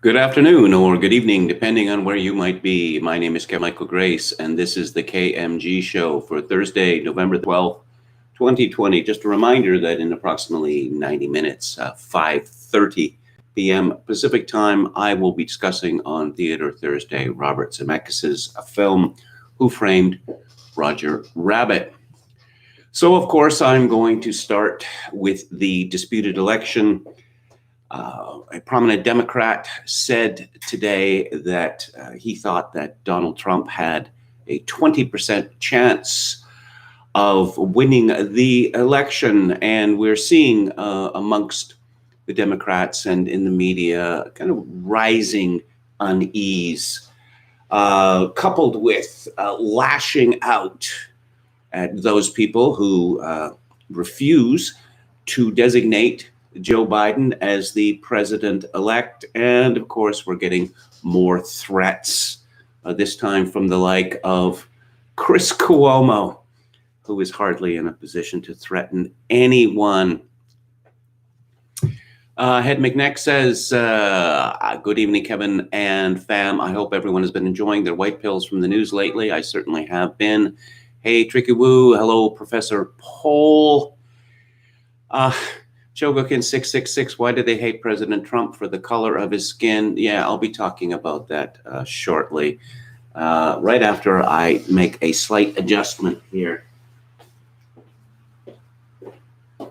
Good afternoon or good evening, depending on where you might be. My name is Michael Grace, and this is the KMG Show for Thursday, November 12th, 2020. Just a reminder that in approximately 90 minutes, 5:30 p.m. Pacific time, I will be discussing on Theater Thursday Robert Zemeckis' film, Who Framed Roger Rabbit? So, of course, I'm going to start with the disputed election. A prominent Democrat said today that he thought that Donald Trump had a 20% chance of winning the election. And we're seeing amongst the Democrats and in the media kind of rising unease, coupled with lashing out at those people who refuse to designate Joe Biden as the president-elect. And of course, we're getting more threats, this time from the like of Chris Cuomo, who is hardly in a position to threaten anyone. Head McNeck says, good evening, Kevin and fam. I hope everyone has been enjoying their white pills from the news lately. I certainly have been. Hey, Tricky Woo. Hello, Professor Paul. Chogokin 666, why do they hate President Trump for the color of his skin? Yeah, I'll be talking about that shortly, right after I make a slight adjustment here. There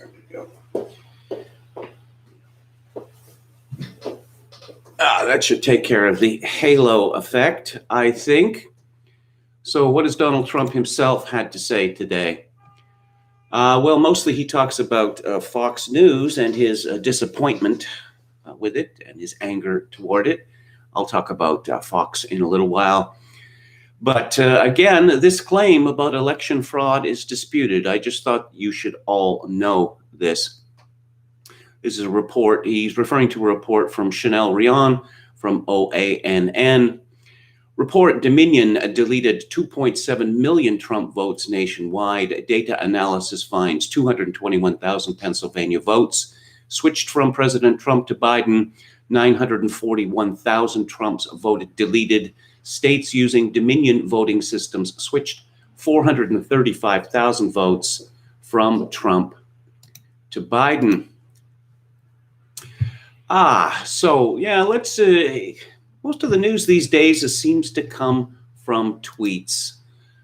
we go. That should take care of the halo effect, I think. So what has Donald Trump himself had to say today? Well, mostly he talks about Fox News and his disappointment with it and his anger toward it. I'll talk about Fox in a little while. But again, this claim about election fraud is disputed. I just thought you should all know this. This is a report. He's referring to a report from Chanel Rion from OANN. Report: Dominion deleted 2.7 million Trump votes nationwide. Data analysis finds 221,000 Pennsylvania votes switched from President Trump to Biden. 941,000 Trumps voted deleted. States using Dominion voting systems switched 435,000 votes from Trump to Biden. So yeah, let's see. Most of the news these days seems to come from tweets.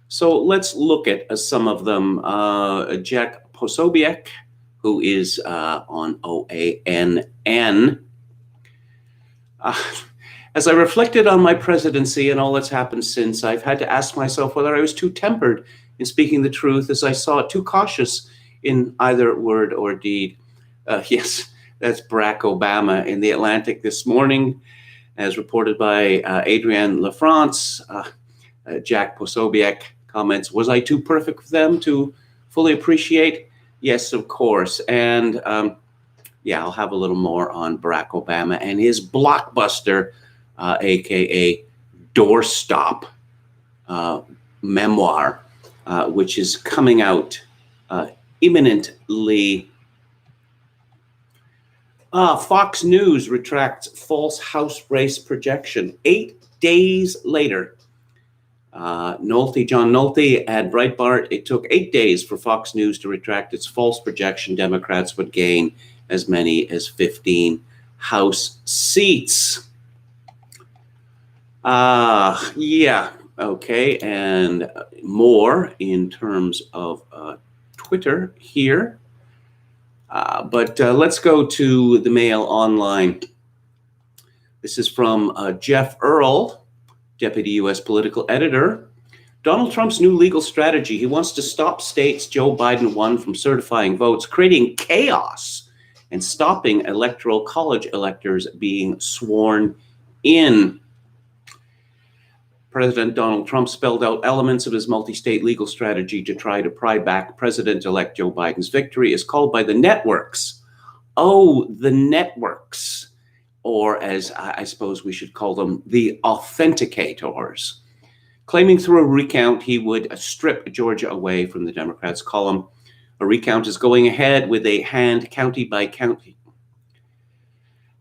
So let's look at some of them. Jack Posobiec, who is on OANN. As I reflected on my presidency and all that's happened since, I've had to ask myself whether I was too tempered in speaking the truth, as I saw it too cautious in either word or deed. Yes, that's Barack Obama in The Atlantic this morning. As reported by Adrienne LaFrance, Jack Posobiec comments, was I too perfect for them to fully appreciate? Yes, of course. And yeah, I'll have a little more on Barack Obama and his blockbuster, aka Doorstop memoir, which is coming out imminently. Fox News retracts false House race projection 8 days later. John Nolte at Breitbart. It took 8 days for Fox News to retract its false projection Democrats would gain as many as 15 House seats. Yeah, okay, and more in terms of Twitter here. But let's go to the Mail Online. This is from Jeff Earl, Deputy U.S. Political Editor. Donald Trump's new legal strategy. He wants to stop states Joe Biden won from certifying votes, creating chaos and stopping electoral college electors being sworn in. President Donald Trump spelled out elements of his multi-state legal strategy to try to pry back President-elect Joe Biden's victory, as called by the networks. Oh, the networks, or as I suppose we should call them, the authenticators. Claiming through a recount he would strip Georgia away from the Democrats' column. A recount is going ahead with a hand county by county.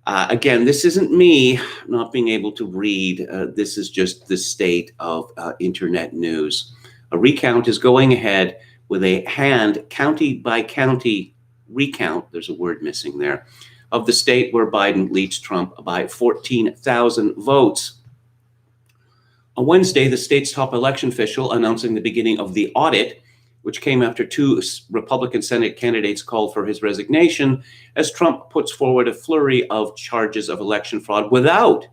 Again, this isn't me not being able to read. This is just the state of internet news. A recount is going ahead with a hand county by county recount, there's a word missing there, of the state where Biden leads Trump by 14,000 votes. On Wednesday, the state's top election official announcing the beginning of the audit, which came after two Republican Senate candidates called for his resignation, as Trump puts forward a flurry of charges of election fraud without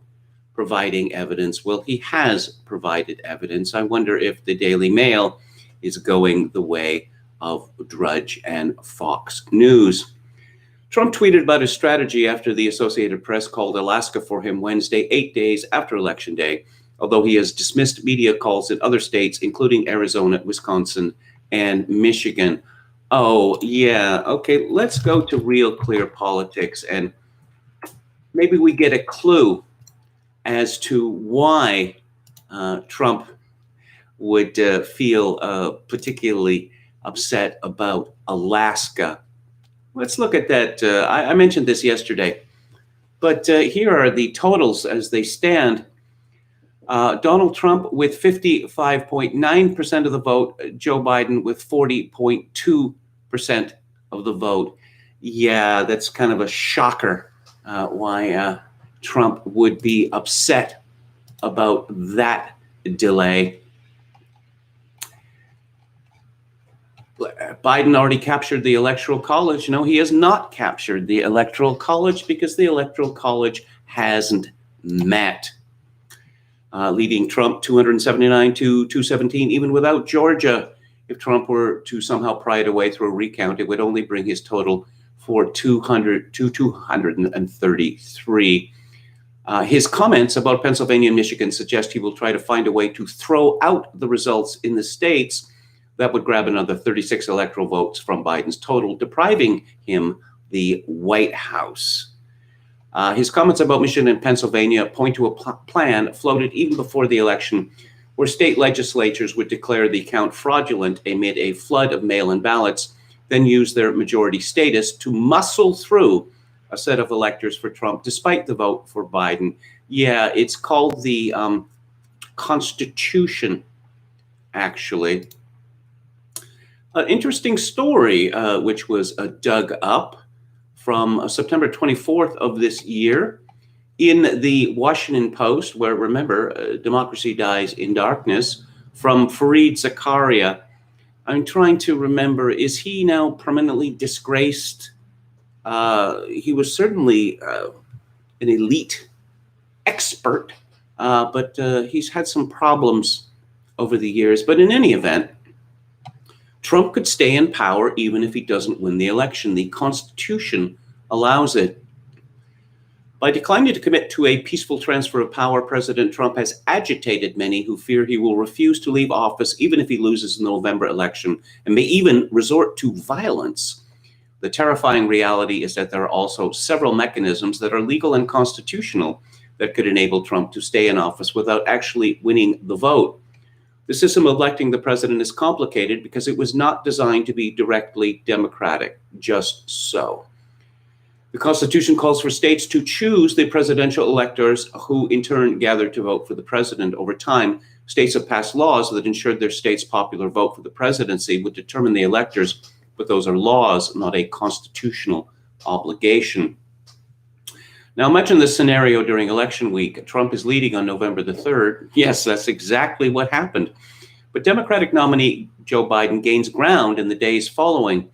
providing evidence. Well, he has provided evidence. I wonder if the Daily Mail is going the way of Drudge and Fox News. Trump tweeted about his strategy after the Associated Press called Alaska for him Wednesday, 8 days after Election Day, although he has dismissed media calls in other states, including Arizona, Wisconsin, and Michigan. Oh, yeah. Okay, let's go to Real Clear Politics, and maybe we get a clue as to why Trump would feel particularly upset about Alaska. Let's look at that. I mentioned this yesterday, but here are the totals as they stand. Donald Trump with 55.9% of the vote, Joe Biden with 40.2% of the vote. Yeah, that's kind of a shocker why Trump would be upset about that delay. Biden already captured the Electoral College. No, he has not captured the Electoral College because the Electoral College hasn't met. Leading Trump 279 to 217, even without Georgia. If Trump were to somehow pry it away through a recount, it would only bring his total for 200 to 233. His comments about Pennsylvania and Michigan suggest he will try to find a way to throw out the results in the states that would grab another 36 electoral votes from Biden's total, depriving him the White House. His comments about Michigan and Pennsylvania point to a plan floated even before the election where state legislatures would declare the count fraudulent amid a flood of mail-in ballots, then use their majority status to muscle through a set of electors for Trump, despite the vote for Biden. Yeah, it's called the Constitution, actually. An interesting story, which was dug up from September 24th of this year in the Washington Post, where, remember, democracy dies in darkness, from Fareed Zakaria. I'm trying to remember, is he now permanently disgraced? He was certainly an elite expert, but he's had some problems over the years. But in any event, Trump could stay in power even if he doesn't win the election. The Constitution allows it. By declining to commit to a peaceful transfer of power, President Trump has agitated many who fear he will refuse to leave office even if he loses the November election and may even resort to violence. The terrifying reality is that there are also several mechanisms that are legal and constitutional that could enable Trump to stay in office without actually winning the vote. The system of electing the president is complicated because it was not designed to be directly democratic, just so. The Constitution calls for states to choose the presidential electors who in turn gather to vote for the president. Over time, states have passed laws that ensured their state's popular vote for the presidency would determine the electors, but those are laws, not a constitutional obligation. Now, imagine this scenario during election week. Trump is leading on November the 3rd. Yes, that's exactly what happened. But Democratic nominee Joe Biden gains ground in the days following.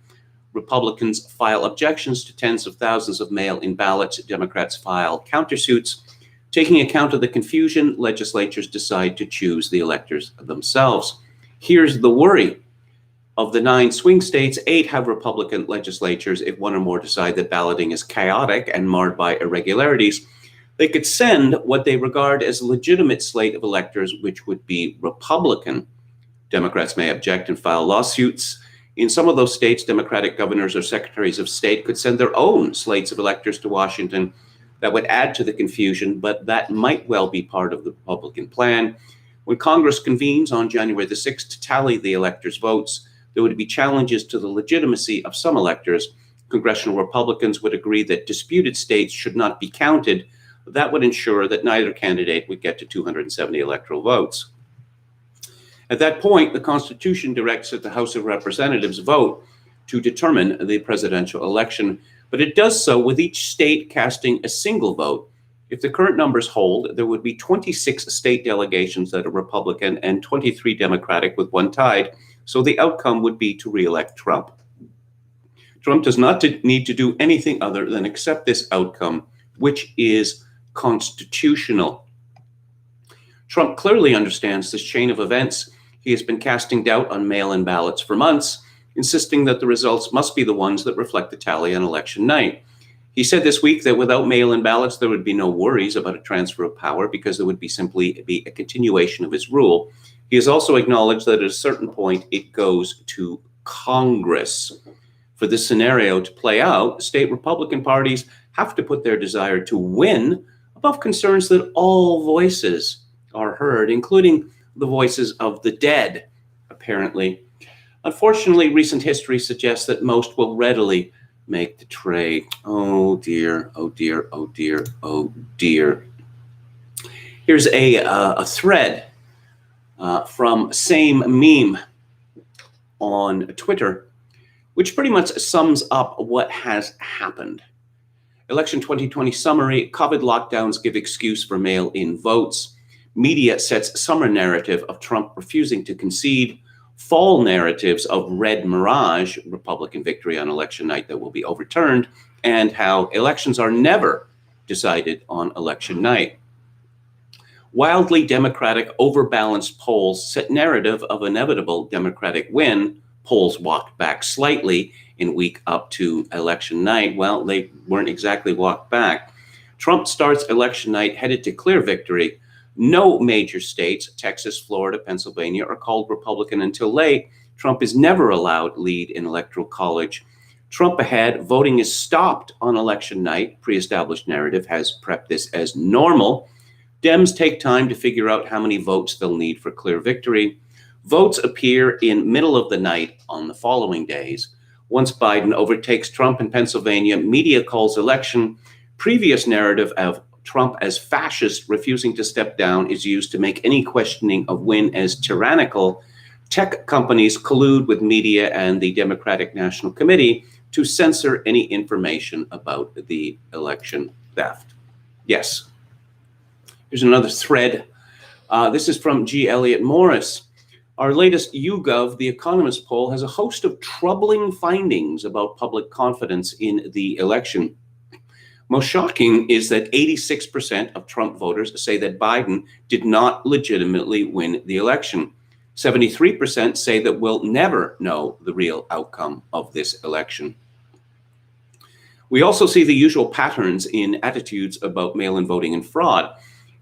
Republicans file objections to tens of thousands of mail-in ballots. Democrats file countersuits. Taking account of the confusion, legislatures decide to choose the electors themselves. Here's the worry. Of the 9 swing states, 8 have Republican legislatures. If one or more decide that balloting is chaotic and marred by irregularities, they could send what they regard as a legitimate slate of electors, which would be Republican. Democrats may object and file lawsuits. In some of those states, Democratic governors or secretaries of state could send their own slates of electors to Washington that would add to the confusion, but that might well be part of the Republican plan. When Congress convenes on January the 6th to tally the electors' votes, there would be challenges to the legitimacy of some electors, congressional Republicans would agree that disputed states should not be counted, that would ensure that neither candidate would get to 270 electoral votes. At that point, the Constitution directs that the House of Representatives vote to determine the presidential election, but it does so with each state casting a single vote. If the current numbers hold, there would be 26 state delegations that are Republican and 23 Democratic with one tied, so the outcome would be to re-elect Trump. Trump does not need to do anything other than accept this outcome, which is constitutional. Trump clearly understands this chain of events. He has been casting doubt on mail-in ballots for months, insisting that the results must be the ones that reflect the tally on election night. He said this week that without mail-in ballots, there would be no worries about a transfer of power because there would simply be a continuation of his rule. He has also acknowledged that at a certain point, it goes to Congress. For this scenario to play out, state Republican parties have to put their desire to win above concerns that all voices are heard, including the voices of the dead, apparently. Unfortunately, recent history suggests that most will readily make the trade. Oh dear, oh dear, oh dear, oh dear. Here's a thread from Same Meme on Twitter, which pretty much sums up what has happened. Election 2020 summary: COVID lockdowns give excuse for mail-in votes. Media sets summer narrative of Trump refusing to concede. Fall narratives of red mirage, Republican victory on election night that will be overturned, and how elections are never decided on election night. Wildly Democratic overbalanced polls set narrative of inevitable Democratic win. Polls walked back slightly in week up to election night. Well, they weren't exactly walked back. Trump starts election night headed to clear victory. No major states, Texas, Florida, Pennsylvania, are called Republican until late. Trump is never allowed lead in Electoral College. Trump ahead, voting is stopped on election night. Pre-established narrative has prepped this as normal. Dems take time to figure out how many votes they'll need for clear victory. Votes appear in middle of the night on the following days. Once Biden overtakes Trump in Pennsylvania, media calls election. Previous narrative of Trump as fascist refusing to step down is used to make any questioning of win as tyrannical. Tech companies collude with media and the Democratic National Committee to censor any information about the election theft. Yes. Here's another thread. This is from G. Elliott Morris. Our latest YouGov, The Economist poll, has a host of troubling findings about public confidence in the election. Most shocking is that 86% of Trump voters say that Biden did not legitimately win the election. 73% say that we'll never know the real outcome of this election. We also see the usual patterns in attitudes about mail-in voting and fraud.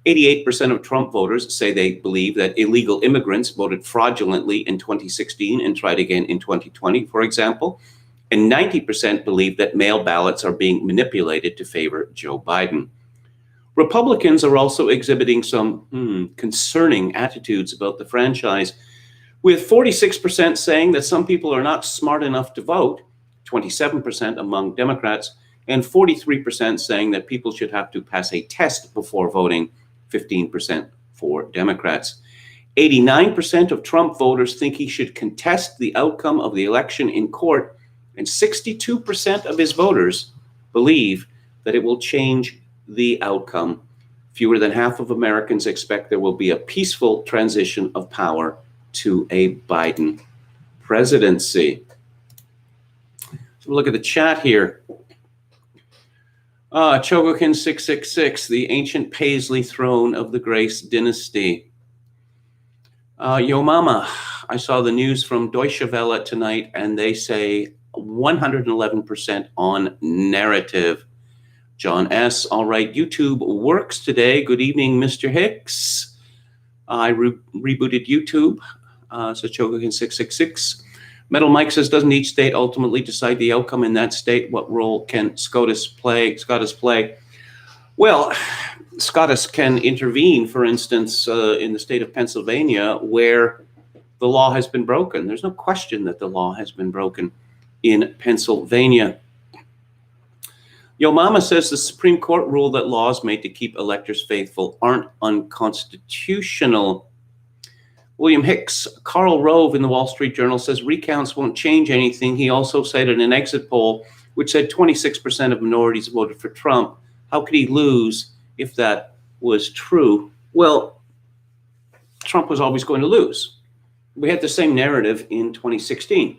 88% of Trump voters say they believe that illegal immigrants voted fraudulently in 2016 and tried again in 2020, for example. And 90% believe that mail ballots are being manipulated to favor Joe Biden. Republicans are also exhibiting some concerning attitudes about the franchise, with 46% saying that some people are not smart enough to vote, 27% among Democrats, and 43% saying that people should have to pass a test before voting, 15% for Democrats. 89% of Trump voters think he should contest the outcome of the election in court, and 62% of his voters believe that it will change the outcome. Fewer than half of Americans expect there will be a peaceful transition of power to a Biden presidency. So look at the chat here. Chogokin 666, the ancient Paisley throne of the Grace dynasty. Yo mama, I saw the news from Deutsche Welle tonight, and they say 111% on narrative. John S. All right, YouTube works today. Good evening, Mr. Hicks. I rebooted YouTube. So Chogokin 666. Metal Mike says, doesn't each state ultimately decide the outcome in that state? What role can SCOTUS play? Well, SCOTUS can intervene, for instance, in the state of Pennsylvania, where the law has been broken. There's no question that the law has been broken in Pennsylvania. Yo Mama says the Supreme Court ruled that laws made to keep electors faithful aren't unconstitutional. William Hicks, Karl Rove in the Wall Street Journal says recounts won't change anything. He also cited an exit poll which said 26% of minorities voted for Trump. How could he lose if that was true? Well, Trump was always going to lose. We had the same narrative in 2016.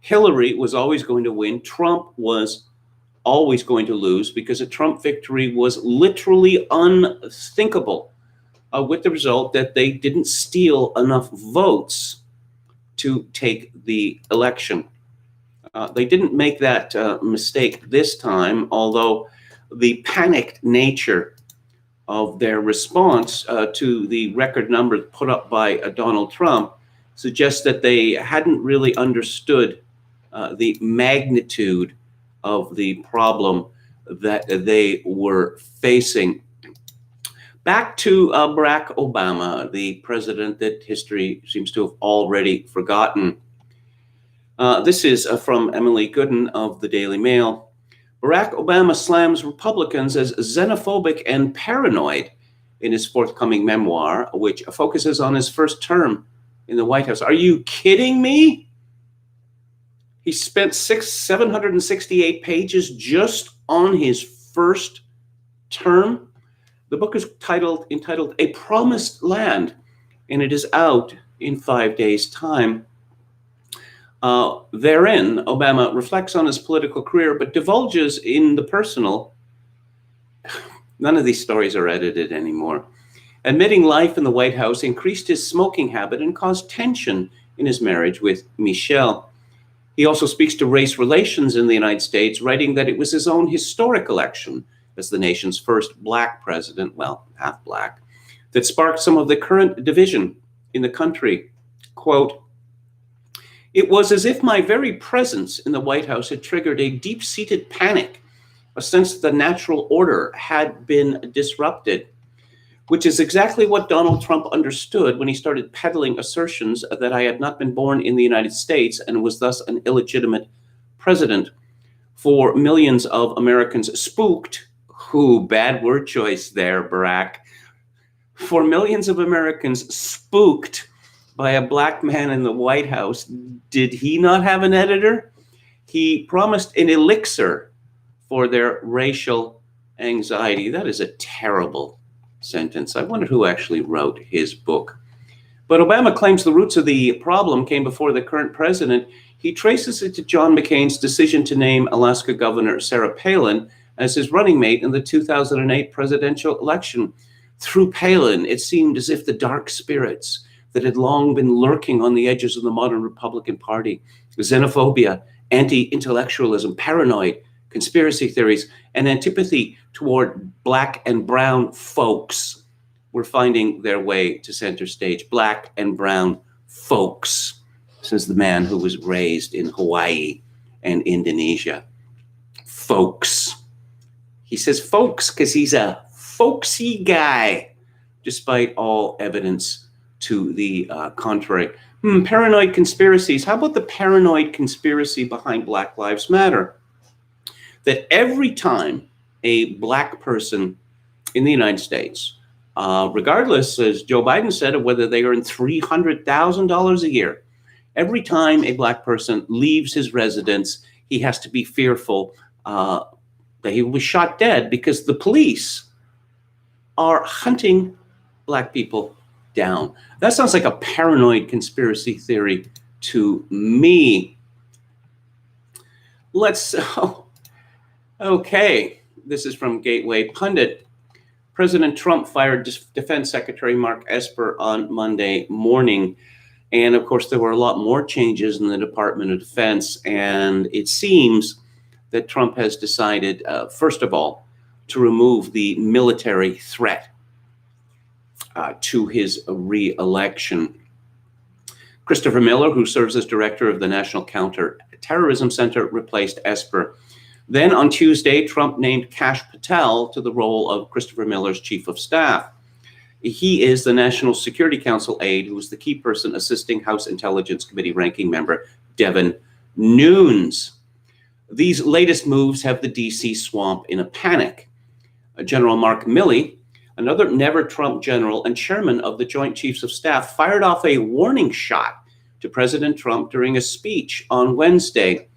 Hillary was always going to win. Trump was always going to lose because a Trump victory was literally unthinkable, with the result that they didn't steal enough votes to take the election. They didn't make that mistake this time, although the panicked nature of their response to the record numbers put up by Donald Trump suggests that they hadn't really understood the magnitude of the problem that they were facing. Back to Barack Obama, the president that history seems to have already forgotten. This is from Emily Gooden of the Daily Mail. Barack Obama slams Republicans as xenophobic and paranoid in his forthcoming memoir, which focuses on his first term in the White House. Are you kidding me? He spent 768 pages just on his first term. The book is entitled A Promised Land, and it is out in 5 days' time. Therein, Obama reflects on his political career, but divulges in the personal. None of these stories are edited anymore. Admitting life in the White House increased his smoking habit and caused tension in his marriage with Michelle. He also speaks to race relations in the United States, writing that it was his own historic election as the nation's first black president, well, half black, that sparked some of the current division in the country. Quote, "It was as if my very presence in the White House had triggered a deep-seated panic, a sense that the natural order had been disrupted, which is exactly what Donald Trump understood when he started peddling assertions that I had not been born in the United States and was thus an illegitimate president. For millions of Americans spooked," bad word choice there, Barack. For millions of Americans spooked by a black man in the White House, did he not have an editor? He promised an elixir for their racial anxiety. That is a terrible sentence. I wonder who actually wrote his book. But Obama claims the roots of the problem came before the current president. He traces it to John McCain's decision to name Alaska Governor Sarah Palin as his running mate in the 2008 presidential election. Through Palin, it seemed as if the dark spirits that had long been lurking on the edges of the modern Republican Party, xenophobia, anti-intellectualism, paranoid, conspiracy theories, and antipathy toward black and brown folks, were finding their way to center stage. Black and brown folks, says the man who was raised in Hawaii and Indonesia. Folks. He says folks because he's a folksy guy, despite all evidence to the contrary. Paranoid conspiracies. How about the paranoid conspiracy behind Black Lives Matter? That every time a black person in the United States, regardless, as Joe Biden said, of whether they earn $300,000 a year, every time a black person leaves his residence, he has to be fearful that he will be shot dead because the police are hunting black people down. That sounds like a paranoid conspiracy theory to me. Okay, this is from Gateway Pundit. President Trump fired Defense Secretary Mark Esper on Monday morning. And of course, there were a lot more changes in the Department of Defense. And it seems that Trump has decided, first of all, to remove the military threat to his re-election. Christopher Miller, who serves as director of the National Counter-Terrorism Center, replaced Esper. Then on Tuesday, Trump named Kash Patel to the role of Christopher Miller's chief of staff. He is the National Security Council aide who was the key person assisting House Intelligence Committee ranking member Devin Nunes. These latest moves have the DC swamp in a panic. General Mark Milley, another never-Trump general and chairman of the Joint Chiefs of Staff, fired off a warning shot to President Trump during a speech on Wednesday.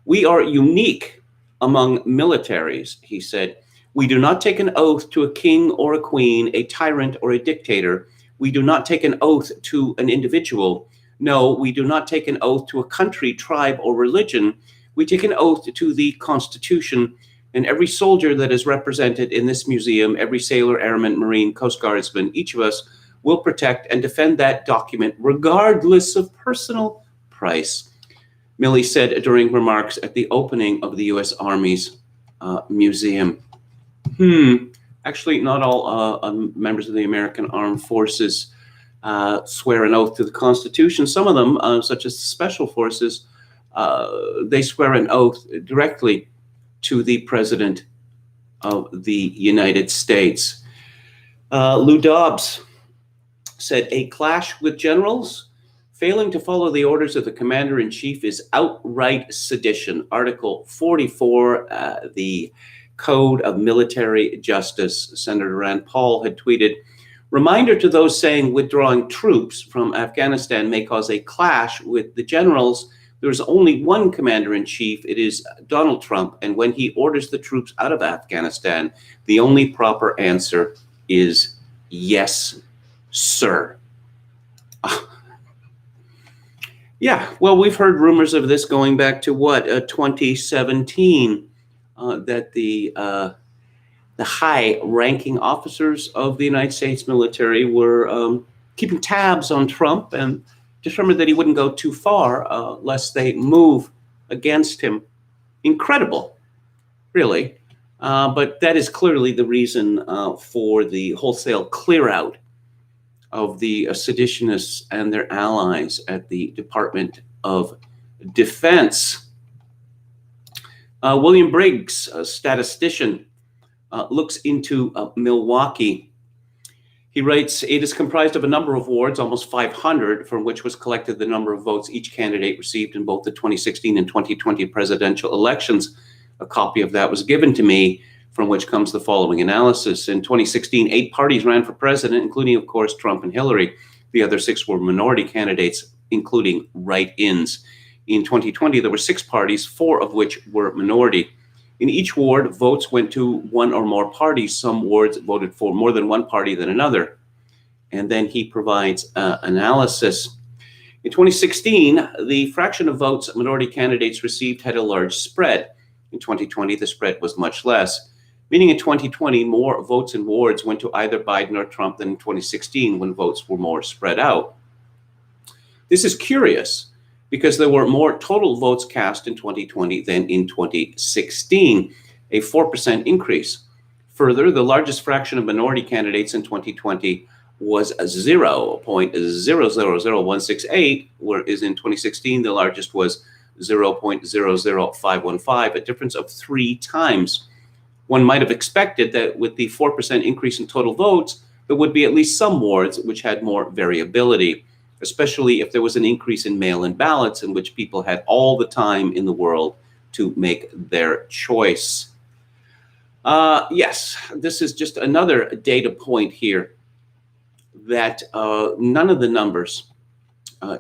"We are unique among militaries," he said. "We do not take an oath to a king or a queen, a tyrant or a dictator. We do not take an oath to an individual. No, we do not take an oath to a country, tribe, or religion. We take an oath to the Constitution, and every soldier that is represented in this museum, every sailor, airman, Marine, Coast Guardsman, each of us will protect and defend that document regardless of personal price," Milley said during remarks at the opening of the U.S. Army's museum. Actually, not all members of the American Armed Forces swear an oath to the Constitution. Some of them, such as the Special Forces, they swear an oath directly to the President of the United States. Lou Dobbs said, "A clash with generals? Failing to follow the orders of the commander-in-chief is outright sedition." Article 44, the Code of Military Justice. Senator Rand Paul had tweeted, "Reminder to those saying withdrawing troops from Afghanistan may cause a clash with the generals. There's only one commander-in-chief. It is Donald Trump. And when he orders the troops out of Afghanistan, the only proper answer is yes, sir." Yeah, well, we've heard rumors of this going back to 2017, that the high-ranking officers of the United States military were keeping tabs on Trump and determined that he wouldn't go too far lest they move against him. Incredible, really. But that is clearly the reason for the wholesale clear-out of the seditionists and their allies at the Department of Defense. William Briggs, a statistician, looks into Milwaukee. He writes, "It is comprised of a number of wards, almost 500, from which was collected the number of votes each candidate received in both the 2016 and 2020 presidential elections. A copy of that was given to me, from which comes the following analysis. In 2016, 8 parties ran for president, including, of course, Trump and Hillary. The other 6 were minority candidates, including write-ins. In 2020, there were 6 parties, 4 of which were minority. In each ward, votes went to one or more parties. Some wards voted for more than one party than another." And then he provides analysis. In 2016, the fraction of votes minority candidates received had a large spread. In 2020, the spread was much less, meaning in 2020, more votes in wards went to either Biden or Trump than in 2016, when votes were more spread out. This is curious, because there were more total votes cast in 2020 than in 2016, a 4% increase. Further, the largest fraction of minority candidates in 2020 was 0.000168, whereas in 2016, the largest was 0.00515, a difference of 3 times. One might have expected that with the 4% increase in total votes, there would be at least some wards which had more variability, especially if there was an increase in mail-in ballots in which people had all the time in the world to make their choice. Yes, this is just another data point here that none of the numbers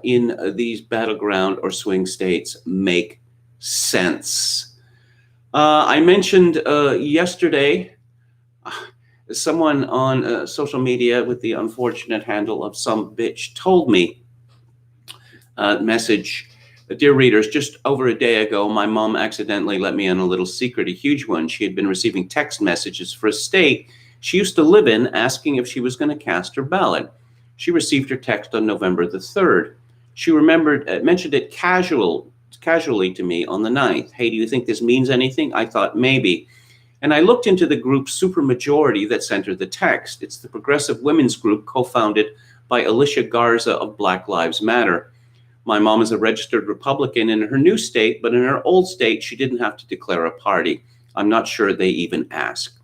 in these battleground or swing states make sense. I mentioned yesterday, someone on social media with the unfortunate handle of "some bitch" told me, message, "Dear readers, just over a day ago, my mom accidentally let me in a little secret, a huge one. She had been receiving text messages for a state she used to live in asking if she was going to cast her ballot. She received her text on November the 3rd. She mentioned it casually to me on the 9th. Hey, do you think this means anything? I thought maybe. And I looked into the group Supermajority that sent her the text. It's the progressive women's group co-founded by Alicia Garza of Black Lives Matter. My mom is a registered Republican in her new state, but in her old state, she didn't have to declare a party. I'm not sure they even asked.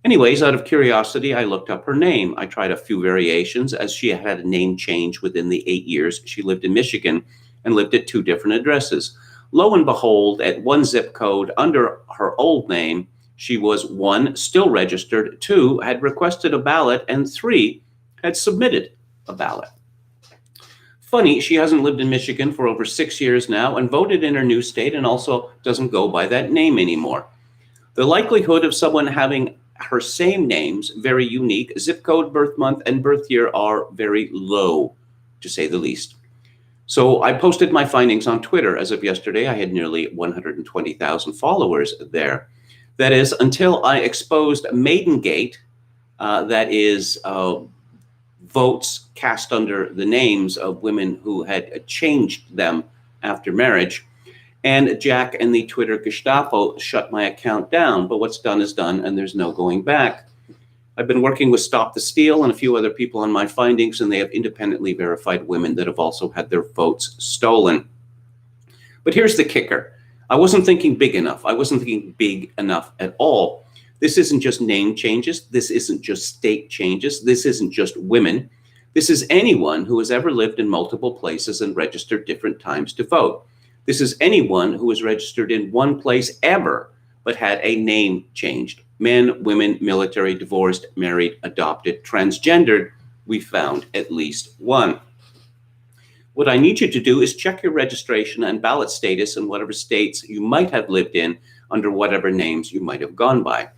Anyways, out of curiosity, I looked up her name. I tried a few variations, as she had a name change within the 8 years she lived in Michigan and lived at 2 different addresses. Lo and behold, at one zip code under her old name, she was 1, still registered, 2, had requested a ballot, and 3, had submitted a ballot. Funny, she hasn't lived in Michigan for over 6 years now and voted in her new state and also doesn't go by that name anymore. The likelihood of someone having her same names, very unique, zip code, birth month, and birth year are very low, to say the least. So I posted my findings on Twitter. As of yesterday, I had nearly 120,000 followers there. That is, until I exposed Maidengate, that is votes cast under the names of women who had changed them after marriage. And Jack and the Twitter Gestapo shut my account down. But what's done is done, and there's no going back. I've been working with Stop the Steal and a few other people on my findings, and they have independently verified women that have also had their votes stolen. But here's the kicker. I wasn't thinking big enough. I wasn't thinking big enough at all. This isn't just name changes. This isn't just state changes. This isn't just women. This is anyone who has ever lived in multiple places and registered different times to vote. This is anyone who was registered in one place ever, but had a name changed. Men, women, military, divorced, married, adopted, transgendered. We found at least one. What I need you to do is check your registration and ballot status in whatever states you might have lived in under whatever names you might have gone by.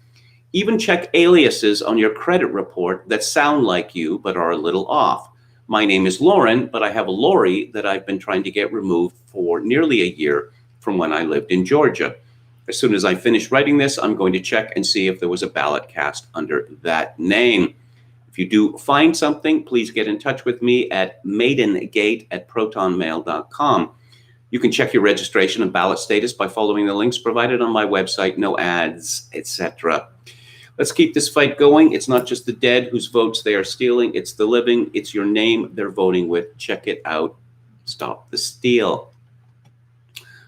Even check aliases on your credit report that sound like you but are a little off. My name is Lauren, but I have a Lori that I've been trying to get removed for nearly a year from when I lived in Georgia. As soon as I finish writing this, I'm going to check and see if there was a ballot cast under that name. If you do find something, please get in touch with me at maidengate@protonmail.com. You can check your registration and ballot status by following the links provided on my website, no ads, etc. Let's keep this fight going. It's not just the dead whose votes they are stealing. It's the living. It's your name they're voting with. Check it out. Stop the steal.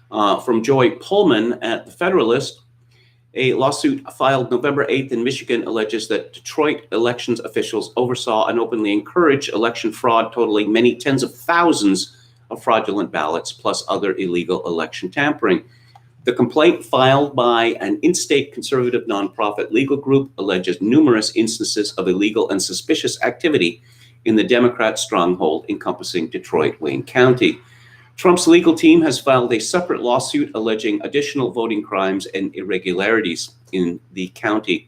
From Joy Pullman at The Federalist, a lawsuit filed November 8th in Michigan alleges that Detroit elections officials oversaw and openly encouraged election fraud totaling many tens of thousands of fraudulent ballots plus other illegal election tampering. The complaint filed by an in-state conservative nonprofit legal group alleges numerous instances of illegal and suspicious activity in the Democrat stronghold encompassing Detroit, Wayne County. Trump's legal team has filed a separate lawsuit alleging additional voting crimes and irregularities in the county.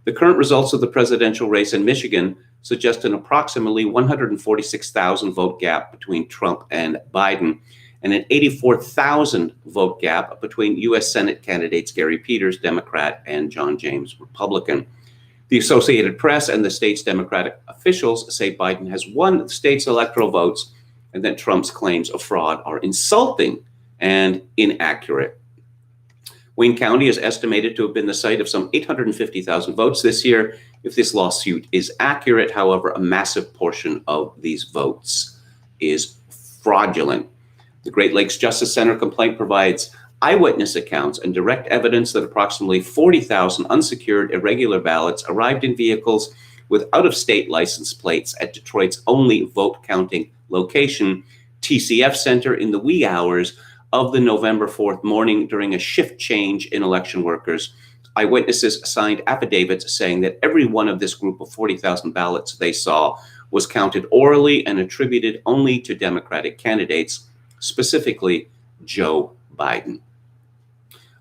The current results of the presidential race in Michigan suggest an approximately 146,000 vote gap between Trump and Biden, and an 84,000 vote gap between U.S. Senate candidates Gary Peters, Democrat, and John James, Republican. The Associated Press and the state's Democratic officials say Biden has won the state's electoral votes and that Trump's claims of fraud are insulting and inaccurate. Wayne County is estimated to have been the site of some 850,000 votes this year. If this lawsuit is accurate, however, a massive portion of these votes is fraudulent. The Great Lakes Justice Center complaint provides eyewitness accounts and direct evidence that approximately 40,000 unsecured irregular ballots arrived in vehicles with out-of-state license plates at Detroit's only vote-counting location, TCF Center, in the wee hours of the November 4th morning during a shift change in election workers. Eyewitnesses signed affidavits saying that every one of this group of 40,000 ballots they saw was counted orally and attributed only to Democratic candidates, specifically Joe Biden.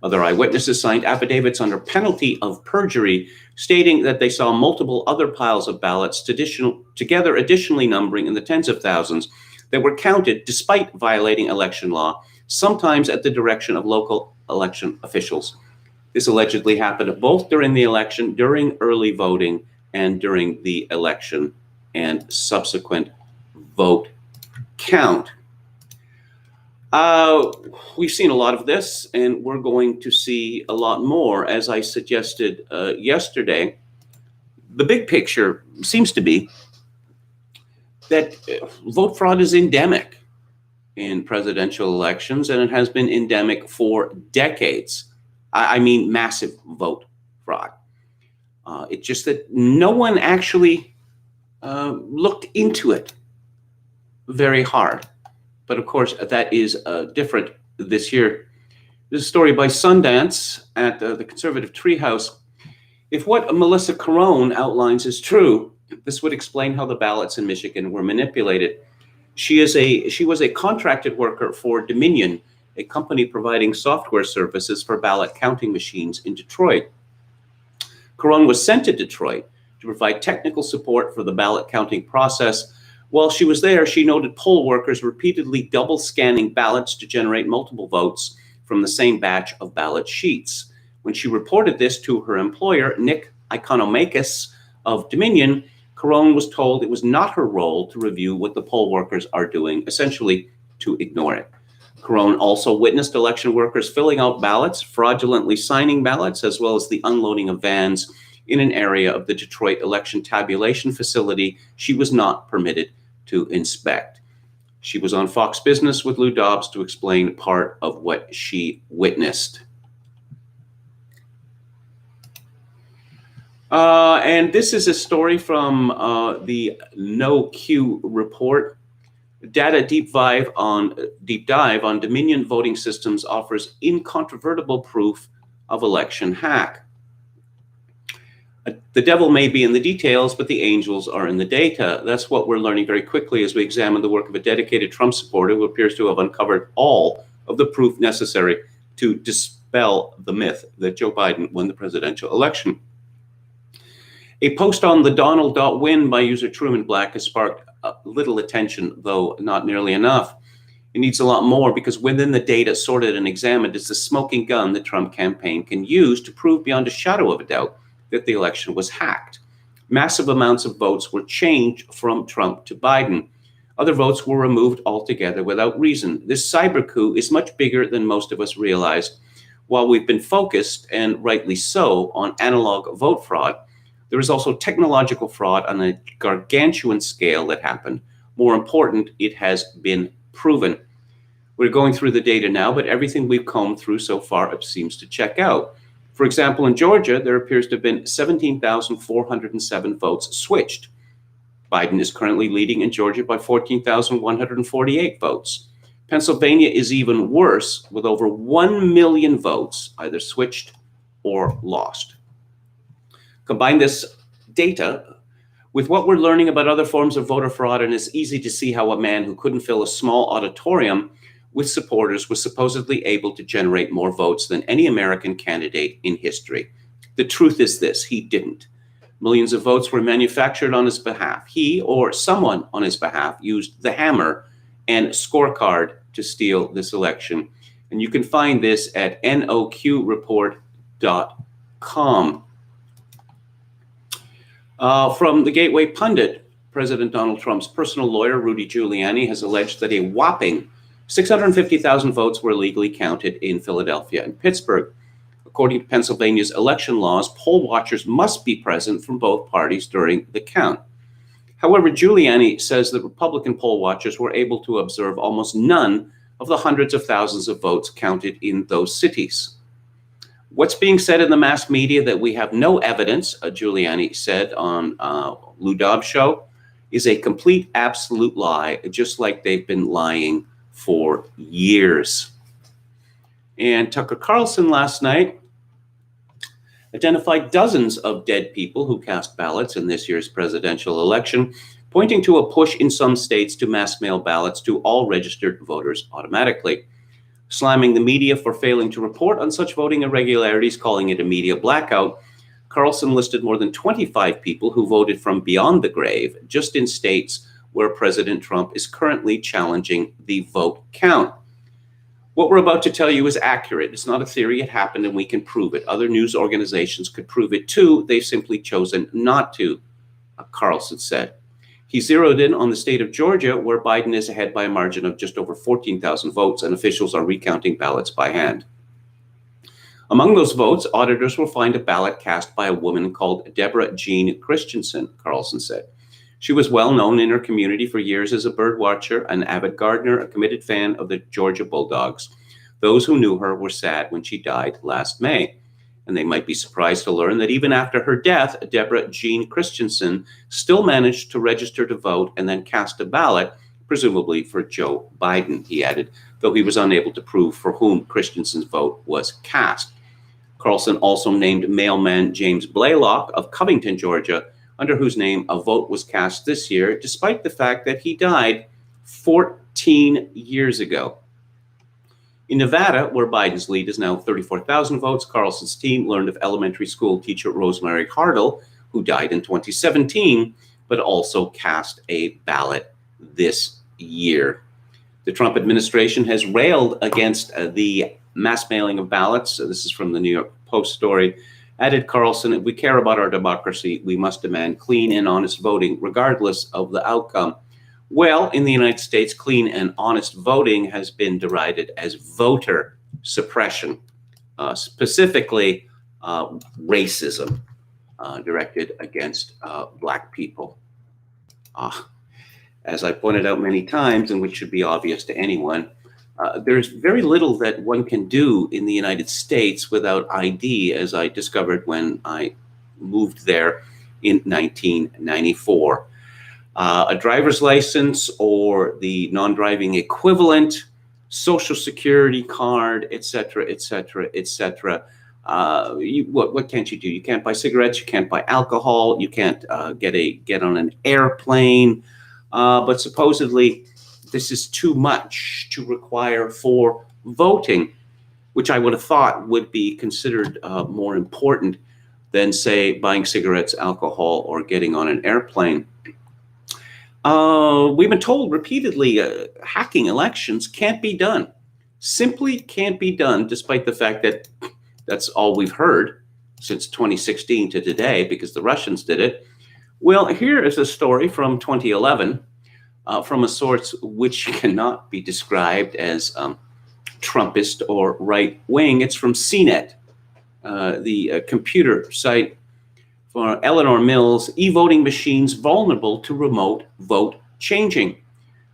Other eyewitnesses signed affidavits under penalty of perjury, stating that they saw multiple other piles of ballots together additionally numbering in the tens of thousands that were counted despite violating election law, sometimes at the direction of local election officials. This allegedly happened both during the election, during early voting, and during the election and subsequent vote count. We've seen a lot of this, and we're going to see a lot more. As I suggested yesterday, the big picture seems to be that vote fraud is endemic in presidential elections, and it has been endemic for decades. I mean, massive vote fraud. It's just that no one actually looked into it very hard. But of course, that is a different this year. This is a story by Sundance at the conservative treehouse. If what Melissa Carone outlines is true, this would explain how the ballots in Michigan were manipulated. She was a contracted worker for Dominion, a company providing software services for ballot counting machines in Detroit. Carone was sent to Detroit to provide technical support for the ballot counting process. While she was there, she noted poll workers repeatedly double scanning ballots to generate multiple votes from the same batch of ballot sheets. When she reported this to her employer, Nick Ikonomikis of Dominion, Carone was told it was not her role to review what the poll workers are doing, essentially to ignore it. Carone also witnessed election workers filling out ballots, fraudulently signing ballots, as well as the unloading of vans in an area of the Detroit election tabulation facility she was not permitted to inspect. She was on Fox Business with Lou Dobbs to explain part of what she witnessed. And this is a story from the No Q report. Data deep dive on Dominion voting systems offers incontrovertible proof of election hack. The devil may be in the details, but the angels are in the data. That's what we're learning very quickly as we examine the work of a dedicated Trump supporter who appears to have uncovered all of the proof necessary to dispel the myth that Joe Biden won the presidential election. A post on the Donald.win by user Truman Black has sparked little attention, though not nearly enough. It needs a lot more because within the data sorted and examined is the smoking gun the Trump campaign can use to prove beyond a shadow of a doubt that the election was hacked. Massive amounts of votes were changed from Trump to Biden. Other votes were removed altogether without reason. This cyber coup is much bigger than most of us realized. While we've been focused, and rightly so, on analog vote fraud, there is also technological fraud on a gargantuan scale that happened. More important, it has been proven. We're going through the data now, but everything we've combed through so far seems to check out. For example, in Georgia, there appears to have been 17,407 votes switched. Biden is currently leading in Georgia by 14,148 votes. Pennsylvania is even worse, with over 1 million votes either switched or lost. Combine this data with what we're learning about other forms of voter fraud, and it's easy to see how a man who couldn't fill a small auditorium with supporters was supposedly able to generate more votes than any American candidate in history. The truth is this: he didn't. Millions of votes were manufactured on his behalf. He or someone on his behalf used the hammer and scorecard to steal this election. And you can find this at noqreport.com. From the Gateway Pundit, President Donald Trump's personal lawyer, Rudy Giuliani, has alleged that a whopping 650,000 votes were illegally counted in Philadelphia and Pittsburgh. According to Pennsylvania's election laws, poll watchers must be present from both parties during the count. However, Giuliani says that Republican poll watchers were able to observe almost none of the hundreds of thousands of votes counted in those cities. What's being said in the mass media that we have no evidence, Giuliani said on Lou Dobbs' show, is a complete, absolute lie, just like they've been lying for years. And Tucker Carlson last night identified dozens of dead people who cast ballots in this year's presidential election, pointing to a push in some states to mass mail ballots to all registered voters automatically. Slamming the media for failing to report on such voting irregularities, calling it a media blackout, Carlson listed more than 25 people who voted from beyond the grave, just in states where President Trump is currently challenging the vote count. What we're about to tell you is accurate. It's not a theory. It happened and we can prove it. Other news organizations could prove it too. They've simply chosen not to, Carlson said. He zeroed in on the state of Georgia, where Biden is ahead by a margin of just over 14,000 votes, and officials are recounting ballots by hand. Among those votes, auditors will find a ballot cast by a woman called Deborah Jean Christensen, Carlson said. She was well known in her community for years as a bird watcher, an avid gardener, a committed fan of the Georgia Bulldogs. Those who knew her were sad when she died last May. And they might be surprised to learn that even after her death, Deborah Jean Christensen still managed to register to vote and then cast a ballot, presumably for Joe Biden. He added, though he was unable to prove for whom Christensen's vote was cast. Carlson also named mailman James Blaylock of Covington, Georgia, under whose name a vote was cast this year, despite the fact that he died 14 years ago. In Nevada, where Biden's lead is now 34,000 votes, Carlson's team learned of elementary school teacher Rosemary Hardle, who died in 2017, but also cast a ballot this year. The Trump administration has railed against the mass mailing of ballots. This is from the New York Post story. Added Carlson, if we care about our democracy, we must demand clean and honest voting, regardless of the outcome. Well, in the United States, clean and honest voting has been derided as voter suppression, specifically racism directed against Black people. As I pointed out many times, and which should be obvious to anyone, there's very little that one can do in the United States without ID, as I discovered when I moved there in 1994. A driver's license or the non-driving equivalent, social security card, etc., etc., etc. What can't you do? You can't buy cigarettes. You can't buy alcohol. You can't get on an airplane. But supposedly, this is too much to require for voting, which I would have thought would be considered more important than, say, buying cigarettes, alcohol, or getting on an airplane. We've been told repeatedly hacking elections can't be done. Simply can't be done, despite the fact that that's all we've heard since 2016 to today, because the Russians did it. Well, here is a story from 2011 from a source which cannot be described as Trumpist or right-wing. It's from CNET, the computer site for Eleanor Mills, e-voting machines vulnerable to remote vote changing.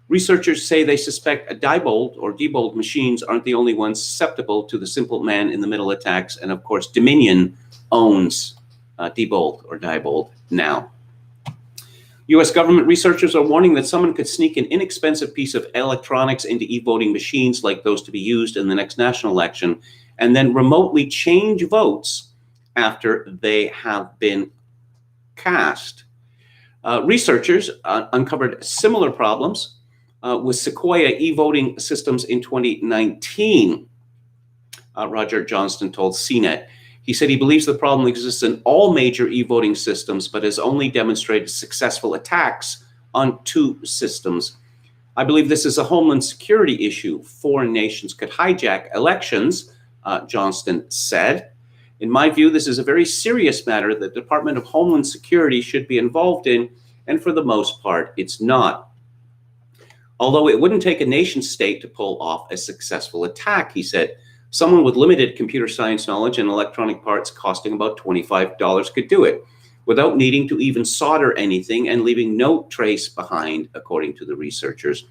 Researchers say they suspect Diebold machines aren't the only ones susceptible to the simple man-in-the-middle attacks, and of course Dominion owns Diebold now. U.S. government researchers are warning that someone could sneak an inexpensive piece of electronics into e-voting machines like those to be used in the next national election, and then remotely change votes after they have been cast. Researchers uncovered similar problems with Sequoia e-voting systems in 2019. Roger Johnston told CNET. He said he believes the problem exists in all major e-voting systems, but has only demonstrated successful attacks on 2 systems. I believe this is a homeland security issue. Foreign nations could hijack elections, Johnston said. In my view, this is a very serious matter that the Department of Homeland Security should be involved in, and for the most part, it's not. Although it wouldn't take a nation state to pull off a successful attack, he said. Someone with limited computer science knowledge and electronic parts costing about $25 could do it, without needing to even solder anything and leaving no trace behind, according to the researchers.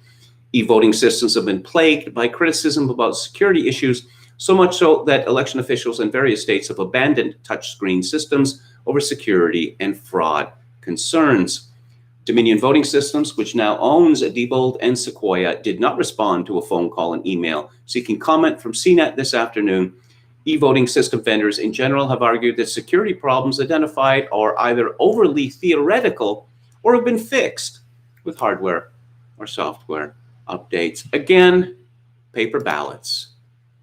E-voting systems have been plagued by criticism about security issues, so much so that election officials in various states have abandoned touchscreen systems over security and fraud concerns. Dominion Voting Systems, which now owns Diebold and Sequoia, did not respond to a phone call and email seeking comment from CNET this afternoon. E-voting system vendors in general have argued that security problems identified are either overly theoretical or have been fixed with hardware or software updates. Again, paper ballots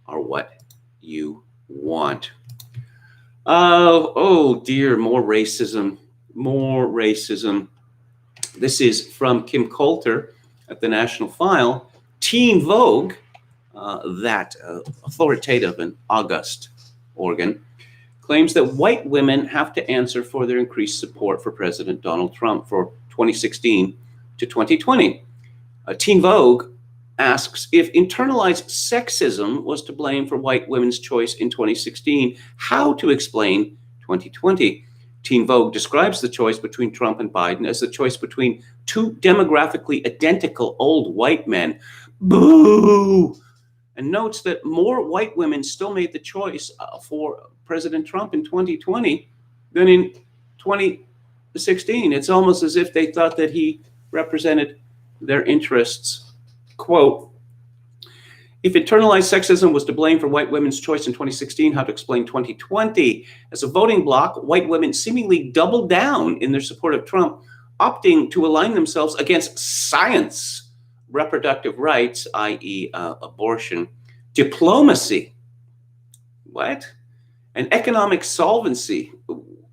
are what you want. Oh dear, more racism. This is from Kim Coulter at the National File. Teen Vogue, that authoritative and august organ, claims that white women have to answer for their increased support for President Donald Trump for 2016 to 2020. Teen Vogue asks, if internalized sexism was to blame for white women's choice in 2016, how to explain 2020? Teen Vogue describes the choice between Trump and Biden as the choice between 2 demographically identical old white men. Boo! And notes that more white women still made the choice for President Trump in 2020 than in 2016. It's almost as if they thought that he represented their interests. Quote, If internalized sexism was to blame for white women's choice in 2016, how to explain 2020? As a voting bloc, white women seemingly doubled down in their support of Trump, opting to align themselves against science, reproductive rights, i.e., abortion, diplomacy, what? And economic solvency,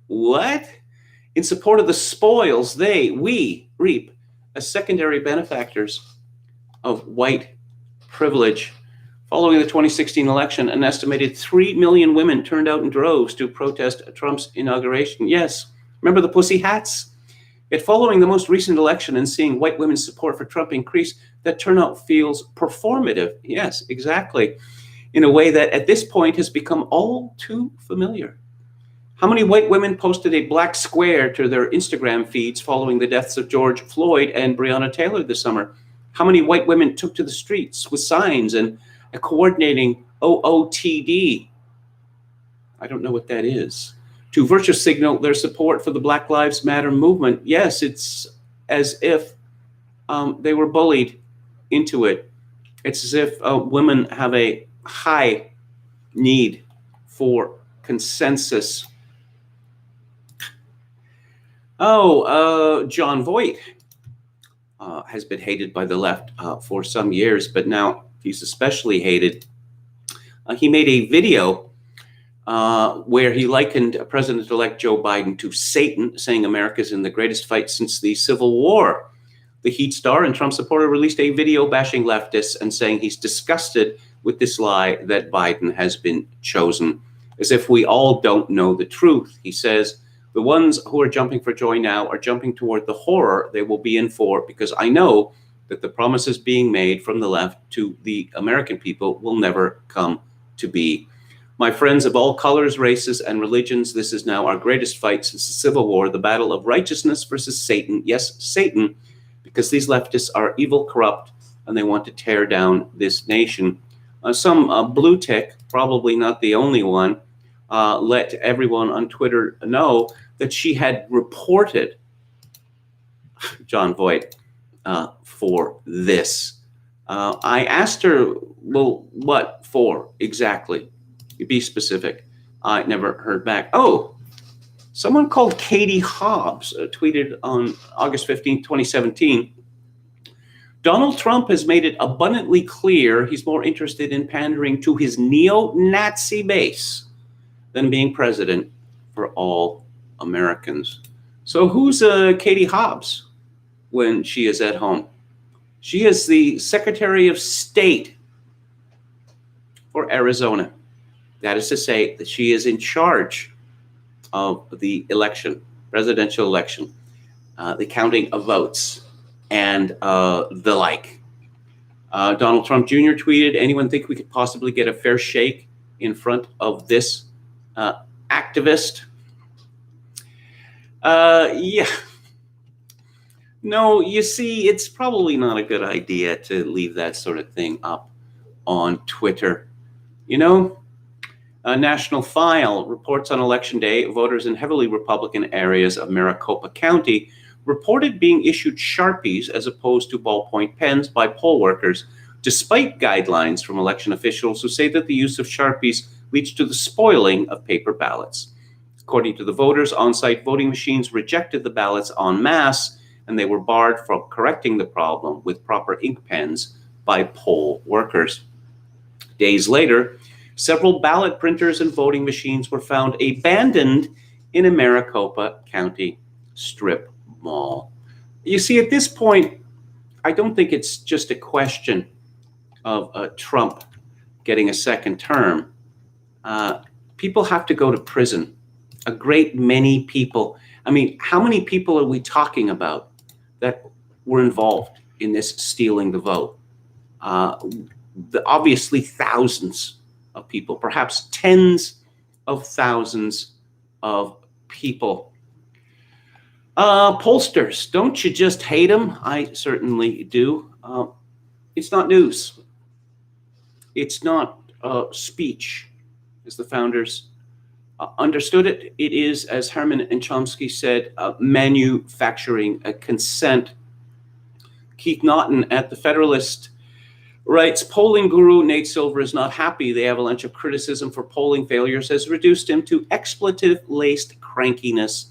what? In support of the spoils we reap as secondary benefactors of white privilege. Following the 2016 election, an estimated 3 million women turned out in droves to protest Trump's inauguration. Yes, remember the pussy hats? Yet following the most recent election and seeing white women's support for Trump increase, that turnout feels performative. Yes, exactly. In a way that at this point has become all too familiar. How many white women posted a black square to their Instagram feeds following the deaths of George Floyd and Breonna Taylor this summer? How many white women took to the streets with signs and a coordinating OOTD? I don't know what that is. To virtue signal their support for the Black Lives Matter movement. Yes, it's as if they were bullied into it. It's as if women have a high need for consensus. John Voight has been hated by the left for some years, but now he's especially hated. He made a video where he likened President-elect Joe Biden to Satan, saying America's in the greatest fight since the Civil War. The Heat star and Trump supporter released a video bashing leftists and saying he's disgusted with this lie that Biden has been chosen, as if we all don't know the truth. He says, the ones who are jumping for joy now are jumping toward the horror they will be in for, because I know that the promises being made from the left to the American people will never come to be. My friends of all colors, races, and religions, this is now our greatest fight since the Civil War, the battle of righteousness versus Satan. Yes, Satan, because these leftists are evil, corrupt, and they want to tear down this nation. Some blue tick, probably not the only one, let everyone on Twitter know that she had reported John Voight for this. I asked her, well, what for exactly? Be specific. I never heard back. Oh, someone called Katie Hobbs tweeted on August 15, 2017, Donald Trump has made it abundantly clear he's more interested in pandering to his neo-Nazi base than being president for all Americans. So who's Katie Hobbs when she is at home? She is the Secretary of State for Arizona. That is to say that she is in charge of the election, presidential election, the counting of votes, and the like. Donald Trump Jr. tweeted, anyone think we could possibly get a fair shake in front of this activist? Yeah. No, you see, it's probably not a good idea to leave that sort of thing up on Twitter. You know, National File reports on Election Day, voters in heavily Republican areas of Maricopa County reported being issued Sharpies as opposed to ballpoint pens by poll workers, despite guidelines from election officials who say that the use of Sharpies leads to the spoiling of paper ballots. According to the voters, on-site voting machines rejected the ballots en masse, and they were barred from correcting the problem with proper ink pens by poll workers. Days later, several ballot printers and voting machines were found abandoned in a Maricopa County strip mall. You see, at this point, I don't think it's just a question of Trump getting a second term. People have to go to prison. A great many people. I mean, how many people are we talking about that were involved in this stealing the vote? Obviously, thousands of people, perhaps tens of thousands of people. Pollsters, don't you just hate them? I certainly do. It's not news. It's not speech, as the founders understood it. It is, as Herman and Chomsky said, manufacturing a consent. Keith Naughton at the Federalist writes, polling guru Nate Silver is not happy. The avalanche of criticism for polling failures has reduced him to expletive-laced crankiness.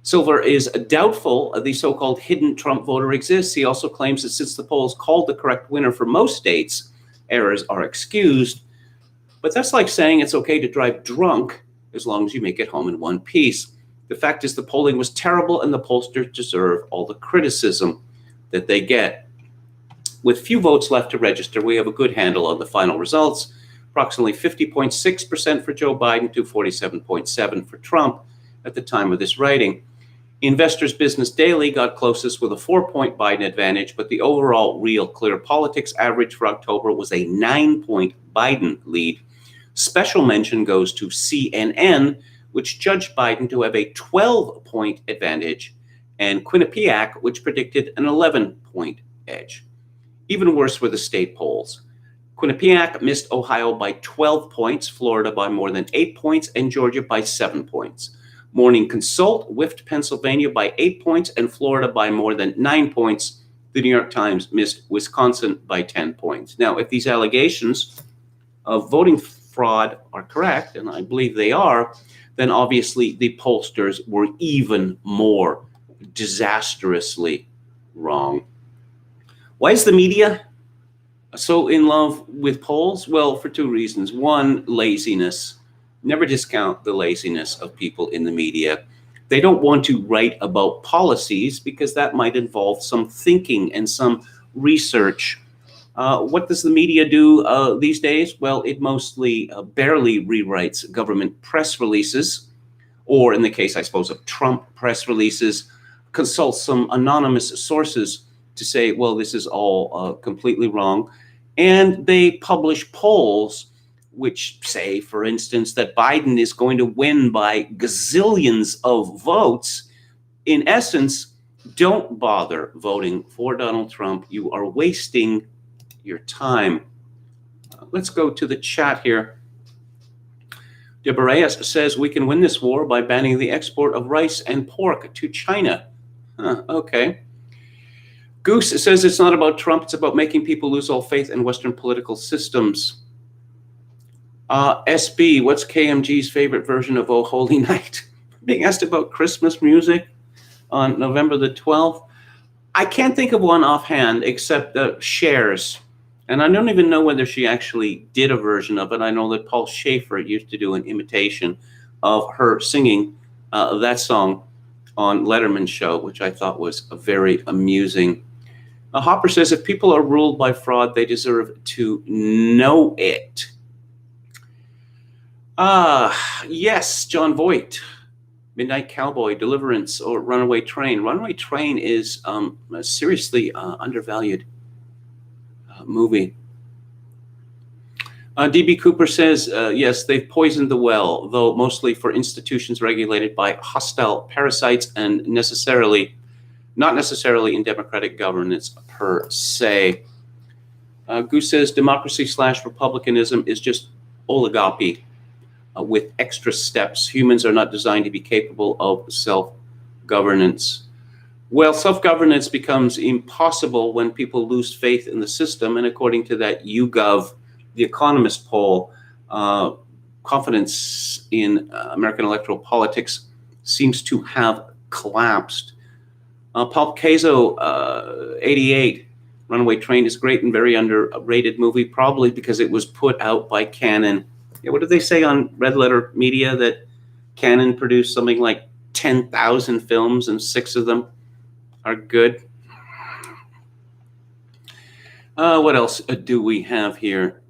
Silver is doubtful the so-called hidden Trump voter exists. He also claims that since the polls called the correct winner for most states, errors are excused. But that's like saying it's okay to drive drunk as long as you make it home in one piece. The fact is the polling was terrible and the pollsters deserve all the criticism that they get. With few votes left to register, we have a good handle on the final results. Approximately 50.6% for Joe Biden to 47.7% for Trump at the time of this writing. Investors Business Daily got closest with a 4-point Biden advantage, but the overall Real Clear Politics average for October was a 9-point Biden lead. Special mention goes to CNN, which judged Biden to have a 12-point advantage, and Quinnipiac, which predicted an 11-point edge. Even worse were the state polls. Quinnipiac missed Ohio by 12 points, Florida by more than 8 points, and Georgia by 7 points. Morning Consult whiffed Pennsylvania by 8 points and Florida by more than 9 points. The New York Times missed Wisconsin by 10 points. Now, if these allegations of voting fraud are correct, and I believe they are, then obviously the pollsters were even more disastrously wrong. Why is the media so in love with polls? Well, for two reasons. One, laziness. Never discount the laziness of people in the media. They don't want to write about policies because that might involve some thinking and some research. What does the media do these days? Well, it mostly barely rewrites government press releases, or in the case, I suppose, of Trump press releases, consults some anonymous sources to say, well, this is all completely wrong. And they publish polls which say, for instance, that Biden is going to win by gazillions of votes. In essence, don't bother voting for Donald Trump. You are wasting your time. Let's go to the chat here. Deborah Reyes says we can win this war by banning the export of rice and pork to China. Okay. Goose says it's not about Trump, it's about making people lose all faith in Western political systems. SB, what's KMG's favorite version of Oh Holy Night? Being asked about Christmas music on November the 12th. I can't think of one offhand except Cher's. And I don't even know whether she actually did a version of it. I know that Paul Schaefer used to do an imitation of her singing that song on Letterman's show, which I thought was very amusing. Hopper says if people are ruled by fraud, they deserve to know it. Yes, John Voight, Midnight Cowboy, Deliverance, or Runaway Train. Runaway Train is a seriously undervalued movie. D.B. Cooper says, yes, they've poisoned the well, though mostly for institutions regulated by hostile parasites and not necessarily in democratic governance per se. Goose says, democracy/republicanism is just oligarchy with extra steps. Humans are not designed to be capable of self-governance. Well, self-governance becomes impossible when people lose faith in the system. And according to that YouGov, The Economist poll, confidence in American electoral politics seems to have collapsed. Paul Caso, 88, Runaway Train is great and very underrated movie, probably because it was put out by Canon. Yeah, what did they say on Red Letter Media? That Canon produced something like 10,000 films and 6 of them are good. What else do we have here?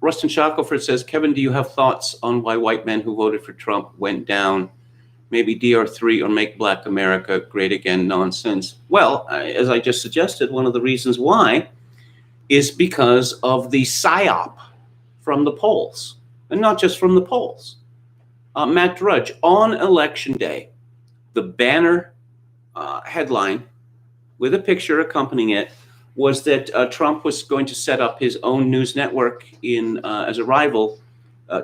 Rustin Shackelford says, Kevin, do you have thoughts on why white men who voted for Trump went down? Maybe DR3 or Make Black America Great Again nonsense. Well, as I just suggested, one of the reasons why is because of the psyop from the polls, and not just from the polls. Matt Drudge, on Election Day, the banner headline with a picture accompanying it was that Trump was going to set up his own news network as a rival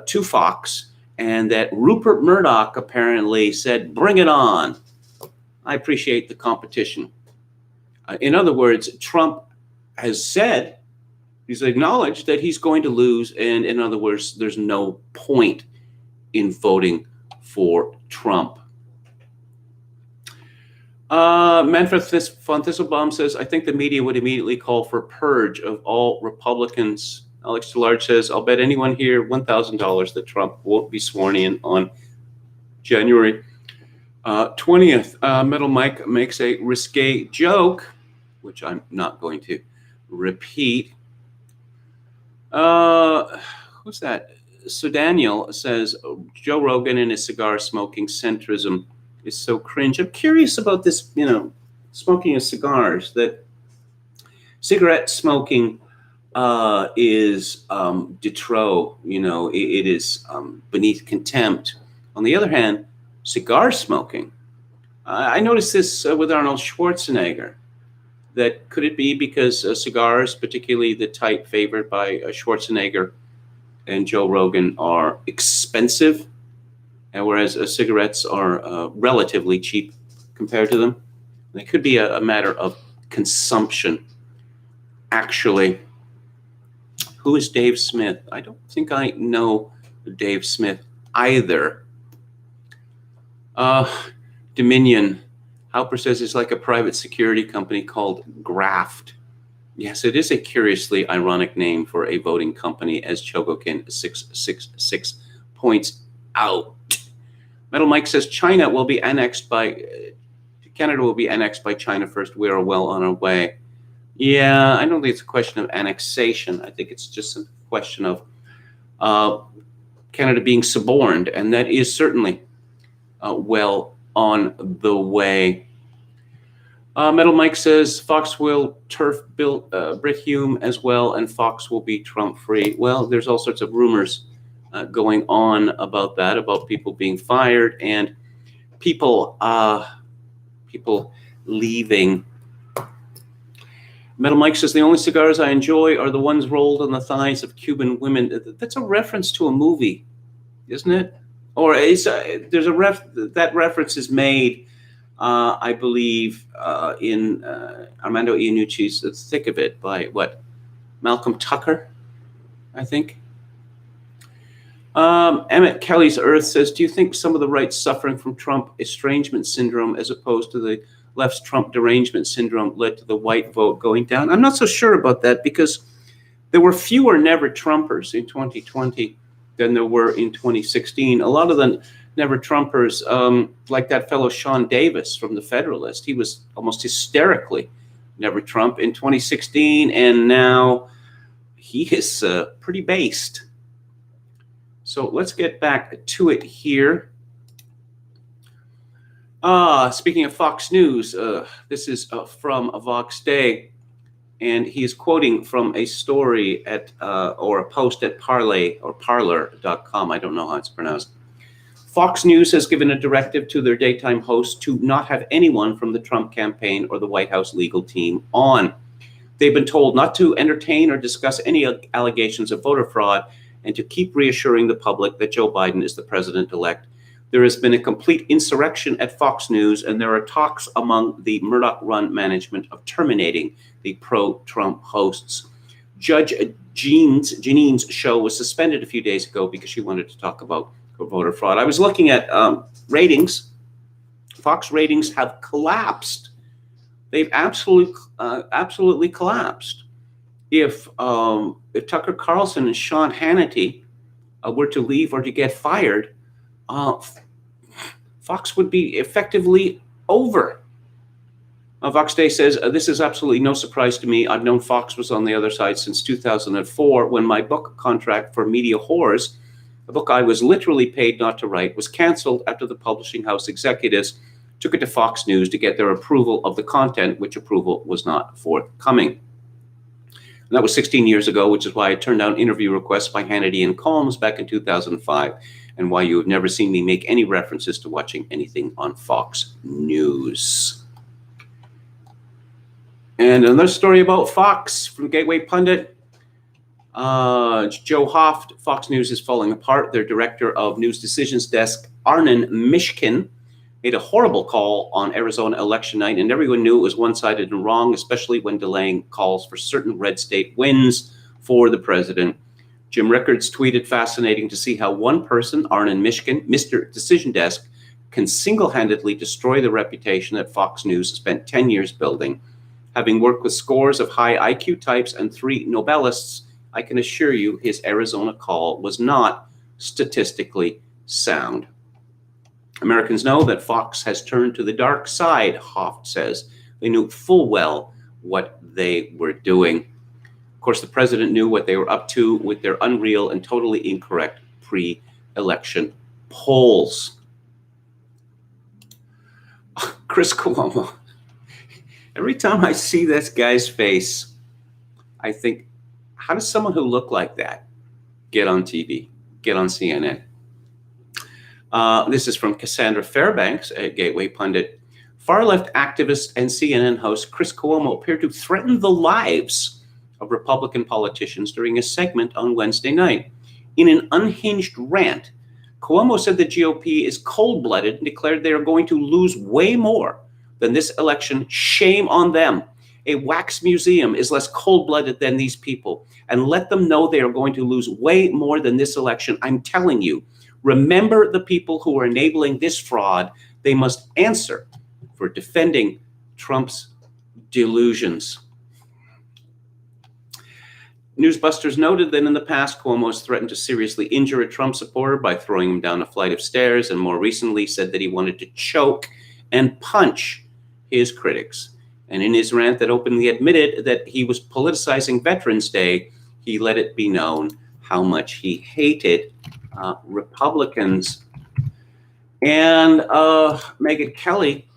to Fox, and that Rupert Murdoch apparently said, bring it on. I appreciate the competition. In other words, Trump has said, he's acknowledged that he's going to lose. And in other words, there's no point in voting for Trump. Manfred von Thistlebaum says, I think the media would immediately call for a purge of all Republicans. Alex DeLarge says, I'll bet anyone here $1,000 that Trump won't be sworn in on January 20th. Metal Mike makes a risque joke, which I'm not going to repeat. Who's that? So Daniel says, Joe Rogan and his cigar smoking centrism is so cringe. I'm curious about this, smoking of cigars, that cigarette smoking is de trop, it is beneath contempt. On the other hand, cigar smoking, I noticed this with Arnold Schwarzenegger, that could it be because cigars, particularly the type favored by Schwarzenegger and Joe Rogan, are expensive, and whereas cigarettes are relatively cheap compared to them? It could be a matter of consumption. Actually, who is Dave Smith? I don't think I know Dave Smith either. Dominion, Halper says it's like a private security company called Graft. Yes, it is a curiously ironic name for a voting company, as Chogokin 666 points out. Metal Mike says Canada will be annexed by China first. We are well on our way. Yeah, I don't think it's a question of annexation. I think it's just a question of Canada being suborned, and that is certainly well on the way. Metal Mike says Fox will turf Brit Hume as well, and Fox will be Trump-free. Well, there's all sorts of rumors going on about that, about people being fired and people leaving. Metal Mike says the only cigars I enjoy are the ones rolled on the thighs of Cuban women. That's a reference to a movie, isn't it? Or that reference is made, I believe, in Armando Iannucci's The Thick of It by Malcolm Tucker, I think. Emmett Kelly's Earth says, do you think some of the right's suffering from Trump estrangement syndrome as opposed to the left's Trump derangement syndrome led to the white vote going down? I'm not so sure about that, because there were fewer never Trumpers in 2020 than there were in 2016. A lot of the never Trumpers, like that fellow Sean Davis from The Federalist, he was almost hysterically never Trump in 2016, and now he is pretty based. So let's get back to it here. Speaking of Fox News, this is from Vox Day, and he's quoting from a story at or a post at Parler.com. I don't know how it's pronounced. Fox News has given a directive to their daytime hosts to not have anyone from the Trump campaign or the White House legal team on. They've been told not to entertain or discuss any allegations of voter fraud, and to keep reassuring the public that Joe Biden is the president-elect. There has been a complete insurrection at Fox News, and there are talks among the Murdoch-run management of terminating the pro-Trump hosts. Judge Jeanine's show was suspended a few days ago because she wanted to talk about voter fraud. I was looking at ratings. Fox ratings have collapsed. They've absolutely collapsed. If Tucker Carlson and Sean Hannity were to leave or to get fired, Fox would be effectively over. Vox Day says, this is absolutely no surprise to me. I've known Fox was on the other side since 2004, when my book contract for Media Whores, a book I was literally paid not to write, was canceled after the publishing house executives took it to Fox News to get their approval of the content, which approval was not forthcoming. And that was 16 years ago, which is why I turned down interview requests by Hannity and Colmes back in 2005, and why you have never seen me make any references to watching anything on Fox News. And another story about Fox from Gateway Pundit. Joe Hoft, Fox News is falling apart. Their director of news decisions desk, Arnon Mishkin, made a horrible call on Arizona election night, and everyone knew it was one-sided and wrong, especially when delaying calls for certain red state wins for the president. Jim Rickards tweeted, "Fascinating to see how one person, Arnon Mishkin, Mr. Decision Desk, can single-handedly destroy the reputation that Fox News spent 10 years building. Having worked with scores of high IQ types and 3 Nobelists, I can assure you his Arizona call was not statistically sound." Americans know that Fox has turned to the dark side, Hobbs says. They knew full well what they were doing. Of course, the president knew what they were up to with their unreal and totally incorrect pre-election polls. Chris Cuomo. Every time I see this guy's face, I think, how does someone who looked like that get on TV, get on CNN? This is from Cassandra Fairbanks, a Gateway pundit. Far-left activist and CNN host Chris Cuomo appeared to threaten the lives of Republican politicians during a segment on Wednesday night. In an unhinged rant, Cuomo said the GOP is cold-blooded and declared they are going to lose way more than this election. Shame on them. A wax museum is less cold-blooded than these people. And let them know they are going to lose way more than this election. I'm telling you, remember the people who are enabling this fraud. They must answer for defending Trump's delusions. Newsbusters noted that in the past, Cuomo has threatened to seriously injure a Trump supporter by throwing him down a flight of stairs, and more recently said that he wanted to choke and punch his critics. And in his rant that openly admitted that he was politicizing Veterans Day, he let it be known how much he hated Republicans. And Megyn Kelly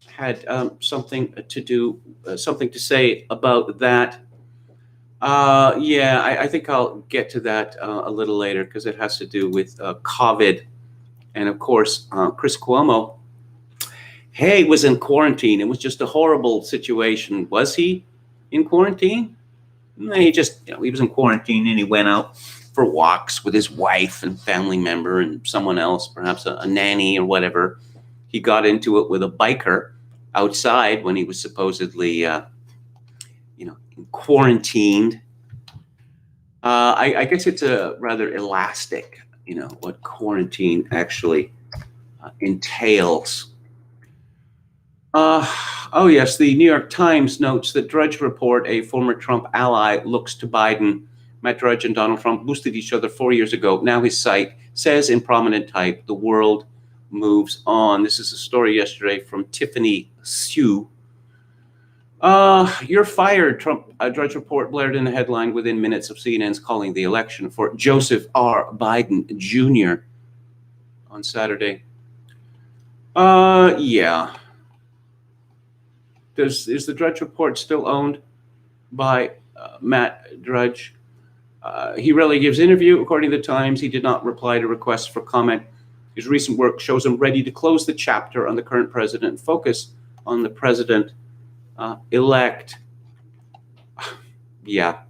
had something to say about that. I think I'll get to that a little later because it has to do with COVID. And of course, Chris Cuomo, hey, was in quarantine. It was just a horrible situation. Was he in quarantine? No, he was in quarantine and he went out for walks with his wife and family member and someone else, perhaps a nanny or whatever. He got into it with a biker outside when he was supposedly quarantined. I guess it's a rather elastic, what quarantine actually entails. Yes, the New York Times notes that Drudge Report, a former Trump ally, looks to Biden. Matt Drudge and Donald Trump boosted each other 4 years ago. Now his site says in prominent type, the world moves on. This is a story yesterday from Tiffany Sue. You're fired, Trump. Drudge Report blared in a headline within minutes of CNN's calling the election for Joseph R. Biden Jr. on Saturday. Yeah. Is the Drudge Report still owned by Matt Drudge? He rarely gives interview. According to the Times, he did not reply to requests for comment. His recent work shows him ready to close the chapter on the current president and focus on the president elect. Yeah,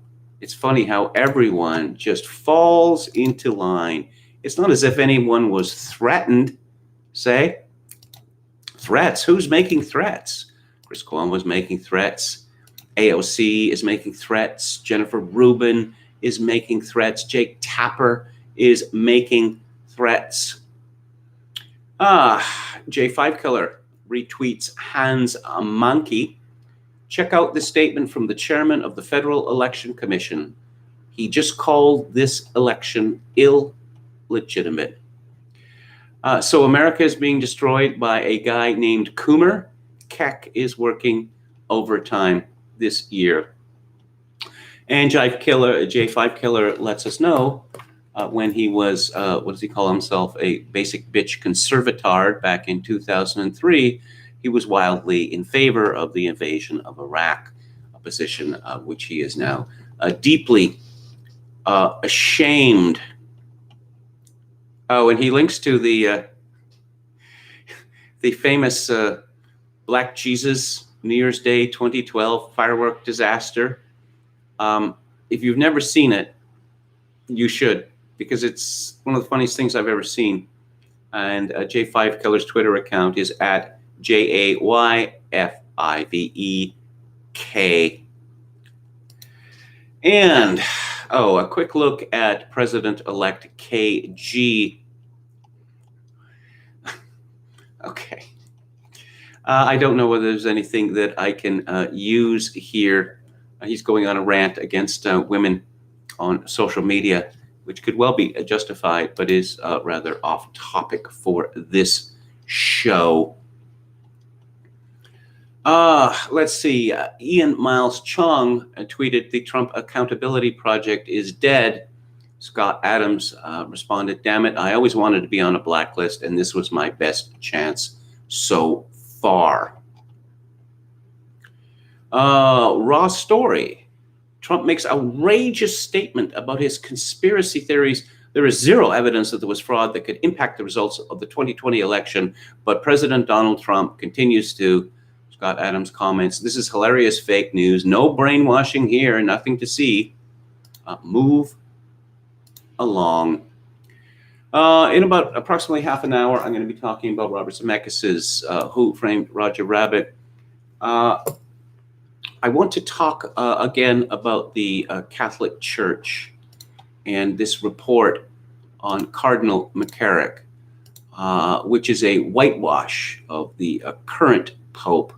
it's funny how everyone just falls into line. It's not as if anyone was threatened. Say, threats. Who's making threats? Chris Cuomo was making threats. AOC is making threats. Jennifer Rubin is making threats. Jake Tapper is making threats. J5 Killer retweets Hans Monkey. Check out the statement from the chairman of the Federal Election Commission. He just called this election illegitimate. So America is being destroyed by a guy named Coomer. Keck is working overtime this year. And J5 Killer lets us know when he was, what does he call himself, a basic bitch conservatard back in 2003, he was wildly in favor of the invasion of Iraq, a position which he is now deeply ashamed. Oh, and he links to the famous Black Jesus New Year's Day 2012 firework disaster. If you've never seen it, you should, because it's one of the funniest things I've ever seen. And J5 Killer's Twitter account is at JAYFIVEK. And, a quick look at President-elect KG. Okay. I don't know whether there's anything that I can use here. He's going on a rant against women on social media, which could well be justified, but is rather off topic for this show. Let's see. Ian Miles Chung tweeted, "The Trump Accountability Project is dead." Scott Adams responded, "Damn it, I always wanted to be on a blacklist, and this was my best chance so far." Raw story. Trump makes outrageous statement about his conspiracy theories. There is zero evidence that there was fraud that could impact the results of the 2020 election, but President Donald Trump continues to. Scott Adams comments, "This is hilarious fake news. No brainwashing here. Nothing to see. Move along." In about approximately half an hour, I'm going to be talking about Robert Zemeckis' Who Framed Roger Rabbit. I want to talk again about the Catholic Church and this report on Cardinal McCarrick, which is a whitewash of the current Pope.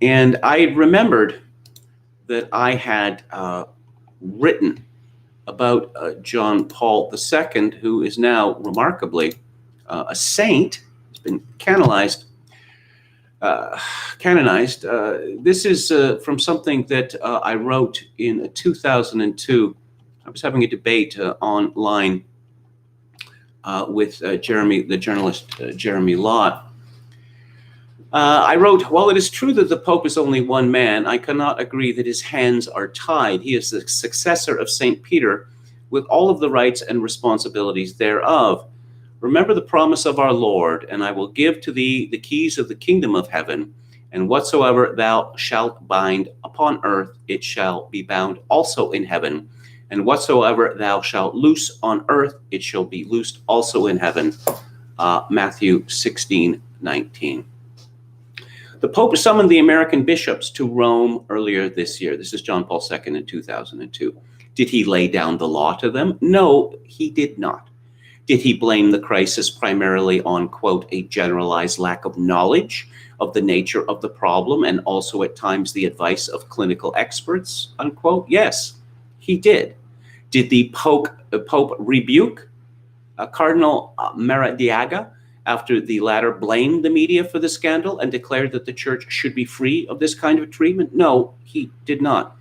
And I remembered that I had written about John Paul II, who is now remarkably a saint. He's been canonized. This is from something that I wrote in 2002. I was having a debate online with the journalist Jeremy Lott. I wrote, "While it is true that the Pope is only one man, I cannot agree that his hands are tied. He is the successor of St. Peter with all of the rights and responsibilities thereof. Remember the promise of our Lord, and I will give to thee the keys of the kingdom of heaven, and whatsoever thou shalt bind upon earth, it shall be bound also in heaven, and whatsoever thou shalt loose on earth, it shall be loosed also in heaven." Matthew 16:19. The Pope summoned the American bishops to Rome earlier this year. This is John Paul II in 2002. Did he lay down the law to them? No, he did not. Did he blame the crisis primarily on, quote, a generalized lack of knowledge of the nature of the problem and also at times the advice of clinical experts, unquote? Yes, he did. Did the Pope rebuke Cardinal Maradiaga after the latter blamed the media for the scandal and declared that the church should be free of this kind of treatment? No, he did not.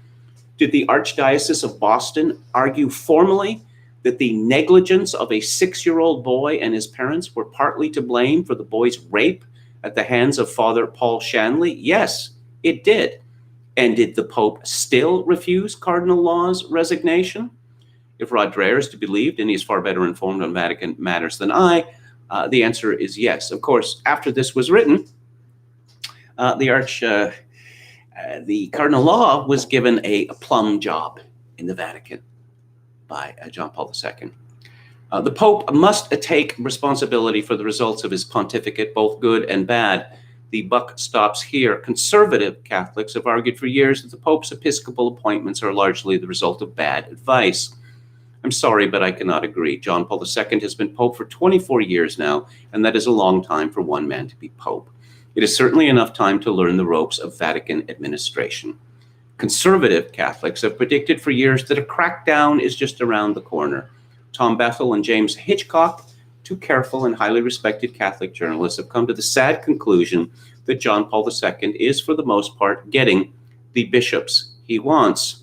Did the Archdiocese of Boston argue formally that the negligence of a 6-year-old boy and his parents were partly to blame for the boy's rape at the hands of Father Paul Shanley? Yes, it did. And did the Pope still refuse Cardinal Law's resignation? If Rod Dreher is to be believed, and he's far better informed on Vatican matters than I, the answer is yes. Of course, after this was written, the Cardinal Law was given a plum job in the Vatican by John Paul II. The Pope must take responsibility for the results of his pontificate, both good and bad. The buck stops here. Conservative Catholics have argued for years that the Pope's episcopal appointments are largely the result of bad advice. I'm sorry, but I cannot agree. John Paul II has been Pope for 24 years now, and that is a long time for one man to be Pope. It is certainly enough time to learn the ropes of Vatican administration. Conservative Catholics have predicted for years that a crackdown is just around the corner. Tom Bethel and James Hitchcock, two careful and highly respected Catholic journalists, have come to the sad conclusion that John Paul II is, for the most part, getting the bishops he wants.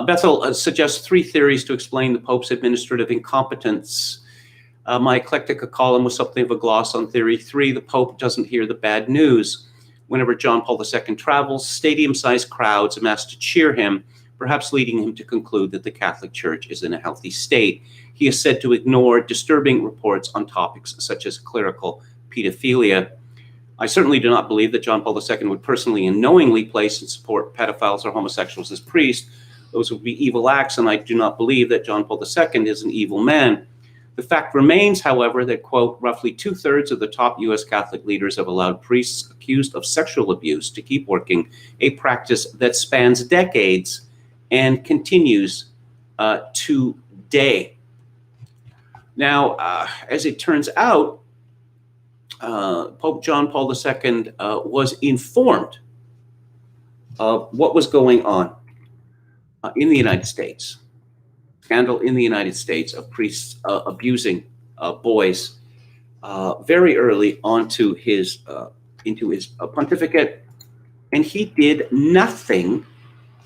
Bethel suggests 3 theories to explain the Pope's administrative incompetence. My Eclectica column was something of a gloss on theory 3. The Pope doesn't hear the bad news. Whenever John Paul II travels, stadium-sized crowds amass to cheer him, perhaps leading him to conclude that the Catholic Church is in a healthy state. He is said to ignore disturbing reports on topics such as clerical pedophilia. I certainly do not believe that John Paul II would personally and knowingly place and support pedophiles or homosexuals as priests. Those would be evil acts, and I do not believe that John Paul II is an evil man. The fact remains, however, that, quote, roughly 2/3 of the top U.S. Catholic leaders have allowed priests accused of sexual abuse to keep working, a practice that spans decades and continues today. Now, as it turns out, Pope John Paul II was informed of what was going on in the United States. Scandal in the United States of priests abusing boys very early into his pontificate, and he did nothing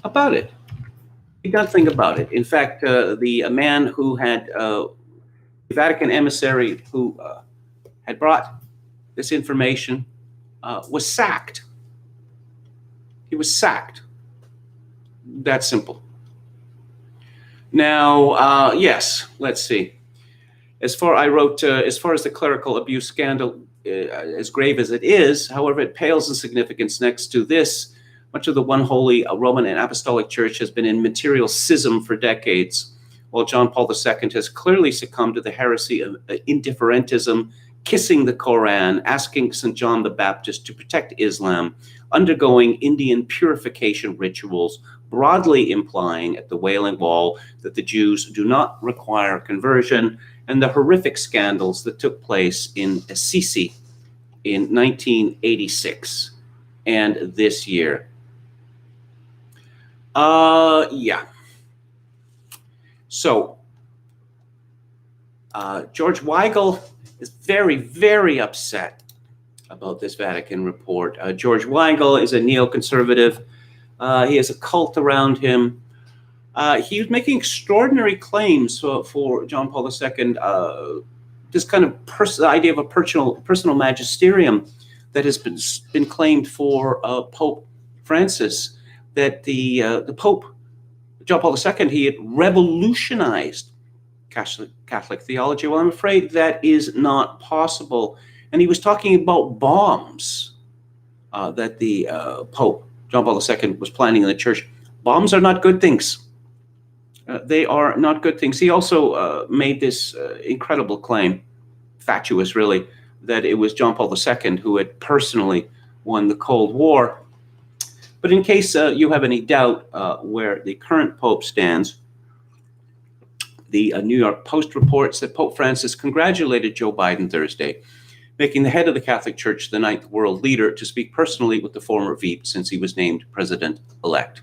about it. He did nothing about it. In fact, the man who had the Vatican emissary who had brought this information was sacked. He was sacked. That simple. Now, yes, let's see. As far as the clerical abuse scandal, as grave as it is, however, it pales in significance next to this. Much of the one holy Roman and Apostolic Church has been in material schism for decades, while John Paul II has clearly succumbed to the heresy of indifferentism, kissing the Koran, asking St. John the Baptist to protect Islam, undergoing Indian purification rituals, broadly implying at the Wailing Wall that the Jews do not require conversion, and the horrific scandals that took place in Assisi in 1986 and this year. Yeah. So, George Weigel is very, very upset about this Vatican report. George Weigel is a neoconservative. He has a cult around him. He was making extraordinary claims for John Paul II, this kind of idea of a personal magisterium that has been claimed for Pope Francis, that the Pope, John Paul II, he had revolutionized Catholic theology. Well, I'm afraid that is not possible. And he was talking about bombs that the Pope, John Paul II, was planning in the church. Bombs are not good things. They are not good things. He also made this incredible claim, fatuous really, that it was John Paul II who had personally won the Cold War. But in case you have any doubt where the current Pope stands, the New York Post reports that Pope Francis congratulated Joe Biden Thursday, making the head of the Catholic Church the 9th world leader to speak personally with the former Veep since he was named president-elect.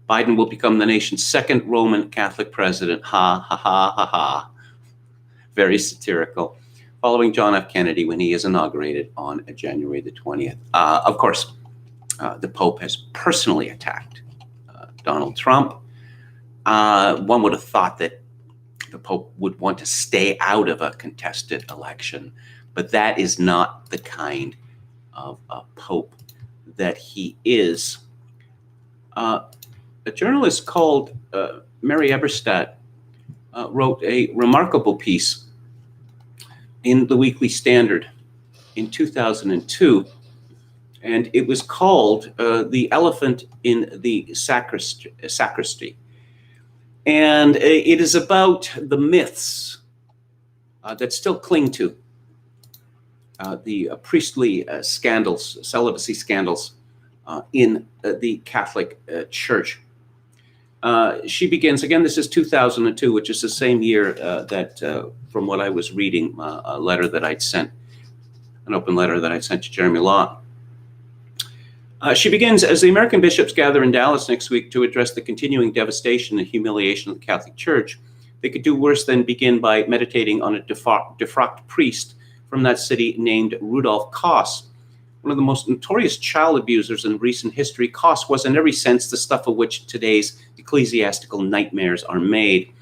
Biden will become the nation's second Roman Catholic president. Ha, ha, ha, ha, ha. Very satirical. Following John F. Kennedy when he is inaugurated on January the 20th. Of course, the Pope has personally attacked Donald Trump. One would have thought that the Pope would want to stay out of a contested election, but that is not the kind of Pope that he is. A journalist called Mary Eberstadt wrote a remarkable piece in the Weekly Standard in 2002, and it was called The Elephant in the Sacristy. And it is about the myths that still cling to the priestly scandals, celibacy scandals in the Catholic Church. She begins, again, this is 2002, which is the same year that, from what I was reading, a letter that I'd sent, an open letter that I'd sent to Jeremy Law. She begins, as the American bishops gather in Dallas next week to address the continuing devastation and humiliation of the Catholic Church, they could do worse than begin by meditating on a defrocked priest from that city named Rudolf Koss. One of the most notorious child abusers in recent history, Koss was in every sense the stuff of which today's ecclesiastical nightmares are made.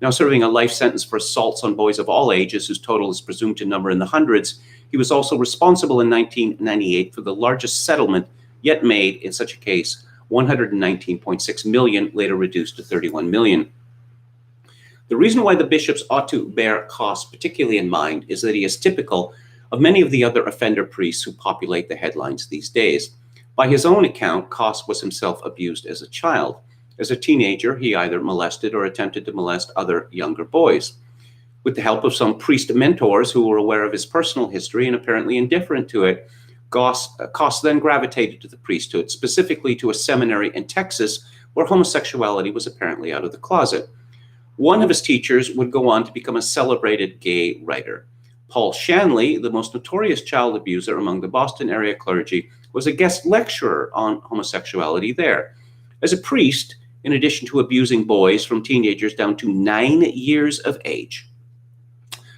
Now serving a life sentence for assaults on boys of all ages, whose total is presumed to number in the hundreds, he was also responsible in 1998 for the largest settlement yet made in such a case, $119.6 million, later reduced to $31 million. The reason why the bishops ought to bear Koss particularly in mind is that he is typical of many of the other offender priests who populate the headlines these days. By his own account, Koss was himself abused as a child. As a teenager, he either molested or attempted to molest other younger boys. With the help of some priest mentors who were aware of his personal history and apparently indifferent to it, Koss then gravitated to the priesthood, specifically to a seminary in Texas where homosexuality was apparently out of the closet. One of his teachers would go on to become a celebrated gay writer. Paul Shanley, the most notorious child abuser among the Boston area clergy, was a guest lecturer on homosexuality there. As a priest, in addition to abusing boys from teenagers down to 9 years of age,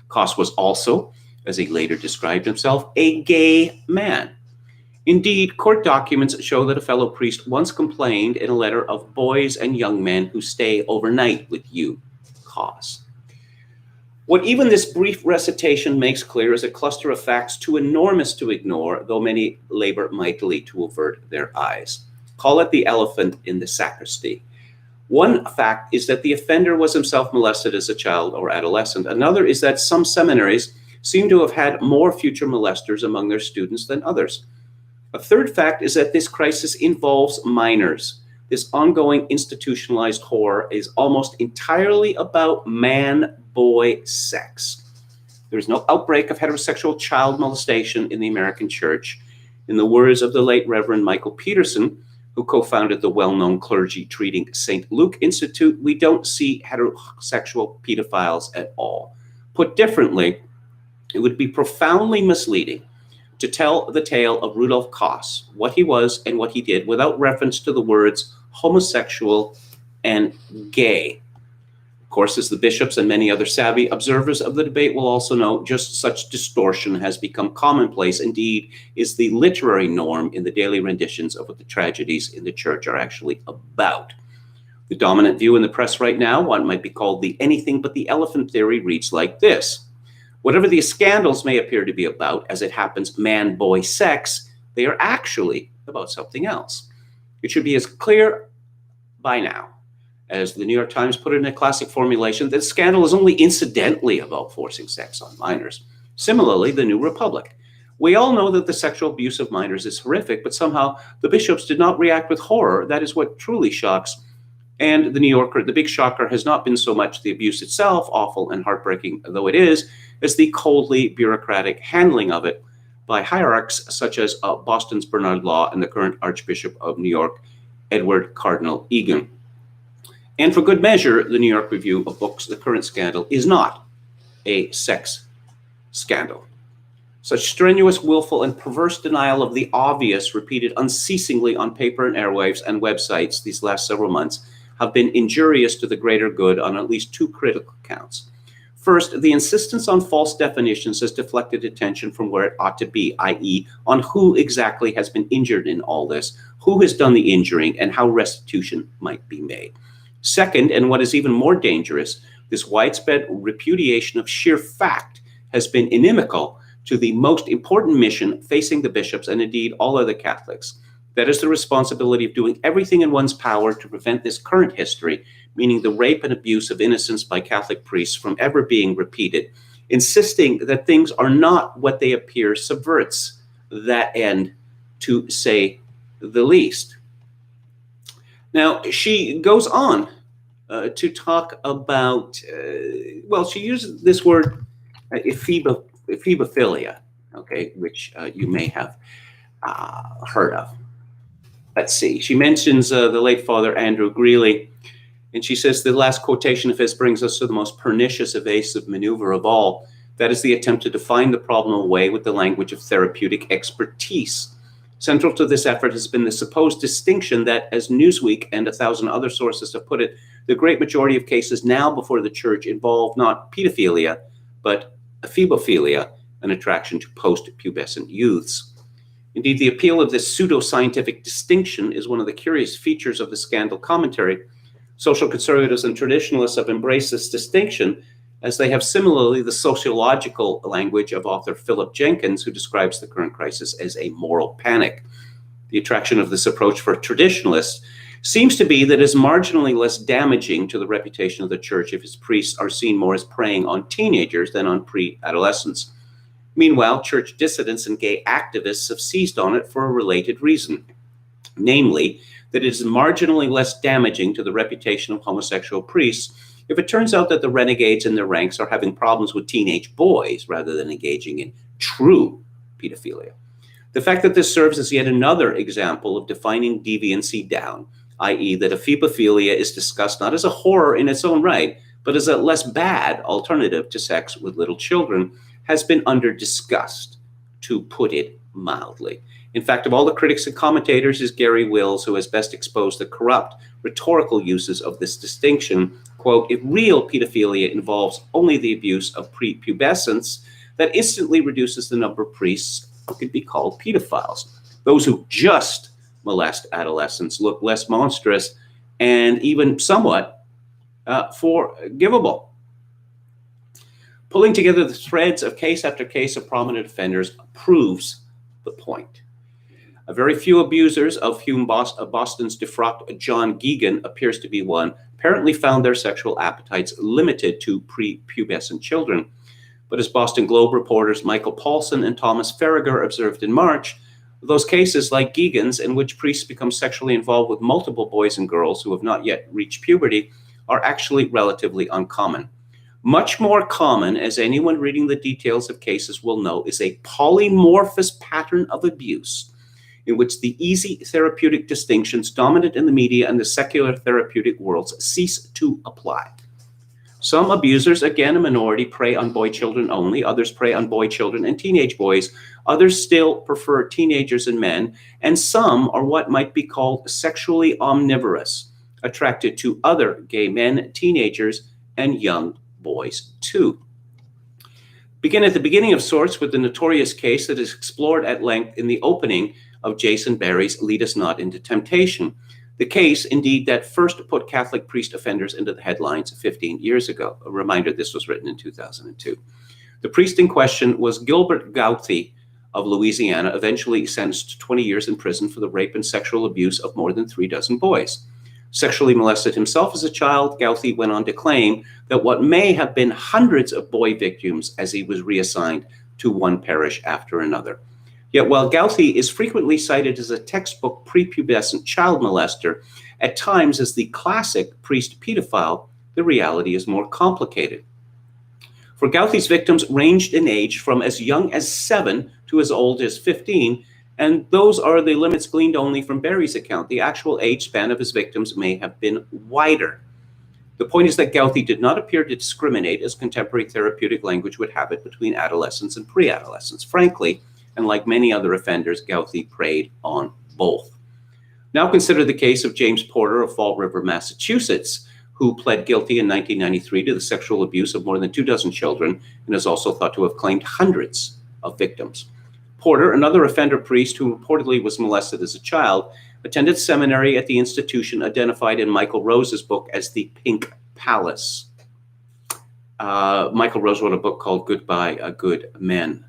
Koss was also, as he later described himself, a gay man. Indeed, court documents show that a fellow priest once complained in a letter of boys and young men who stay overnight with you, Koss. What even this brief recitation makes clear is a cluster of facts too enormous to ignore, though many labor mightily to avert their eyes. Call it the elephant in the sacristy. One fact is that the offender was himself molested as a child or adolescent. Another is that some seminaries seem to have had more future molesters among their students than others. A third fact is that this crisis involves minors. This ongoing institutionalized horror is almost entirely about man-boy sex. There is no outbreak of heterosexual child molestation in the American church. In the words of the late Reverend Michael Peterson, who co-founded the well-known clergy treating St. Luke Institute, we don't see heterosexual pedophiles at all. Put differently, it would be profoundly misleading to tell the tale of Rudolf Koss, what he was and what he did, without reference to the words homosexual and gay. Of course, as the bishops and many other savvy observers of the debate will also know, just such distortion has become commonplace, indeed is the literary norm in the daily renditions of what the tragedies in the church are actually about. The dominant view in the press right now, what might be called the anything but the elephant theory, reads like this. Whatever these scandals may appear to be about, as it happens, man-boy sex, they are actually about something else. It should be as clear by now, as the New York Times put it in a classic formulation, that scandal is only incidentally about forcing sex on minors. Similarly, the New Republic. We all know that the sexual abuse of minors is horrific, but somehow the bishops did not react with horror. That is what truly shocks. And the New Yorker, the big shocker has not been so much the abuse itself, awful and heartbreaking though it is, as the coldly bureaucratic handling of it by hierarchs such as Boston's Bernard Law and the current Archbishop of New York, Edward Cardinal Egan. And for good measure, the New York Review of Books, the current scandal is not a sex scandal. Such strenuous, willful, and perverse denial of the obvious, repeated unceasingly on paper and airwaves and websites these last several months, have been injurious to the greater good on at least two critical counts. First, the insistence on false definitions has deflected attention from where it ought to be, i.e., on who exactly has been injured in all this, who has done the injuring, and how restitution might be made. Second, and what is even more dangerous, this widespread repudiation of sheer fact has been inimical to the most important mission facing the bishops and indeed all other Catholics. That is the responsibility of doing everything in one's power to prevent this current history, meaning the rape and abuse of innocents by Catholic priests, from ever being repeated. Insisting that things are not what they appear subverts that end, to say the least. Now, she goes on to talk about, she uses this word, ephebophilia, okay, which you may have heard of. Let's see. She mentions the late Father Andrew Greeley, and she says the last quotation of his brings us to the most pernicious evasive maneuver of all. That is the attempt to define the problem away with the language of therapeutic expertise. Central to this effort has been the supposed distinction that, as Newsweek and 1,000 other sources have put it, the great majority of cases now before the church involve not pedophilia, but ephebophilia, an attraction to post-pubescent youths. Indeed, the appeal of this pseudo-scientific distinction is one of the curious features of the scandal commentary. Social conservatives and traditionalists have embraced this distinction, as they have similarly the sociological language of author Philip Jenkins, who describes the current crisis as a moral panic. The attraction of this approach for traditionalists seems to be that it is marginally less damaging to the reputation of the church if its priests are seen more as preying on teenagers than on pre-adolescents. Meanwhile, church dissidents and gay activists have seized on it for a related reason, namely that it is marginally less damaging to the reputation of homosexual priests if it turns out that the renegades in their ranks are having problems with teenage boys rather than engaging in true pedophilia. The fact that this serves as yet another example of defining deviancy down, i.e., that ephebophilia is discussed not as a horror in its own right, but as a less bad alternative to sex with little children, has been under-discussed, to put it mildly. In fact, of all the critics and commentators is Gary Wills, who has best exposed the corrupt rhetorical uses of this distinction. Quote, if real pedophilia involves only the abuse of prepubescents, that instantly reduces the number of priests who could be called pedophiles. Those who just molest adolescents look less monstrous and even somewhat forgivable. Pulling together the threads of case after case of prominent offenders proves the point. A very few abusers, of whom Boston's defrocked John Geoghegan appears to be one, apparently found their sexual appetites limited to prepubescent children. But as Boston Globe reporters Michael Paulson and Thomas Farragher observed in March, those cases like Geoghegan's, in which priests become sexually involved with multiple boys and girls who have not yet reached puberty, are actually relatively uncommon. Much more common, as anyone reading the details of cases will know, is a polymorphous pattern of abuse in which the easy therapeutic distinctions dominant in the media and the secular therapeutic worlds cease to apply. Some abusers, again a minority, prey on boy children only. Others prey on boy children and teenage boys. Others still prefer teenagers and men. And some are what might be called sexually omnivorous, attracted to other gay men, teenagers, and young boys too. Begin at the beginning of sorts with the notorious case that is explored at length in the opening of Jason Barry's Lead Us Not into Temptation. The case, indeed, that first put Catholic priest offenders into the headlines 15 years ago. A reminder, this was written in 2002. The priest in question was Gilbert Gouthey of Louisiana, eventually sentenced to 20 years in prison for the rape and sexual abuse of more than 36 boys. Sexually molested himself as a child, Gouthey went on to claim that what may have been hundreds of boy victims as he was reassigned to one parish after another. Yet while Gouthey is frequently cited as a textbook prepubescent child molester, at times as the classic priest pedophile, the reality is more complicated. For Gouthey's victims ranged in age from as young as 7 to as old as 15, and those are the limits gleaned only from Barry's account. The actual age span of his victims may have been wider. The point is that Gouthey did not appear to discriminate, as contemporary therapeutic language would have it, between adolescents and pre-adolescents. Frankly, and like many other offenders, Gouthey preyed on both. Now consider the case of James Porter of Fall River, Massachusetts, who pled guilty in 1993 to the sexual abuse of more than 24 children and is also thought to have claimed hundreds of victims. Porter, another offender priest who reportedly was molested as a child, attended seminary at the institution identified in Michael Rose's book as the Pink Palace. Michael Rose wrote a book called Goodbye, Good Men.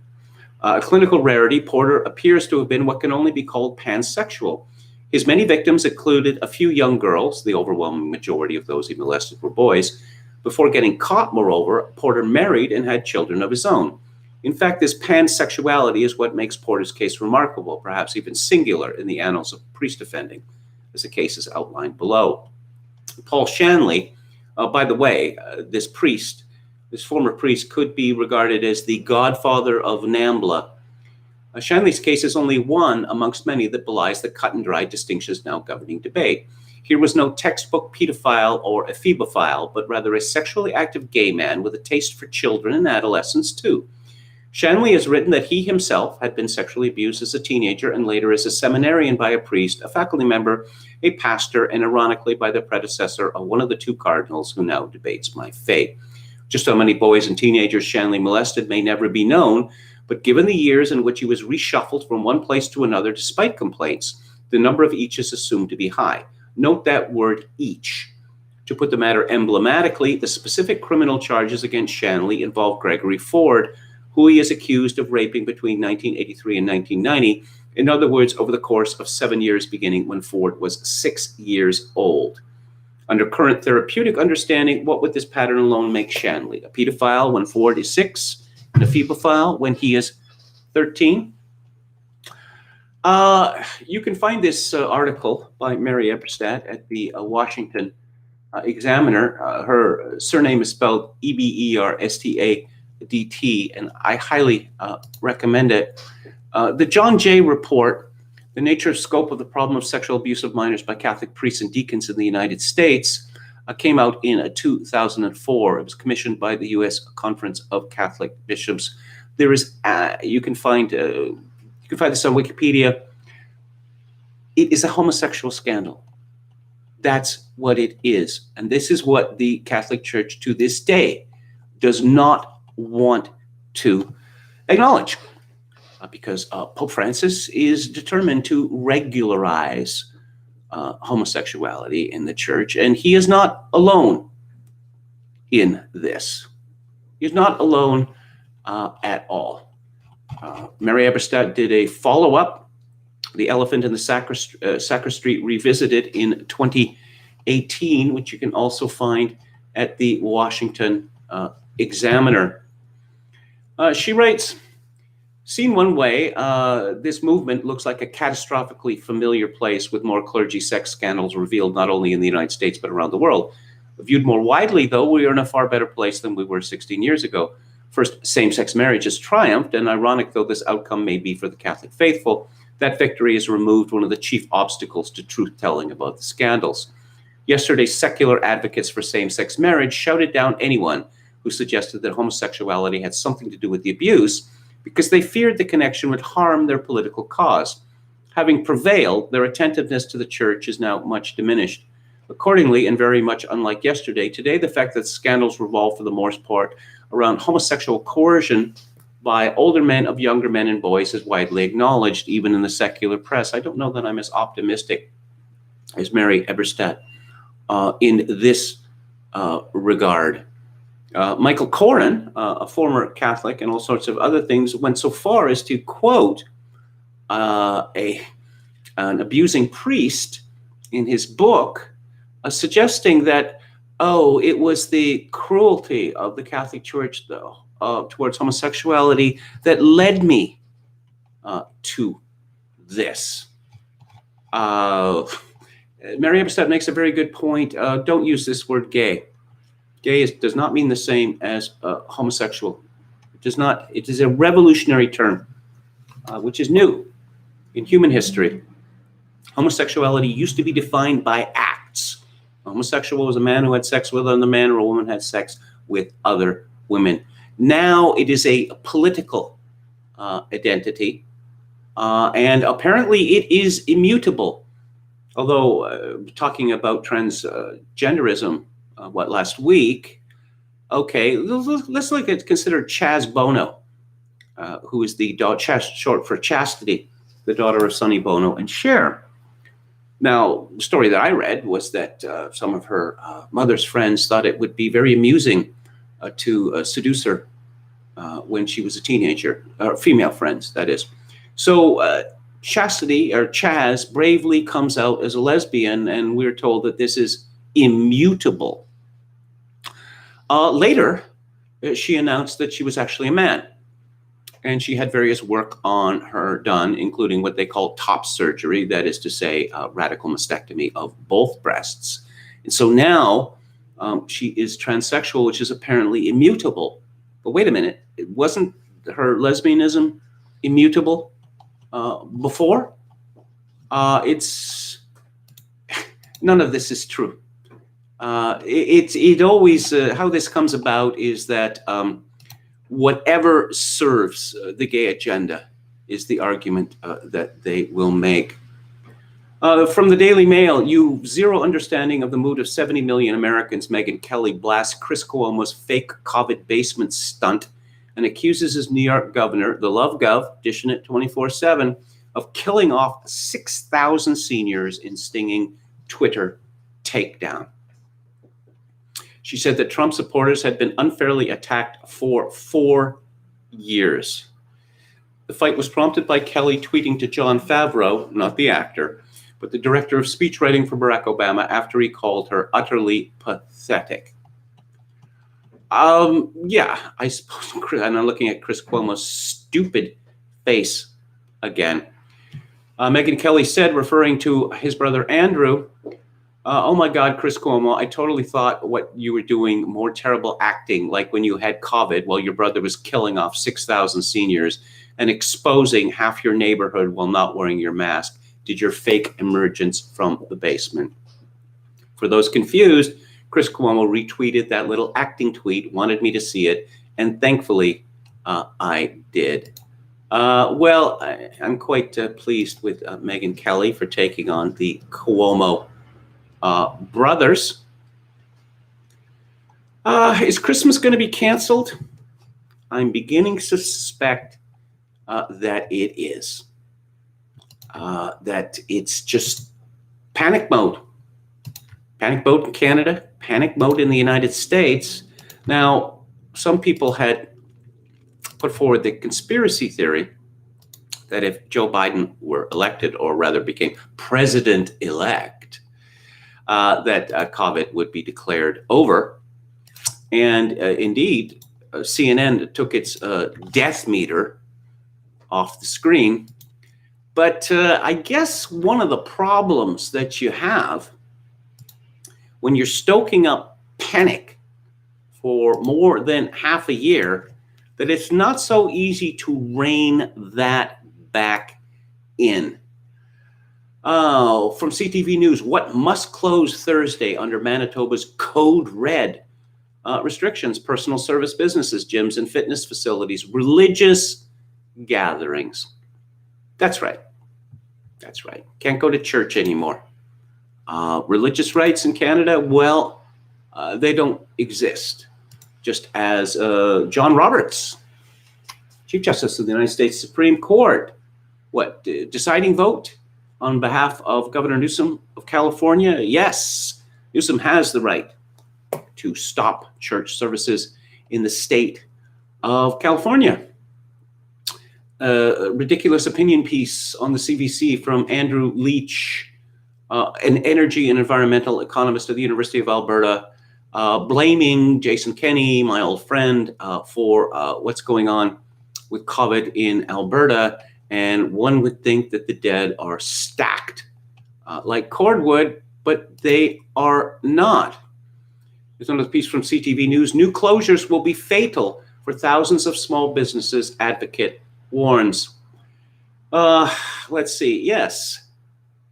A clinical rarity, Porter appears to have been what can only be called pansexual. His many victims included a few young girls, the overwhelming majority of those he molested were boys. Before getting caught, moreover, Porter married and had children of his own. In fact, this pansexuality is what makes Porter's case remarkable, perhaps even singular in the annals of priest offending, as the case is outlined below. Paul Shanley, by the way, this former priest could be regarded as the godfather of NAMBLA. Shanley's case is only one amongst many that belies the cut and dry distinctions now governing debate. Here was no textbook pedophile or ephebophile, but rather a sexually active gay man with a taste for children and adolescents too. Shanley has written that he himself had been sexually abused as a teenager and later as a seminarian by a priest, a faculty member, a pastor, and ironically by the predecessor of one of the two cardinals who now debates my fate. Just how many boys and teenagers Shanley molested may never be known, but given the years in which he was reshuffled from one place to another despite complaints, the number of each is assumed to be high. Note that word each. To put the matter emblematically, the specific criminal charges against Shanley involve Gregory Ford, who he is accused of raping between 1983 and 1990, in other words, over the course of 7 years beginning when Ford was 6 years old. Under current therapeutic understanding, what would this pattern alone make Shanley? A pedophile when Ford is 6, and a phebophile when he is 13? You can find this article by Mary Eberstadt at the Washington Examiner. Her surname is spelled Eberstadt, and I highly recommend it. The John Jay Report, The Nature and Scope of the Problem of Sexual Abuse of Minors by Catholic Priests and Deacons in the United States, came out in 2004. It was commissioned by the U.S. Conference of Catholic Bishops. There is, you can find this on Wikipedia. It is a homosexual scandal. That's what it is. And this is what the Catholic Church to this day does not want to acknowledge, because Pope Francis is determined to regularize homosexuality in the church, and he is not alone in this. He's not alone at all. Mary Eberstadt did a follow-up, The Elephant in the Sacristy Revisited, in 2018, which you can also find at the Washington Examiner. She writes, seen one way, this movement looks like a catastrophically familiar place with more clergy sex scandals revealed not only in the United States but around the world. Viewed more widely, though, we are in a far better place than we were 16 years ago. First, same-sex marriage has triumphed, and ironic though this outcome may be for the Catholic faithful, that victory has removed one of the chief obstacles to truth-telling about the scandals. Yesterday, secular advocates for same-sex marriage shouted down anyone who suggested that homosexuality had something to do with the abuse, because they feared the connection would harm their political cause. Having prevailed, their attentiveness to the church is now much diminished. Accordingly, and very much unlike yesterday, today the fact that scandals revolve for the most part around homosexual coercion by older men of younger men and boys is widely acknowledged, even in the secular press. I don't know that I'm as optimistic as Mary Eberstadt in this regard. Michael Coren, a former Catholic and all sorts of other things, went so far as to quote an abusing priest in his book, suggesting that, it was the cruelty of the Catholic Church, though, towards homosexuality that led me to this. Mary Eberstadt makes a very good point. Don't use this word gay. Gay does not mean the same as homosexual. It does not. It is a revolutionary term, which is new in human history. Homosexuality used to be defined by acts. A homosexual was a man who had sex with another man, or a woman had sex with other women. Now it is a political identity, and apparently it is immutable. Although talking about transgenderism, last week? Okay, let's look at consider Chaz Bono, who is the short for Chastity, the daughter of Sonny Bono and Cher. Now, the story that I read was that some of her mother's friends thought it would be very amusing to seduce her when she was a teenager, female friends, that is. So Chastity, or Chaz, bravely comes out as a lesbian, and we're told that this is immutable. Later, she announced that she was actually a man, and she had various work on her done, including what they call top surgery, that is to say, radical mastectomy of both breasts. And so now she is transsexual, which is apparently immutable. But wait a minute, wasn't her lesbianism immutable before? It's none of this is true. It always how this comes about is that whatever serves the gay agenda is the argument that they will make. From the Daily Mail, you zero understanding of the mood of 70 million Americans. Megyn Kelly blasts Chris Cuomo's fake COVID basement stunt and accuses his New York governor, the Love Gov, dishing it 24/7, of killing off 6,000 seniors in stinging Twitter takedown. She said that Trump supporters had been unfairly attacked for 4 years. The fight was prompted by Kelly tweeting to Jon Favreau, not the actor, but the director of speechwriting for Barack Obama, after he called her utterly pathetic. Yeah, I suppose, and I'm looking at Chris Cuomo's stupid face again. Megyn Kelly said, referring to his brother Andrew, Oh my God, Chris Cuomo, I totally thought what you were doing more terrible acting, like when you had COVID while your brother was killing off 6,000 seniors and exposing half your neighborhood while not wearing your mask, did your fake emergence from the basement. For those confused, Chris Cuomo retweeted that little acting tweet, wanted me to see it, and thankfully I did. I'm quite pleased with Megyn Kelly for taking on the Cuomo brothers. Is Christmas going to be canceled? I'm beginning to suspect that it is. That it's just panic mode. Panic mode in Canada, panic mode in the United States. Now, some people had put forward the conspiracy theory that if Joe Biden were elected, or rather became president-elect, that COVID would be declared over. And indeed, CNN took its death meter off the screen. But I guess one of the problems that you have when you're stoking up panic for more than half a year, that it's not so easy to rein that back in. Oh, from CTV News, what must close Thursday under Manitoba's Code Red? Restrictions, personal service businesses, gyms and fitness facilities, religious gatherings. That's right. That's right. Can't go to church anymore. Religious rights in Canada, well, they don't exist. Just as John Roberts, Chief Justice of the United States Supreme Court, deciding vote on behalf of Governor Newsom of California? Yes, Newsom has the right to stop church services in the state of California. Ridiculous opinion piece on the CBC from Andrew Leach, an energy and environmental economist at the University of Alberta, blaming Jason Kenney, my old friend, for what's going on with COVID in Alberta. And one would think that the dead are stacked like cordwood, but they are not. There's another piece from CTV News. New closures will be fatal for thousands of small businesses, advocate warns. Let's see. Yes.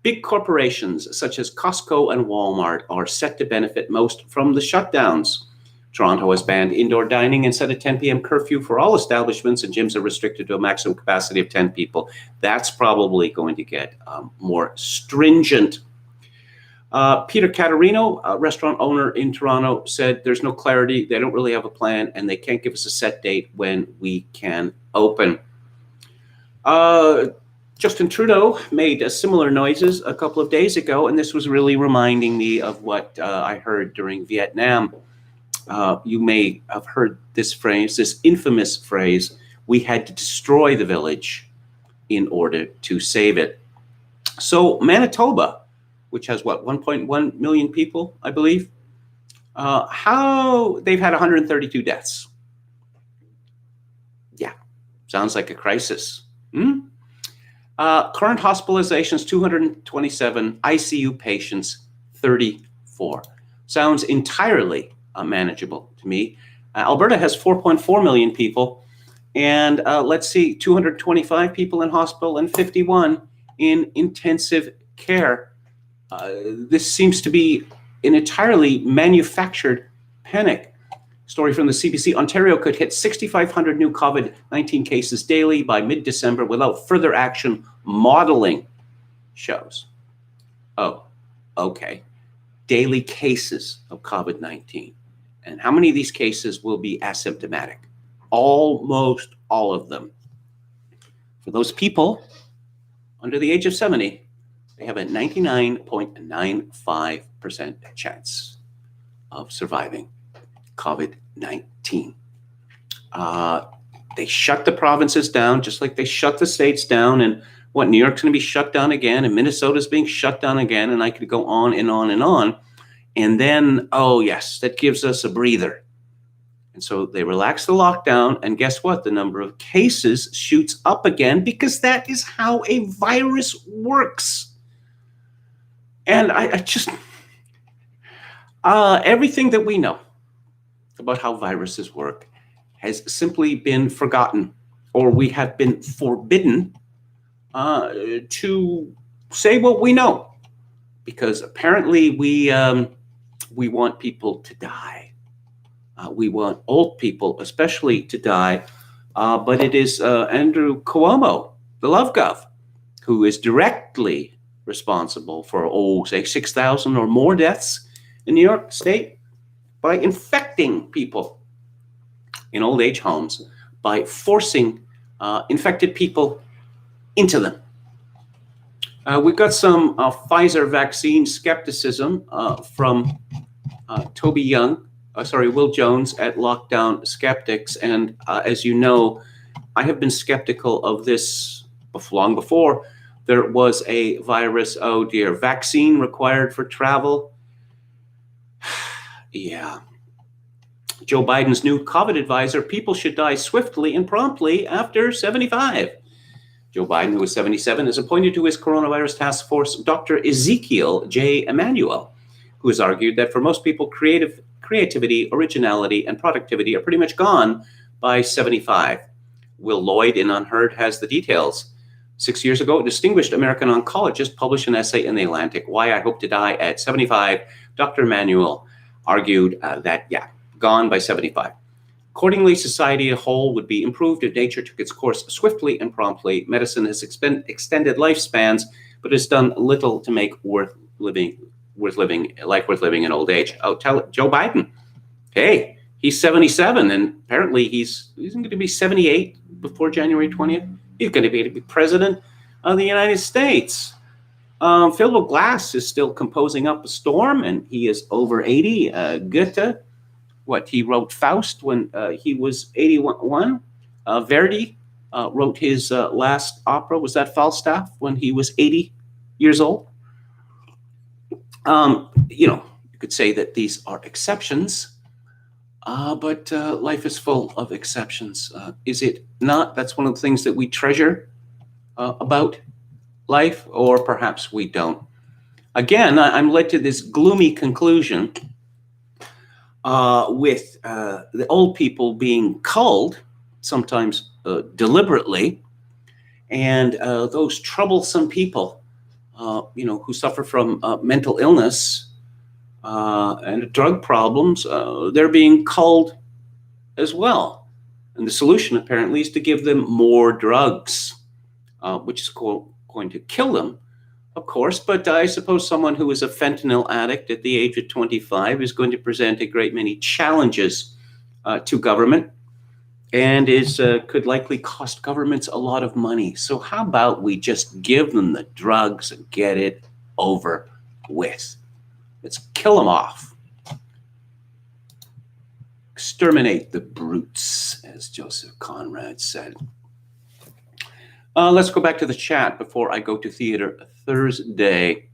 Big corporations such as Costco and Walmart are set to benefit most from the shutdowns. Toronto has banned indoor dining and set a 10 p.m. curfew for all establishments, and gyms are restricted to a maximum capacity of 10 people. That's probably going to get more stringent. Peter Caterino, a restaurant owner in Toronto, said there's no clarity. They don't really have a plan, and they can't give us a set date when we can open. Justin Trudeau made similar noises a couple of days ago, and this was really reminding me of what I heard during Vietnam. You may have heard this phrase, this infamous phrase, we had to destroy the village in order to save it. So Manitoba, which has 1.1 million people, I believe, how they've had 132 deaths. Yeah, sounds like a crisis. Current hospitalizations, 227, ICU patients, 34. Sounds entirely manageable to me. Alberta has 4.4 million people, and let's see, 225 people in hospital and 51 in intensive care. This seems to be an entirely manufactured panic. Story from the CBC, Ontario could hit 6,500 new COVID-19 cases daily by mid-December without further action, modeling shows. Oh, okay. Daily cases of COVID-19. And how many of these cases will be asymptomatic? Almost all of them. For those people under the age of 70, they have a 99.95% chance of surviving COVID-19. They shut the provinces down just like they shut the states down. And New York's going to be shut down again, and Minnesota's being shut down again, and I could go on and on and on. And then, oh yes, that gives us a breather. And so they relax the lockdown, and guess what? The number of cases shoots up again, because that is how a virus works. And I just, Everything that we know about how viruses work has simply been forgotten, or we have been forbidden to say what we know, because apparently we want people to die. We want old people, especially, to die. But it is Andrew Cuomo, the Love Gov, who is directly responsible for, say, 6,000 or more deaths in New York State by infecting people in old age homes, by forcing infected people into them. We've got some Pfizer vaccine skepticism from Will Jones at Lockdown Skeptics. And as you know, I have been skeptical of this long before there was a virus. Oh dear, vaccine required for travel. Yeah. Joe Biden's new COVID advisor, people should die swiftly and promptly after 75. Joe Biden, who is 77, is appointed to his coronavirus task force Dr. Ezekiel J. Emanuel, who has argued that for most people, creativity, originality, and productivity are pretty much gone by 75. Will Lloyd in Unheard has the details. 6 years ago, a distinguished American oncologist published an essay in The Atlantic, Why I Hope to Die at 75. Dr. Emanuel argued that, gone by 75. Accordingly, society as a whole would be improved if nature took its course swiftly and promptly. Medicine has extended lifespans, but has done little to make life worth living in old age. Oh, tell it, Joe Biden. Hey, he's 77, and apparently he's going to be 78 before January 20th. He's going to be president of the United States. Philip Glass is still composing up a storm, and he is over 80. Goethe, he wrote Faust when he was 81. Verdi wrote his last opera, was that Falstaff, when he was 80 years old. You could say that these are exceptions, but life is full of exceptions. Is it not? That's one of the things that we treasure about life, or perhaps we don't. Again, I'm led to this gloomy conclusion with the old people being culled, sometimes deliberately, and those troublesome people, who suffer from mental illness and drug problems, they're being culled as well. And the solution apparently is to give them more drugs, which is going to kill them, of course. But I suppose someone who is a fentanyl addict at the age of 25 is going to present a great many challenges to government, and could likely cost governments a lot of money. So how about we just give them the drugs and get it over with? Let's kill them off. Exterminate the brutes, as Joseph Conrad said. Let's go back to the chat before I go to Theater Thursday.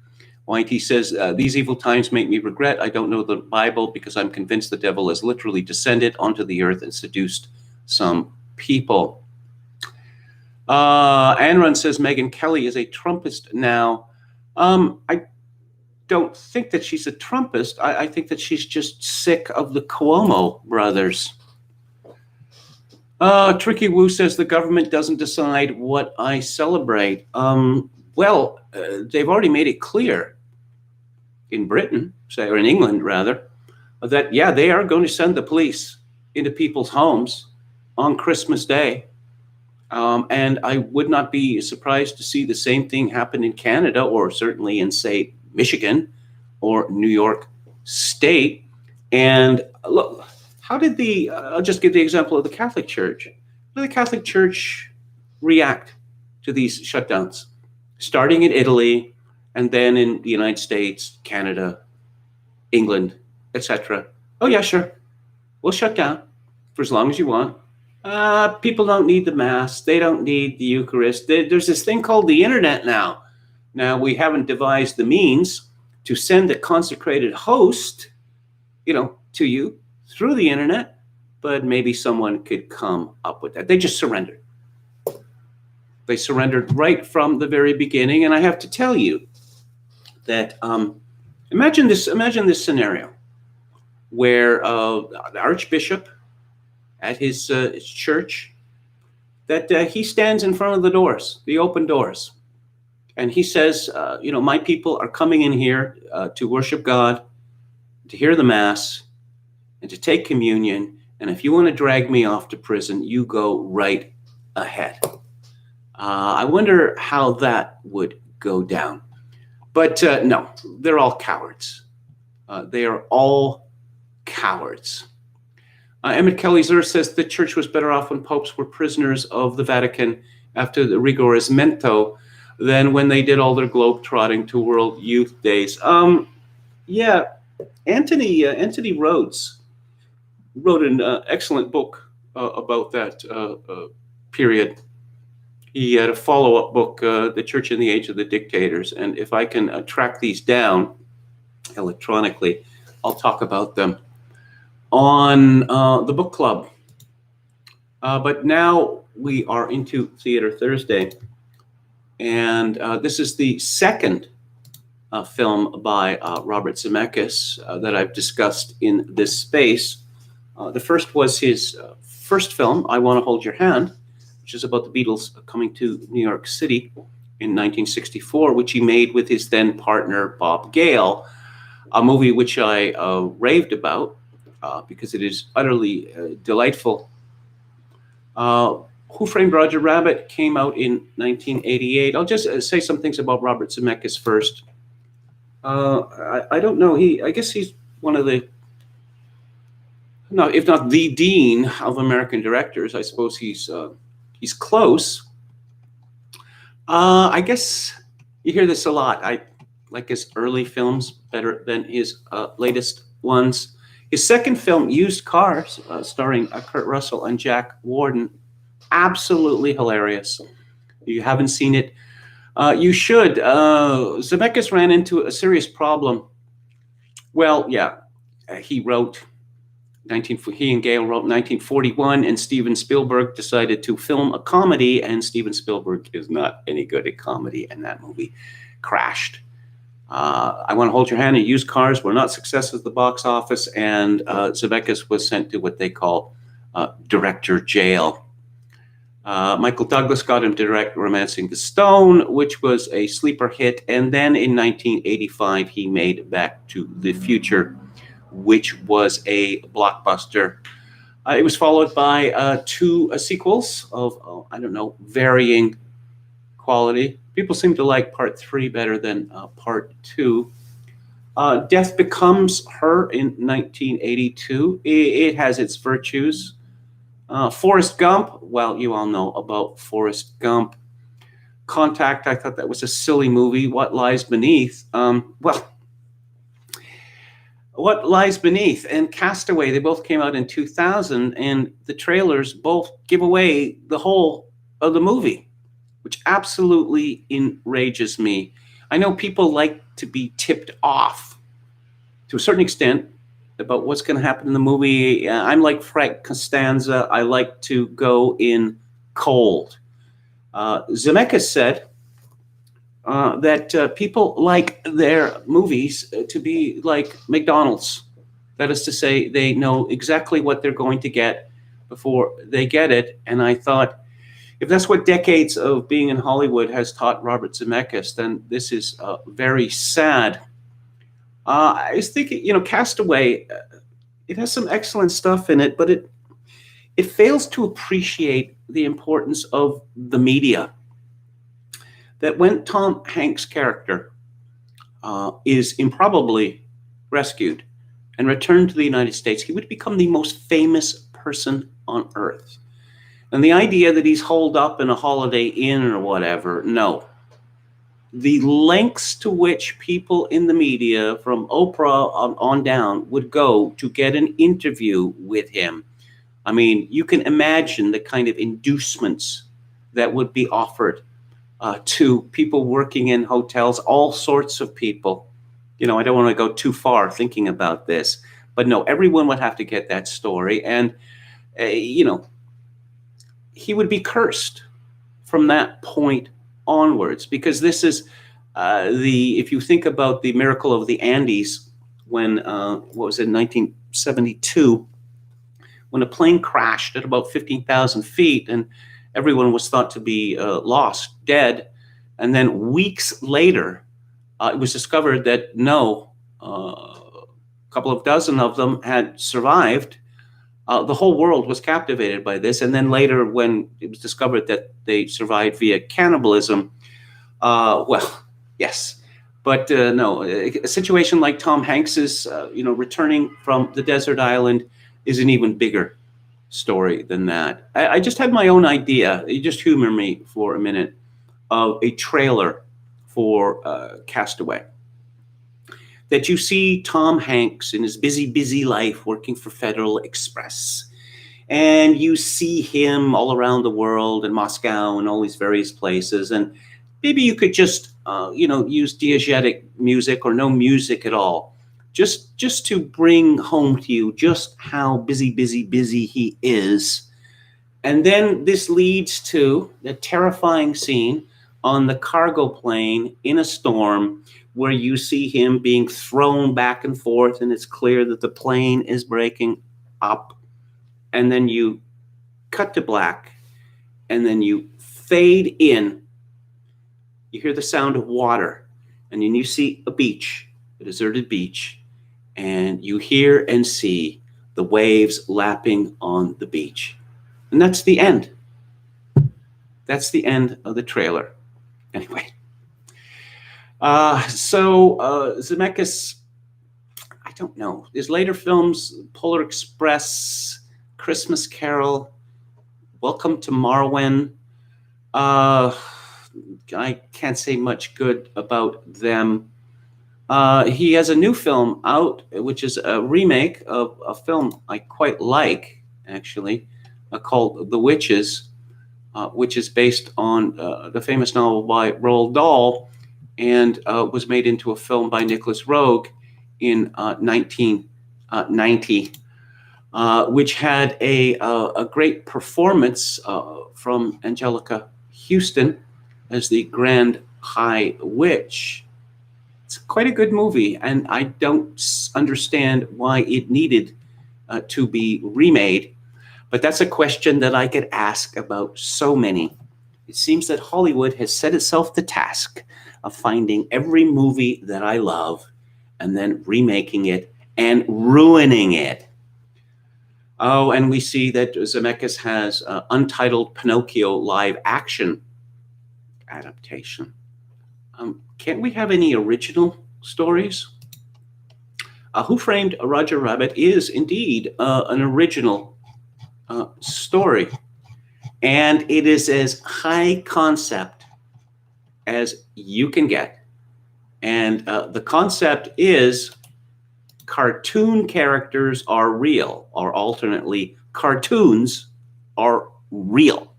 YT says, these evil times make me regret I don't know the Bible, because I'm convinced the devil has literally descended onto the earth and seduced some people. Anran says, Megyn Kelly is a Trumpist now. I don't think that she's a Trumpist. I think that she's just sick of the Cuomo brothers. Tricky Woo says the government doesn't decide what I celebrate. They've already made it clear in Britain, or in England rather, that they are going to send the police into people's homes on Christmas Day. And I would not be surprised to see the same thing happen in Canada, or certainly in, say, Michigan or New York State. And look, how did I'll just give the example of the Catholic Church. How did the Catholic Church react to these shutdowns? Starting in Italy, and then in the United States, Canada, England, etc. Oh yeah, sure. We'll shut down for as long as you want. People don't need the Mass. They don't need the Eucharist. There's this thing called the internet now. Now, we haven't devised the means to send a consecrated host, to you through the internet, but maybe someone could come up with that. They just surrendered. They surrendered right from the very beginning. And I have to tell you that imagine this scenario. where the Archbishop at his church, that he stands in front of the doors, the open doors, and he says, my people are coming in here to worship God, to hear the Mass, and to take communion. And if you want to drag me off to prison, you go right ahead. I wonder how that would go down. But no, they're all cowards. They are all cowards. Emmett Kelly-Zur says the church was better off when popes were prisoners of the Vatican after the Rigorismento than when they did all their globe-trotting to World Youth Days. Yeah, Anthony Rhodes wrote an excellent book about that period. He had a follow-up book, The Church in the Age of the Dictators. And if I can track these down electronically, I'll talk about them on the book club. But now we are into Theater Thursday. And this is the second film by Robert Zemeckis that I've discussed in this space. The first was his first film, I Want to Hold Your Hand, which is about the Beatles coming to New York City in 1964, which he made with his then partner, Bob Gale, a movie which I raved about because it is utterly delightful. Who Framed Roger Rabbit came out in 1988. I'll just say some things about Robert Zemeckis first. I don't know. I guess he's one of the, no, if not the dean of American directors. I suppose he's close. I guess you hear this a lot. I like his early films better than his latest ones. His second film, Used Cars, starring Kurt Russell and Jack Warden, absolutely hilarious. If you haven't seen it, you should. Zemeckis ran into a serious problem. Well, yeah, he and Gale wrote 1941, and Steven Spielberg decided to film a comedy, and Steven Spielberg is not any good at comedy, and that movie crashed. I Want to Hold Your Hand and Used Cars were not successes at the box office, and Zemeckis was sent to what they call director jail. Michael Douglas got him to direct Romancing the Stone, which was a sleeper hit, and then in 1985 he made Back to the Future, which was a blockbuster. It was followed by two sequels of, varying quality. People seem to like part 3 better than part 2. Death Becomes Her in 1982. It has its virtues. Forrest Gump, well, you all know about Forrest Gump. Contact, I thought that was a silly movie. What Lies Beneath? What Lies Beneath and Castaway, they both came out in 2000, and the trailers both give away the whole of the movie, which absolutely enrages me. I know people like to be tipped off to a certain extent about what's going to happen in the movie. I'm like Frank Costanza. I like to go in cold. Zemeckis said that people like their movies to be like McDonald's. That is to say, they know exactly what they're going to get before they get it. And I thought, if that's what decades of being in Hollywood has taught Robert Zemeckis, then this is very sad. I was thinking, Castaway, it has some excellent stuff in it, but it fails to appreciate the importance of the media. That when Tom Hanks' character is improbably rescued and returned to the United States, he would become the most famous person on earth. And the idea that he's holed up in a Holiday Inn or whatever, no. The lengths to which people in the media, from Oprah on down, would go to get an interview with him. I mean, you can imagine the kind of inducements that would be offered to people working in hotels, all sorts of people. I don't want to go too far thinking about this, but no, everyone would have to get that story. And, he would be cursed from that point onwards, because this is if you think about the Miracle of the Andes, when, what was it, 1972, when a plane crashed at about 15,000 feet and everyone was thought to be lost, dead. And then weeks later, it was discovered that no, a couple of dozen of them had survived. The whole world was captivated by this. And then later, when it was discovered that they survived via cannibalism, well, yes. But no, a situation like Tom Hanks's, returning from the desert island is an even bigger story than that. I just had my own idea. You just humor me for a minute, of a trailer for Castaway. That you see Tom Hanks in his busy life working for Federal Express. And you see him all around the world in Moscow and all these various places. And maybe you could just, use diegetic music or no music at all. Just to bring home to you just how busy he is. And then this leads to the terrifying scene on the cargo plane in a storm where you see him being thrown back and forth, and it's clear that the plane is breaking up. And then you cut to black, and then you fade in. You hear the sound of water, and then you see a beach, a deserted beach, and you hear and see the waves lapping on the beach. And that's the end. That's the end of the trailer. Anyway. Zemeckis, I don't know. His later films, Polar Express, Christmas Carol, Welcome to Marwen, I can't say much good about them. He has a new film out, which is a remake of a film I quite like, actually, called The Witches, which is based on the famous novel by Roald Dahl, and was made into a film by Nicholas Roeg in 1990, which had a great performance from Angelica Houston as the Grand High Witch. It's quite a good movie, and I don't understand why it needed to be remade, but that's a question that I could ask about so many. It seems that Hollywood has set itself the task of finding every movie that I love and then remaking it and ruining it. Oh, and we see that Zemeckis has Untitled Pinocchio live action adaptation. Can't we have any original stories? Who Framed Roger Rabbit is indeed an original story. And it is as high concept as you can get. And the concept is cartoon characters are real, or alternately, cartoons are real.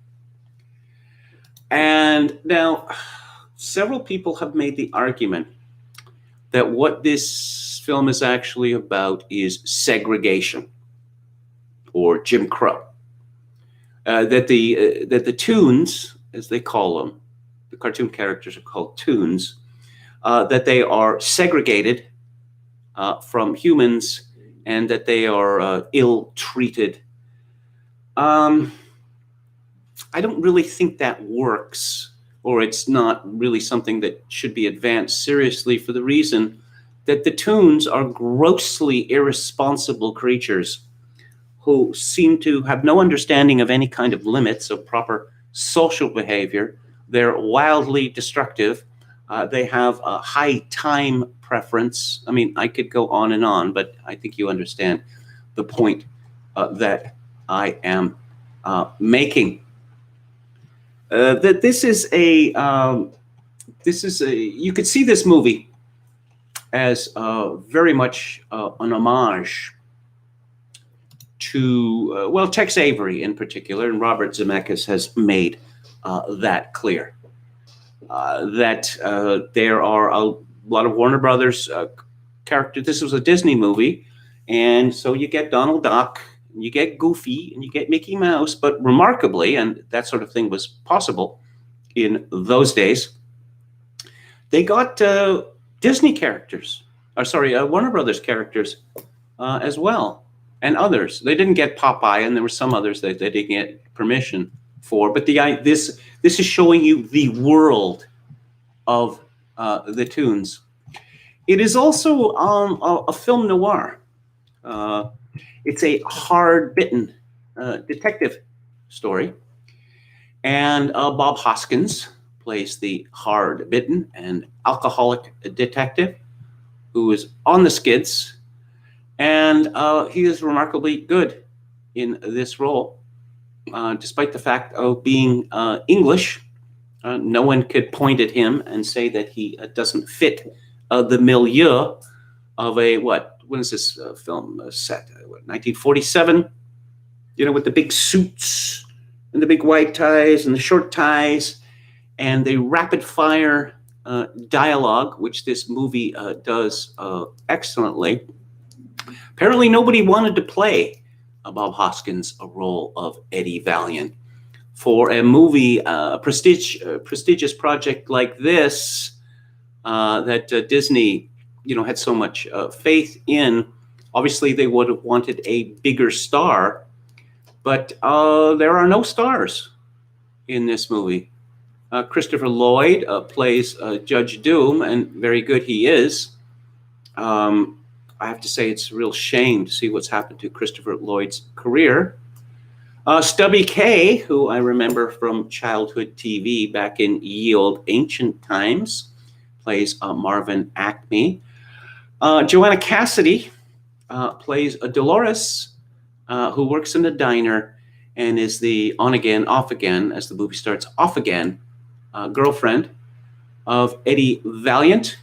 And now, several people have made the argument that what this film is actually about is segregation, or Jim Crow. That the toons, as they call them, the cartoon characters are called toons, that they are segregated from humans and that they are ill-treated. I don't really think that works, or it's not really something that should be advanced seriously, for the reason that the toons are grossly irresponsible creatures who seem to have no understanding of any kind of limits of proper social behavior. They're wildly destructive. They have a high time preference. I mean, I could go on and on, but I think you understand the point that I am making. That this is you could see this movie as very much an homage to, Tex Avery in particular, and Robert Zemeckis has made that clear. That there are a lot of Warner Brothers characters. This was a Disney movie, and so you get Donald Duck, and you get Goofy, and you get Mickey Mouse, but remarkably, and that sort of thing was possible in those days, they got Disney characters. Warner Brothers characters as well, and others. They didn't get Popeye, and there were some others that they didn't get permission for. But this is showing you the world of the Toons. It is also a film noir. It's a hard-bitten detective story, and Bob Hoskins plays the hard-bitten and alcoholic detective who is on the skids, and he is remarkably good in this role, despite the fact of being English. No one could point at him and say that he doesn't fit the milieu of when is this film set? 1947, with the big suits and the big white ties and the short ties and the rapid fire dialogue, which this movie does excellently. Apparently nobody wanted to play Bob Hoskins a role of Eddie Valiant. For a movie, a prestigious project like this that Disney, had so much faith in, obviously they would have wanted a bigger star, but there are no stars in this movie. Christopher Lloyd plays Judge Doom, and very good he is. I have to say it's a real shame to see what's happened to Christopher Lloyd's career. Stubby Kaye, who I remember from childhood TV back in ye old ancient times, plays Marvin Acme. Joanna Cassidy plays Dolores, who works in a diner and is the on-again, off-again, as the movie starts, off-again girlfriend of Eddie Valiant.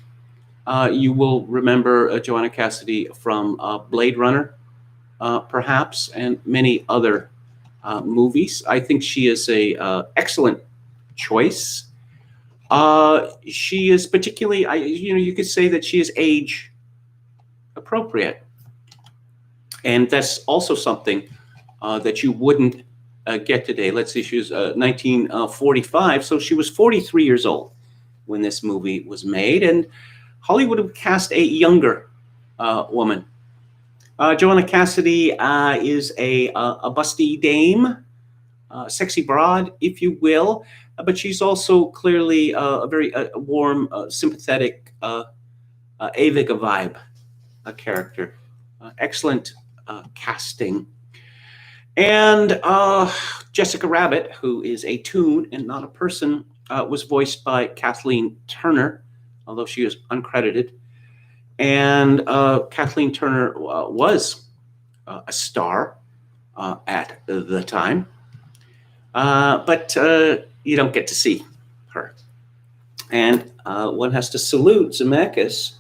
You will remember Joanna Cassidy from Blade Runner, perhaps, and many other movies. I think she is a excellent choice. She is particularly, you could say that she is age appropriate, and that's also something that you wouldn't get today. Let's see, she was 1945, so she was 43 years old when this movie was made, and Hollywood would cast a younger woman. Joanna Cassidy is a busty dame, sexy broad, if you will, but she's also clearly a very warm, sympathetic, Aviga vibe character. Excellent casting. And Jessica Rabbit, who is a toon and not a person, was voiced by Kathleen Turner, although she is uncredited. And Kathleen Turner was a star at the time, but you don't get to see her. And one has to salute Zemeckis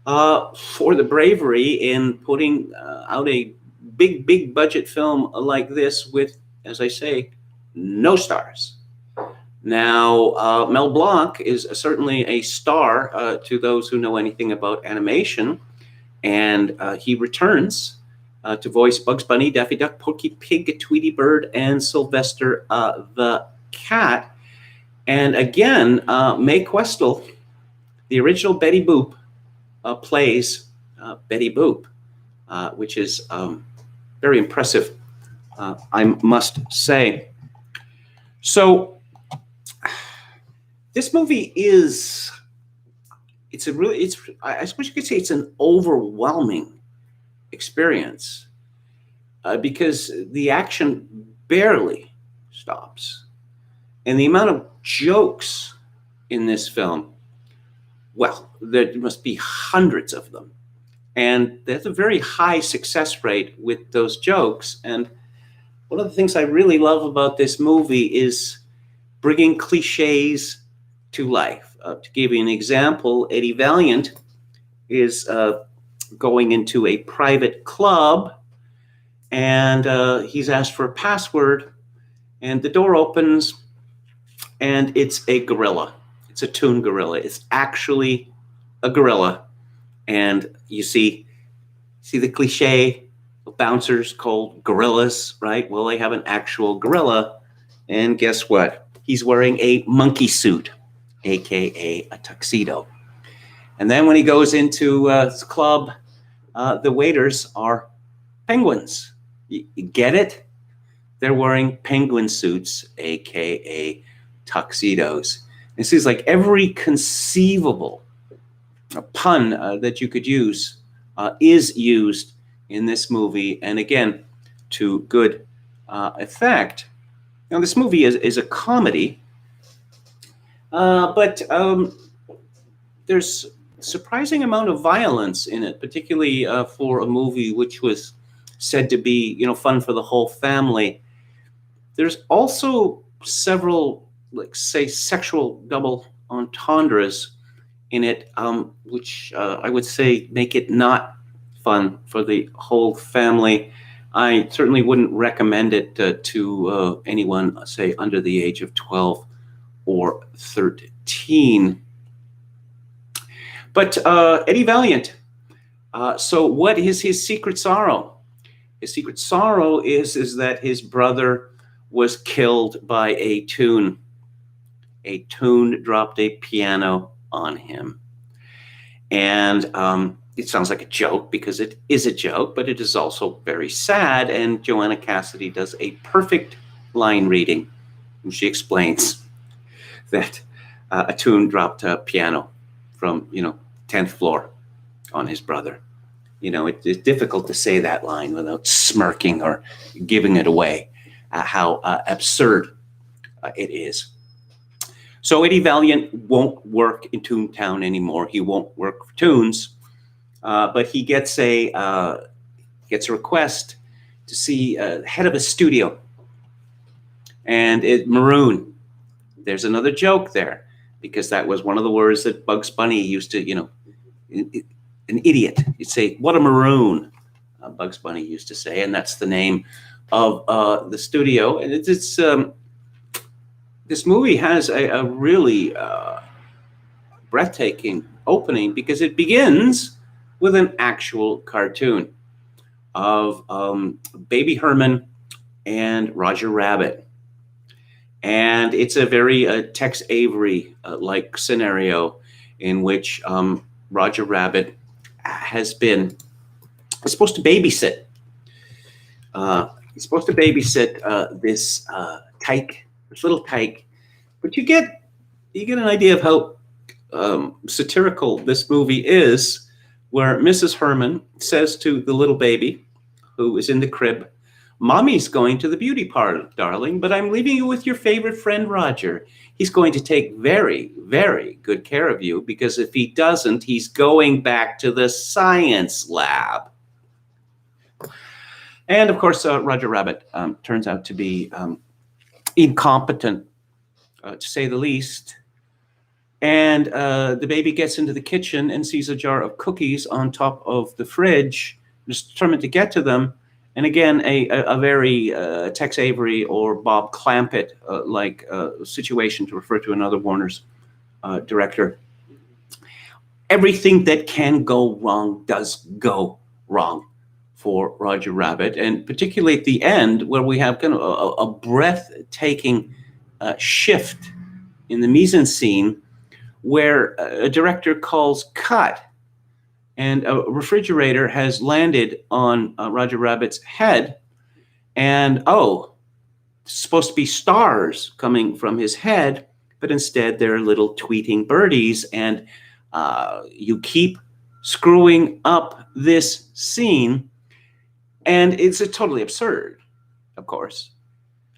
for the bravery in putting out a big budget film like this with, as I say, no stars. Now, Mel Blanc is certainly a star to those who know anything about animation, and he returns to voice Bugs Bunny, Daffy Duck, Porky Pig, Tweety Bird, and Sylvester the Cat. And again, Mae Questel, the original Betty Boop, plays Betty Boop, which is very impressive, I must say. So this movie is, I suppose you could say it's an overwhelming experience because the action barely stops. And the amount of jokes in this film, well, there must be hundreds of them. And there's a very high success rate with those jokes. And one of the things I really love about this movie is bringing cliches to life. To give you an example, Eddie Valiant is going into a private club, and he's asked for a password, and the door opens, and it's a gorilla. It's a toon gorilla. It's actually a gorilla. And you see the cliche of bouncers called gorillas, right? Well, they have an actual gorilla, and guess what? He's wearing a monkey suit, aka a tuxedo. And then when he goes into his club, the waiters are penguins. You get it? They're wearing penguin suits, aka tuxedos. It seems like every conceivable pun that you could use is used in this movie, and again, to good effect. Now, this movie is a comedy, but there's a surprising amount of violence in it, particularly for a movie which was said to be, fun for the whole family. There's also several, say, sexual double entendres in it, which I would say make it not fun for the whole family. I certainly wouldn't recommend it to anyone, say, under the age of 12 or 13. But Eddie Valiant, so what is his secret sorrow? His secret sorrow is that his brother was killed by a tune. A tune dropped a piano on him. And it sounds like a joke because it is a joke, but it is also very sad. And Joanna Cassidy does a perfect line reading. And she explains that a tune dropped a piano from, 10th floor on his brother. It's difficult to say that line without smirking or giving it away, how absurd it is. So Eddie Valiant won't work in Toontown anymore. He won't work for Toons, but he gets a request to see head of a studio, and Maroon. There's another joke there because that was one of the words that Bugs Bunny used to, an idiot. You'd say, "What a maroon," Bugs Bunny used to say, and that's the name of the studio. And it's this movie has a really breathtaking opening because it begins with an actual cartoon of Baby Herman and Roger Rabbit. And it's a very Tex Avery-like scenario in which Roger Rabbit is supposed to babysit. He's supposed to babysit this little tyke, but you get an idea of how satirical this movie is, where Mrs. Herman says to the little baby who is in the crib, "Mommy's going to the beauty parlor, darling, but I'm leaving you with your favorite friend, Roger. He's going to take very, very good care of you because if he doesn't, he's going back to the science lab." And of course, Roger Rabbit turns out to be incompetent, to say the least. And the baby gets into the kitchen and sees a jar of cookies on top of the fridge, is determined to get to them. And again, a very Tex Avery or Bob Clampett like situation, to refer to another Warner's director. Everything that can go wrong does go wrong for Roger Rabbit, and particularly at the end, where we have kind of a breathtaking shift in the mise-en-scene, where a director calls cut, and a refrigerator has landed on Roger Rabbit's head, and it's supposed to be stars coming from his head, but instead they're little tweeting birdies, and you keep screwing up this scene, and it's totally absurd, of course.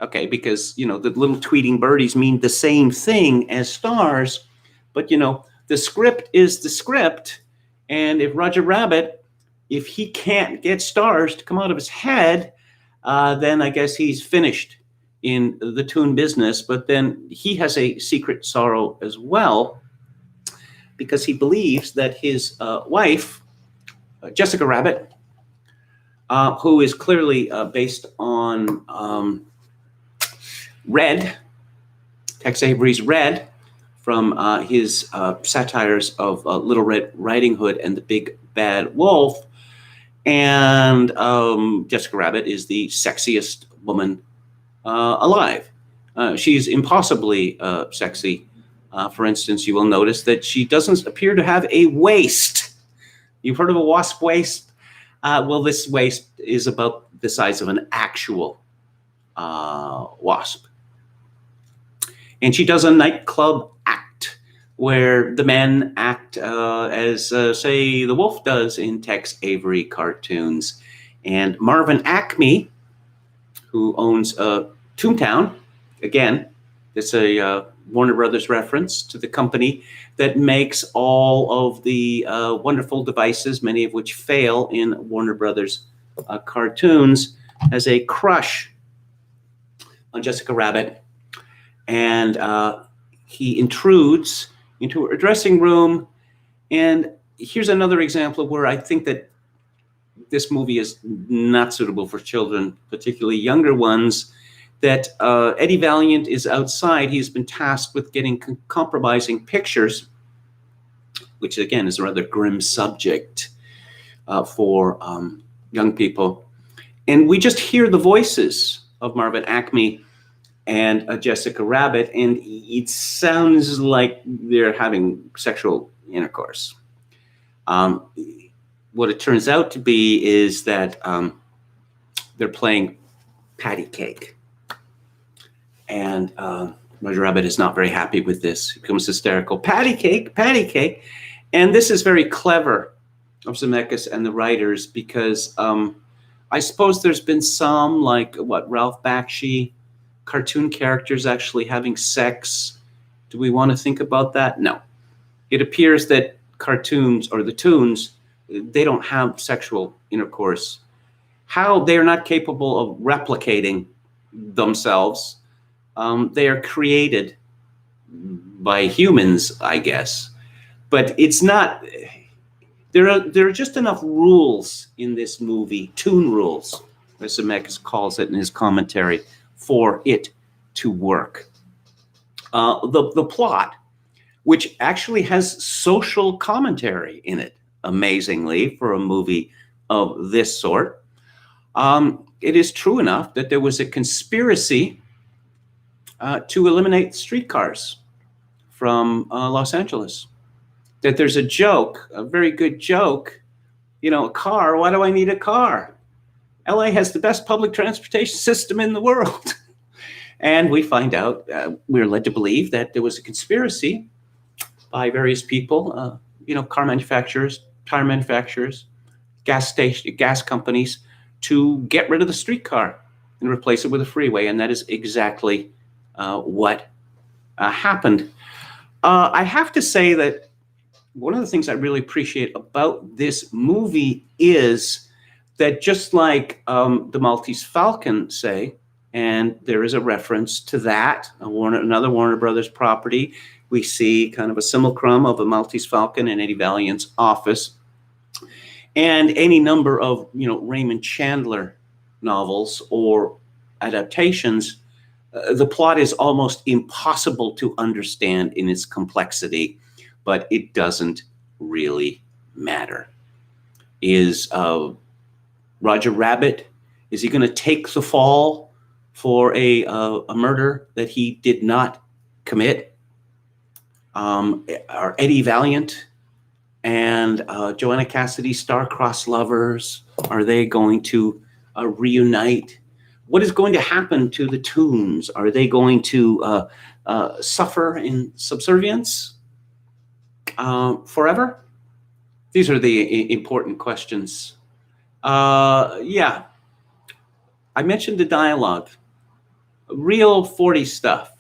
Okay, because, the little tweeting birdies mean the same thing as stars, but, the script is the script. And if Roger Rabbit, if he can't get stars to come out of his head, then I guess he's finished in the toon business. But then he has a secret sorrow as well, because he believes that his wife, Jessica Rabbit, who is clearly based on Red, Tex Avery's Red, from his satires of Little Red Riding Hood and the Big Bad Wolf. And Jessica Rabbit is the sexiest woman alive. She's impossibly sexy, For instance, you will notice that she doesn't appear to have a waist. You've heard of a wasp waist? Well, this waist is about the size of an actual wasp. And she does a nightclub act where the men act as, say, the wolf does in Tex Avery cartoons. And Marvin Acme, who owns Toontown, again, it's a Warner Brothers reference to the company that makes all of the wonderful devices, many of which fail in Warner Brothers cartoons, has a crush on Jessica Rabbit. And he intrudes into her dressing room. And here's another example where I think that this movie is not suitable for children, particularly younger ones, that Eddie Valiant is outside. He's been tasked with getting compromising pictures, which again is a rather grim subject for young people. And we just hear the voices of Marvin Acme and Jessica Rabbit, and it sounds like they're having sexual intercourse. What it turns out to be is that they're playing patty cake. And Roger Rabbit is not very happy with this. He becomes hysterical. Patty cake, patty cake. And this is very clever of Zemeckis and the writers, because I suppose there's been some, like, Ralph Bakshi, cartoon characters actually having sex. Do we want to think about that? No. It appears that cartoons, or the toons, they don't have sexual intercourse. How they are not capable of replicating themselves. They are created by humans, I guess. But it's not, there are just enough rules in this movie, toon rules, as Zemeckis calls it in his commentary, for it to work. The plot, which actually has social commentary in it, amazingly, for a movie of this sort. It is true enough that there was a conspiracy to eliminate streetcars from Los Angeles. That there's a joke, a very good joke, a car, why do I need a car? LA has the best public transportation system in the world. And we find out, we're led to believe that there was a conspiracy by various people, car manufacturers, tire manufacturers, gas companies, to get rid of the streetcar and replace it with a freeway. And that is exactly what happened. I have to say that one of the things I really appreciate about this movie is that, just like the Maltese Falcon, say, and there is a reference to that, another Warner Brothers property, we see kind of a simulacrum of a Maltese Falcon in Eddie Valiant's office, and any number of Raymond Chandler novels or adaptations. The plot is almost impossible to understand in its complexity, but it doesn't really matter. Is Roger Rabbit, is he going to take the fall for a murder that he did not commit? Are Eddie Valiant and Joanna Cassidy star-crossed lovers, are they going to reunite? What is going to happen to the toons? Are they going to suffer in subservience forever? These are the important questions. Yeah, I mentioned the dialogue. Real 40 stuff.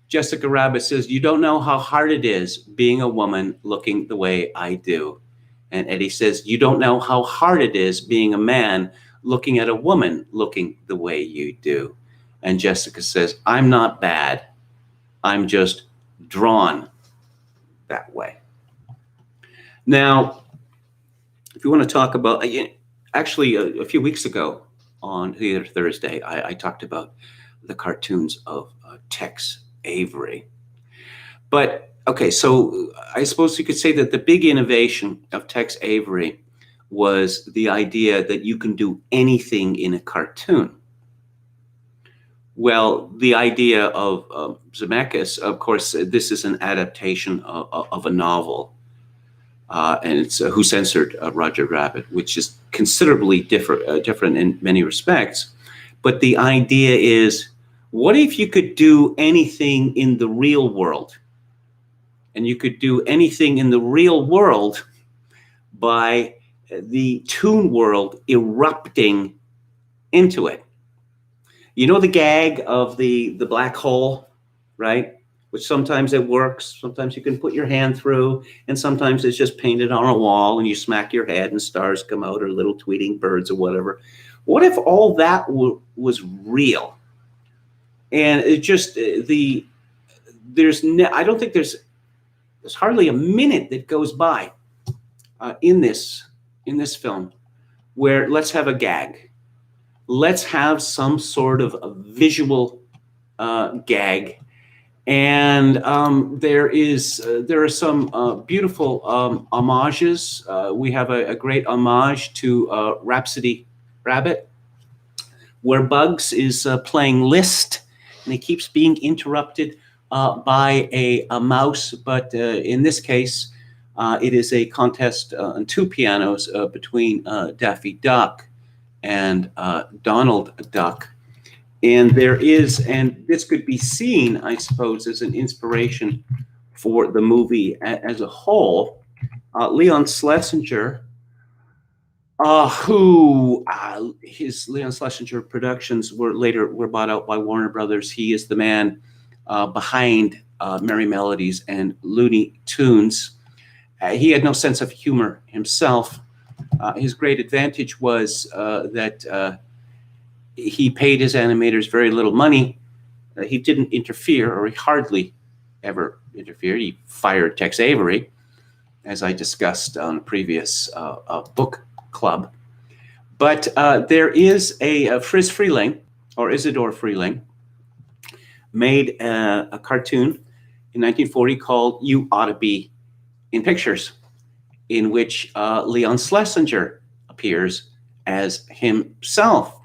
Jessica Rabbit says, "You don't know how hard it is being a woman looking the way I do." And Eddie says, "You don't know how hard it is being a man looking at a woman looking the way you do." And Jessica says, "I'm not bad. I'm just drawn that way." Now, if you want to talk about, actually a few weeks ago on Theater Thursday, I talked about the cartoons of Tex Avery. But, okay, so I suppose you could say that the big innovation of Tex Avery was the idea that you can do anything in a cartoon. Well, the idea of Zemeckis, of course, this is an adaptation of a novel, and it's Who Censored Roger Rabbit, which is considerably different in many respects. But the idea is, what if you could do anything in the real world? And you could do anything in the real world by the toon world erupting into it. You know the gag of the black hole, right? Which sometimes it works, sometimes you can put your hand through, and sometimes it's just painted on a wall and you smack your head and stars come out, or little tweeting birds or whatever. What if all that was real? And it just I don't think there's hardly a minute that goes by in this film where let's have a gag. Let's have some sort of a visual gag. And there are some beautiful homages. We have a great homage to Rhapsody Rabbit, where Bugs is playing Liszt, and he keeps being interrupted by a mouse. But in this case, it is a contest on two pianos between Daffy Duck and Donald Duck. And this could be seen, I suppose, as an inspiration for the movie as a whole. Leon Schlesinger, his Leon Schlesinger Productions were bought out by Warner Brothers. He is the man behind Merry Melodies and Looney Tunes. He had no sense of humor himself. His great advantage was that he paid his animators very little money. He didn't interfere, or he hardly ever interfered. He fired Tex Avery, as I discussed on a previous book club. But there is a Friz Freleng, or Isidore Freleng, made a cartoon in 1940 called You Oughta Be in Pictures, in which Leon Schlesinger appears as himself.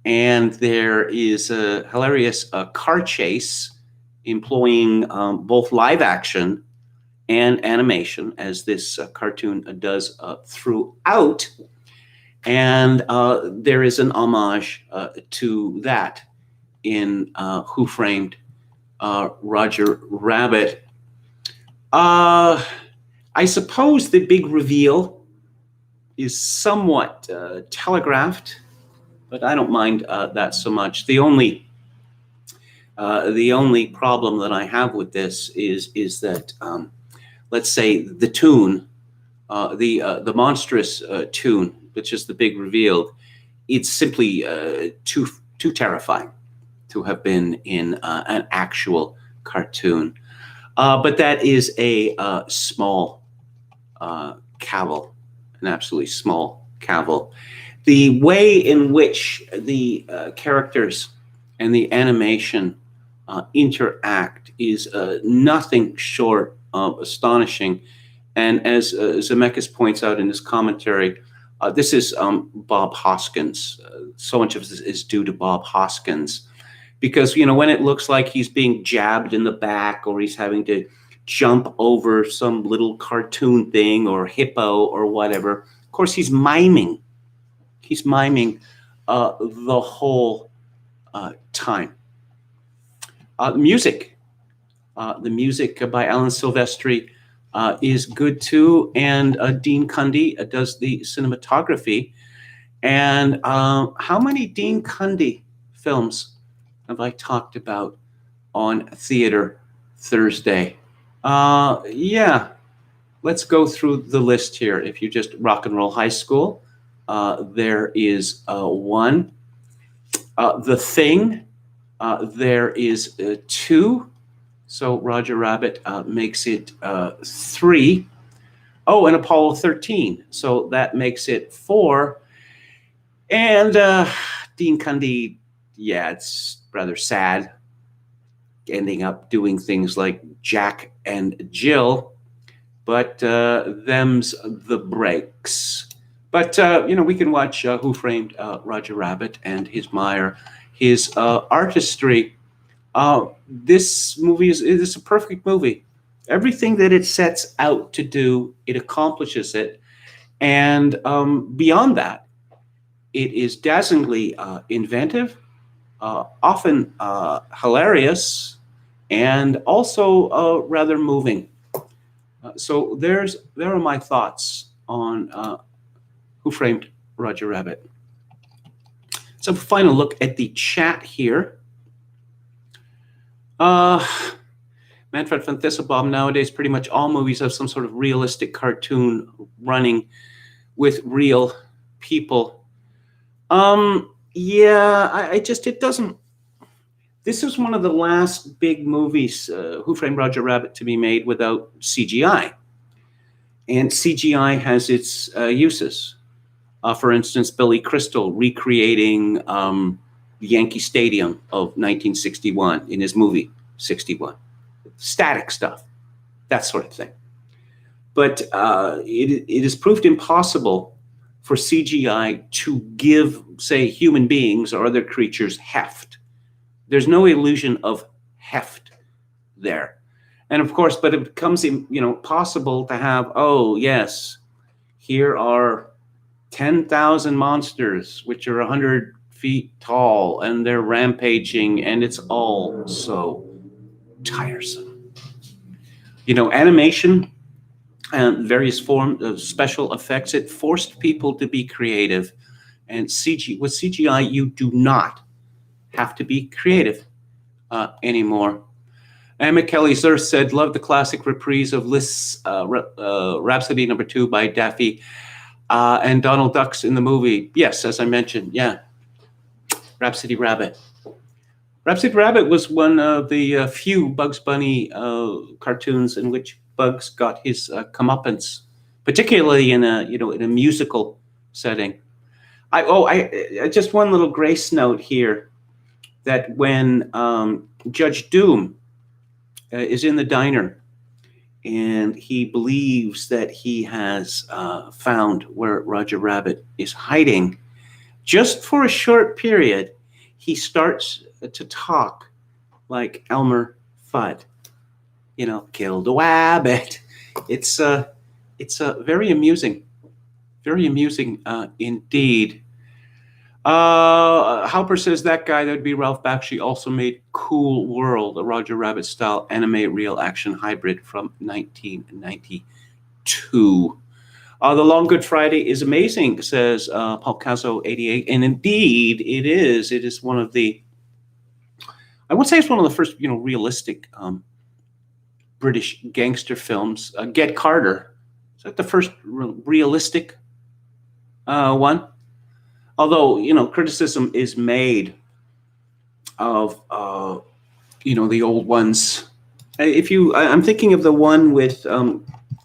And there is a hilarious car chase employing both live action and animation, as this cartoon does throughout. And there is an homage to that in Who Framed Roger Rabbit. I suppose the big reveal is somewhat telegraphed, but I don't mind that so much. The only problem that I have with this is that let's say the tune, the monstrous tune, which is the big reveal, it's simply too terrifying to have been in an actual cartoon. But that is a small cavil, an absolutely small cavil. The way in which the characters and the animation interact is nothing short of astonishing. And as Zemeckis points out in his commentary, this is Bob Hoskins. So much of this is due to Bob Hoskins, because when it looks like he's being jabbed in the back, or he's having to jump over some little cartoon thing or hippo or whatever, of course he's miming. He's miming the whole time. The music by Alan Silvestri is good too, and Dean Cundy does the cinematography. And how many Dean Cundy films have I talked about on Theater Thursday? Yeah, let's go through the list here. If you just Rock and Roll High School, there is one. The Thing, there is two. So Roger Rabbit makes it 3. Oh, and Apollo 13. So that makes it 4. And Dean Cundy, yeah, it's rather sad, ending up doing things like Jack and Jill, but them's the breaks. But we can watch Who Framed Roger Rabbit and his his artistry. This movie is a perfect movie. Everything that it sets out to do, it accomplishes it. And beyond that, it is dazzlingly inventive, often hilarious, and also rather moving. So there are my thoughts on Who Framed Roger Rabbit. So final look at the chat here. Manfred van Thistlebaum, nowadays pretty much all movies have some sort of realistic cartoon running with real people. Yeah, it doesn't. This is one of the last big movies, Who Framed Roger Rabbit, to be made without CGI. And CGI has its uses. For instance, Billy Crystal recreating Yankee Stadium of 1961 in his movie 61. Static stuff, that sort of thing. But it is proved impossible for CGI to give, say, human beings or other creatures heft. There's no illusion of heft there. And of course, but it becomes possible to have, oh, yes, here are 10,000 monsters, which are 100 feet tall, and they're rampaging, and it's all so tiresome. Animation and various forms of special effects, it forced people to be creative. And with CGI, you do not have to be creative anymore. And McKelly Zur said, love the classic reprise of Liszt's Rhapsody No. 2 by Daffy and Donald Duck's in the movie. Yes, as I mentioned, yeah. Rhapsody Rabbit. Rhapsody Rabbit was one of the few Bugs Bunny cartoons in which Bugs got his comeuppance, particularly in a musical setting. I just one little grace note here, that when Judge Doom is in the diner and he believes that he has found where Roger Rabbit is hiding, just for a short period, he starts to talk like Elmer Fudd. Kill the wabbit. It's very amusing indeed. Halper says that guy, that would be Ralph Bakshi, also made Cool World, a Roger Rabbit style anime real action hybrid from 1992. The Long Good Friday is amazing, says Paul Caso 88, and indeed it is. It is one of the, I would say it's one of the first realistic British gangster films. Get Carter, is that the first realistic one? Although, criticism is made of, the old ones. I'm thinking of the one with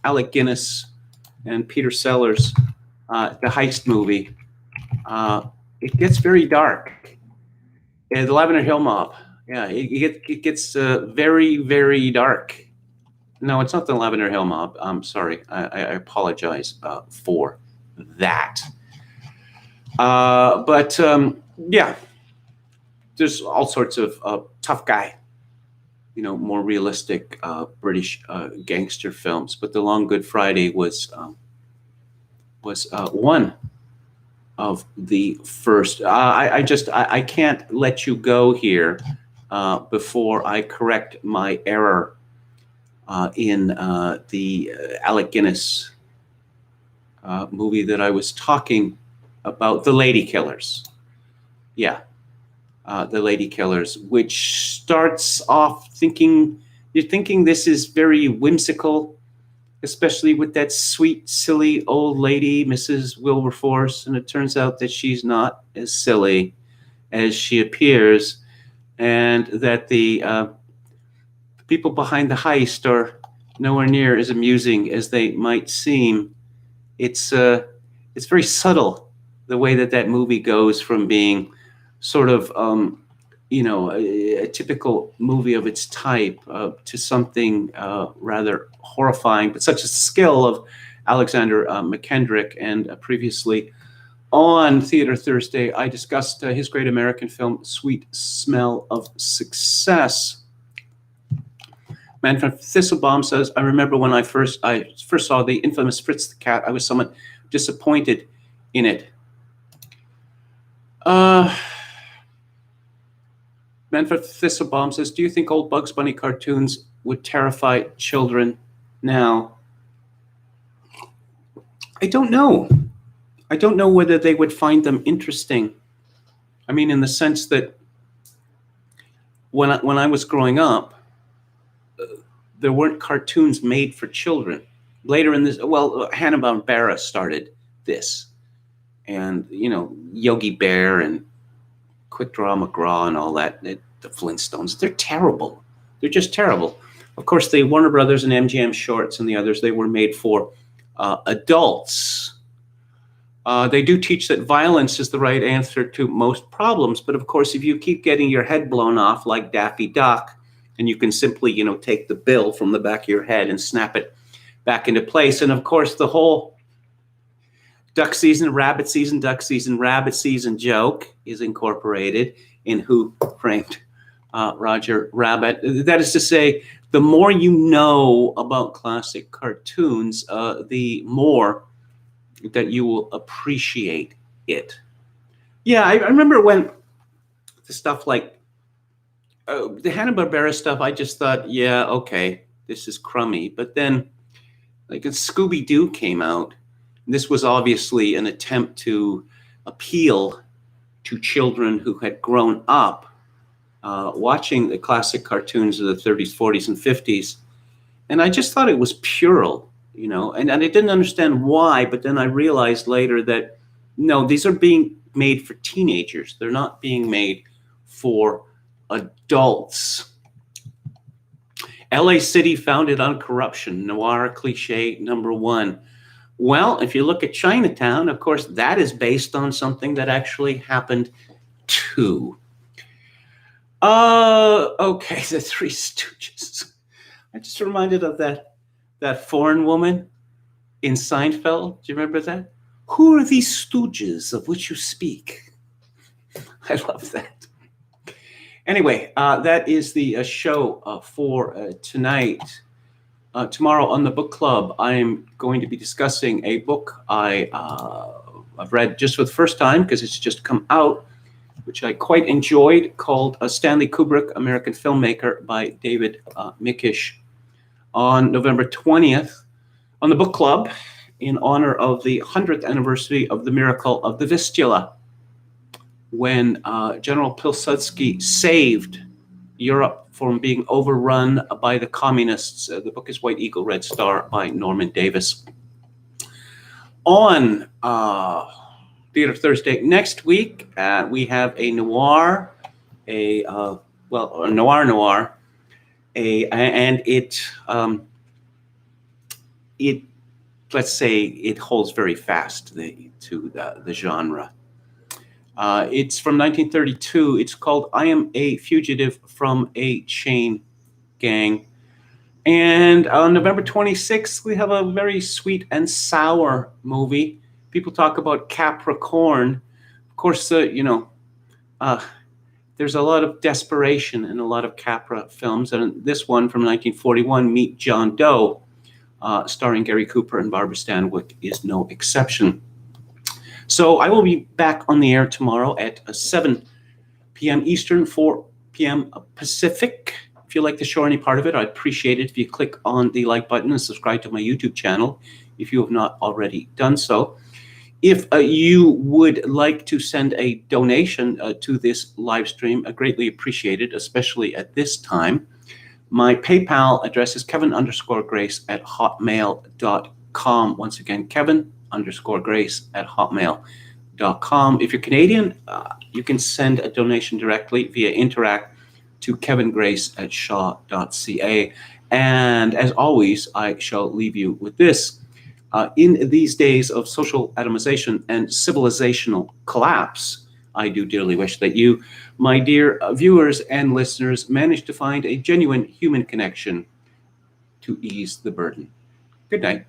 Alec Guinness and Peter Sellers, the heist movie. It gets very dark. The Lavender Hill Mob. Yeah, it gets very, very dark. No, it's not the Lavender Hill Mob. I'm sorry. I apologize for that. Yeah, there's all sorts of tough guy, more realistic British gangster films. But The Long Good Friday was one of the first. I can't let you go here before I correct my error in the Alec Guinness movie that I was talking about, The Lady Killers. Yeah, The Lady Killers, which starts off you're thinking this is very whimsical, especially with that sweet, silly old lady, Mrs. Wilberforce, and it turns out that she's not as silly as she appears, and that the people behind the heist are nowhere near as amusing as they might seem. It's very subtle, the way that movie goes from being sort of, a typical movie of its type to something rather horrifying, but such a skill of Alexander McKendrick and previously On Theater Thursday, I discussed his great American film, Sweet Smell of Success. Manfred Thistlebaum says, I remember when I first saw the infamous Fritz the Cat, I was somewhat disappointed in it. Manfred Thistlebaum says, do you think old Bugs Bunny cartoons would terrify children now? I don't know. I don't know whether they would find them interesting. I mean, in the sense that when I was growing up, there weren't cartoons made for children. Later in this, well, Hanna-Barbera started this. And, Yogi Bear and Quick Draw McGraw and all that, the Flintstones, they're terrible. They're just terrible. Of course, the Warner Brothers and MGM Shorts and the others, they were made for adults. They do teach that violence is the right answer to most problems. But of course, if you keep getting your head blown off like Daffy Duck, and you can simply, take the bill from the back of your head and snap it back into place. And of course, the whole duck season, rabbit season, duck season, rabbit season joke is incorporated in Who Framed Roger Rabbit. That is to say, the more you know about classic cartoons, the more that you will appreciate it. Yeah, I remember when the stuff like the Hanna-Barbera stuff, I just thought, yeah, okay, this is crummy. But then, like, Scooby-Doo came out. This was obviously an attempt to appeal to children who had grown up watching the classic cartoons of the 30s, 40s, and 50s. And I just thought it was puerile, and I didn't understand why. But then I realized later that, no, these are being made for teenagers. They're not being made for adults. LA City founded on corruption, noir cliche number one. Well, if you look at Chinatown, of course, that is based on something that actually happened too. Okay, the Three Stooges. I just reminded of that foreign woman in Seinfeld. Do you remember that? Who are these stooges of which you speak? I love that. Anyway, that is the show for tonight. Tomorrow on the book club, I'm going to be discussing a book I've read just for the first time because it's just come out, which I quite enjoyed, called Stanley Kubrick, American Filmmaker by David Mickish, on November 20th on the book club in honor of the 100th anniversary of the miracle of the Vistula, when General Pilsudski saved Europe from being overrun by the communists. The book is White Eagle, Red Star by Norman Davis. On Theater Thursday next week, we have a noir, a noir, and it let's say it holds very fast to the genre. It's from 1932. It's called I Am a Fugitive from a Chain Gang. And on November 26th, we have a very sweet and sour movie. People talk about Capricorn. Of course, there's a lot of desperation in a lot of Capra films. And this one from 1941, Meet John Doe, starring Gary Cooper and Barbara Stanwyck, is no exception. So I will be back on the air tomorrow at 7 p.m. Eastern, 4 p.m. Pacific. If you like the show or any part of it, I'd appreciate it if you click on the like button and subscribe to my YouTube channel if you have not already done so. If you would like to send a donation to this live stream, I greatly appreciate it, especially at this time. My PayPal address is kevin_grace@hotmail.com. Once again, kevin_grace@hotmail.com. If you're Canadian, you can send a donation directly via Interact to kevingrace@shaw.ca. And as always, I shall leave you with this. In these days of social atomization and civilizational collapse, I do dearly wish that you, my dear viewers and listeners, manage to find a genuine human connection to ease the burden. Good night.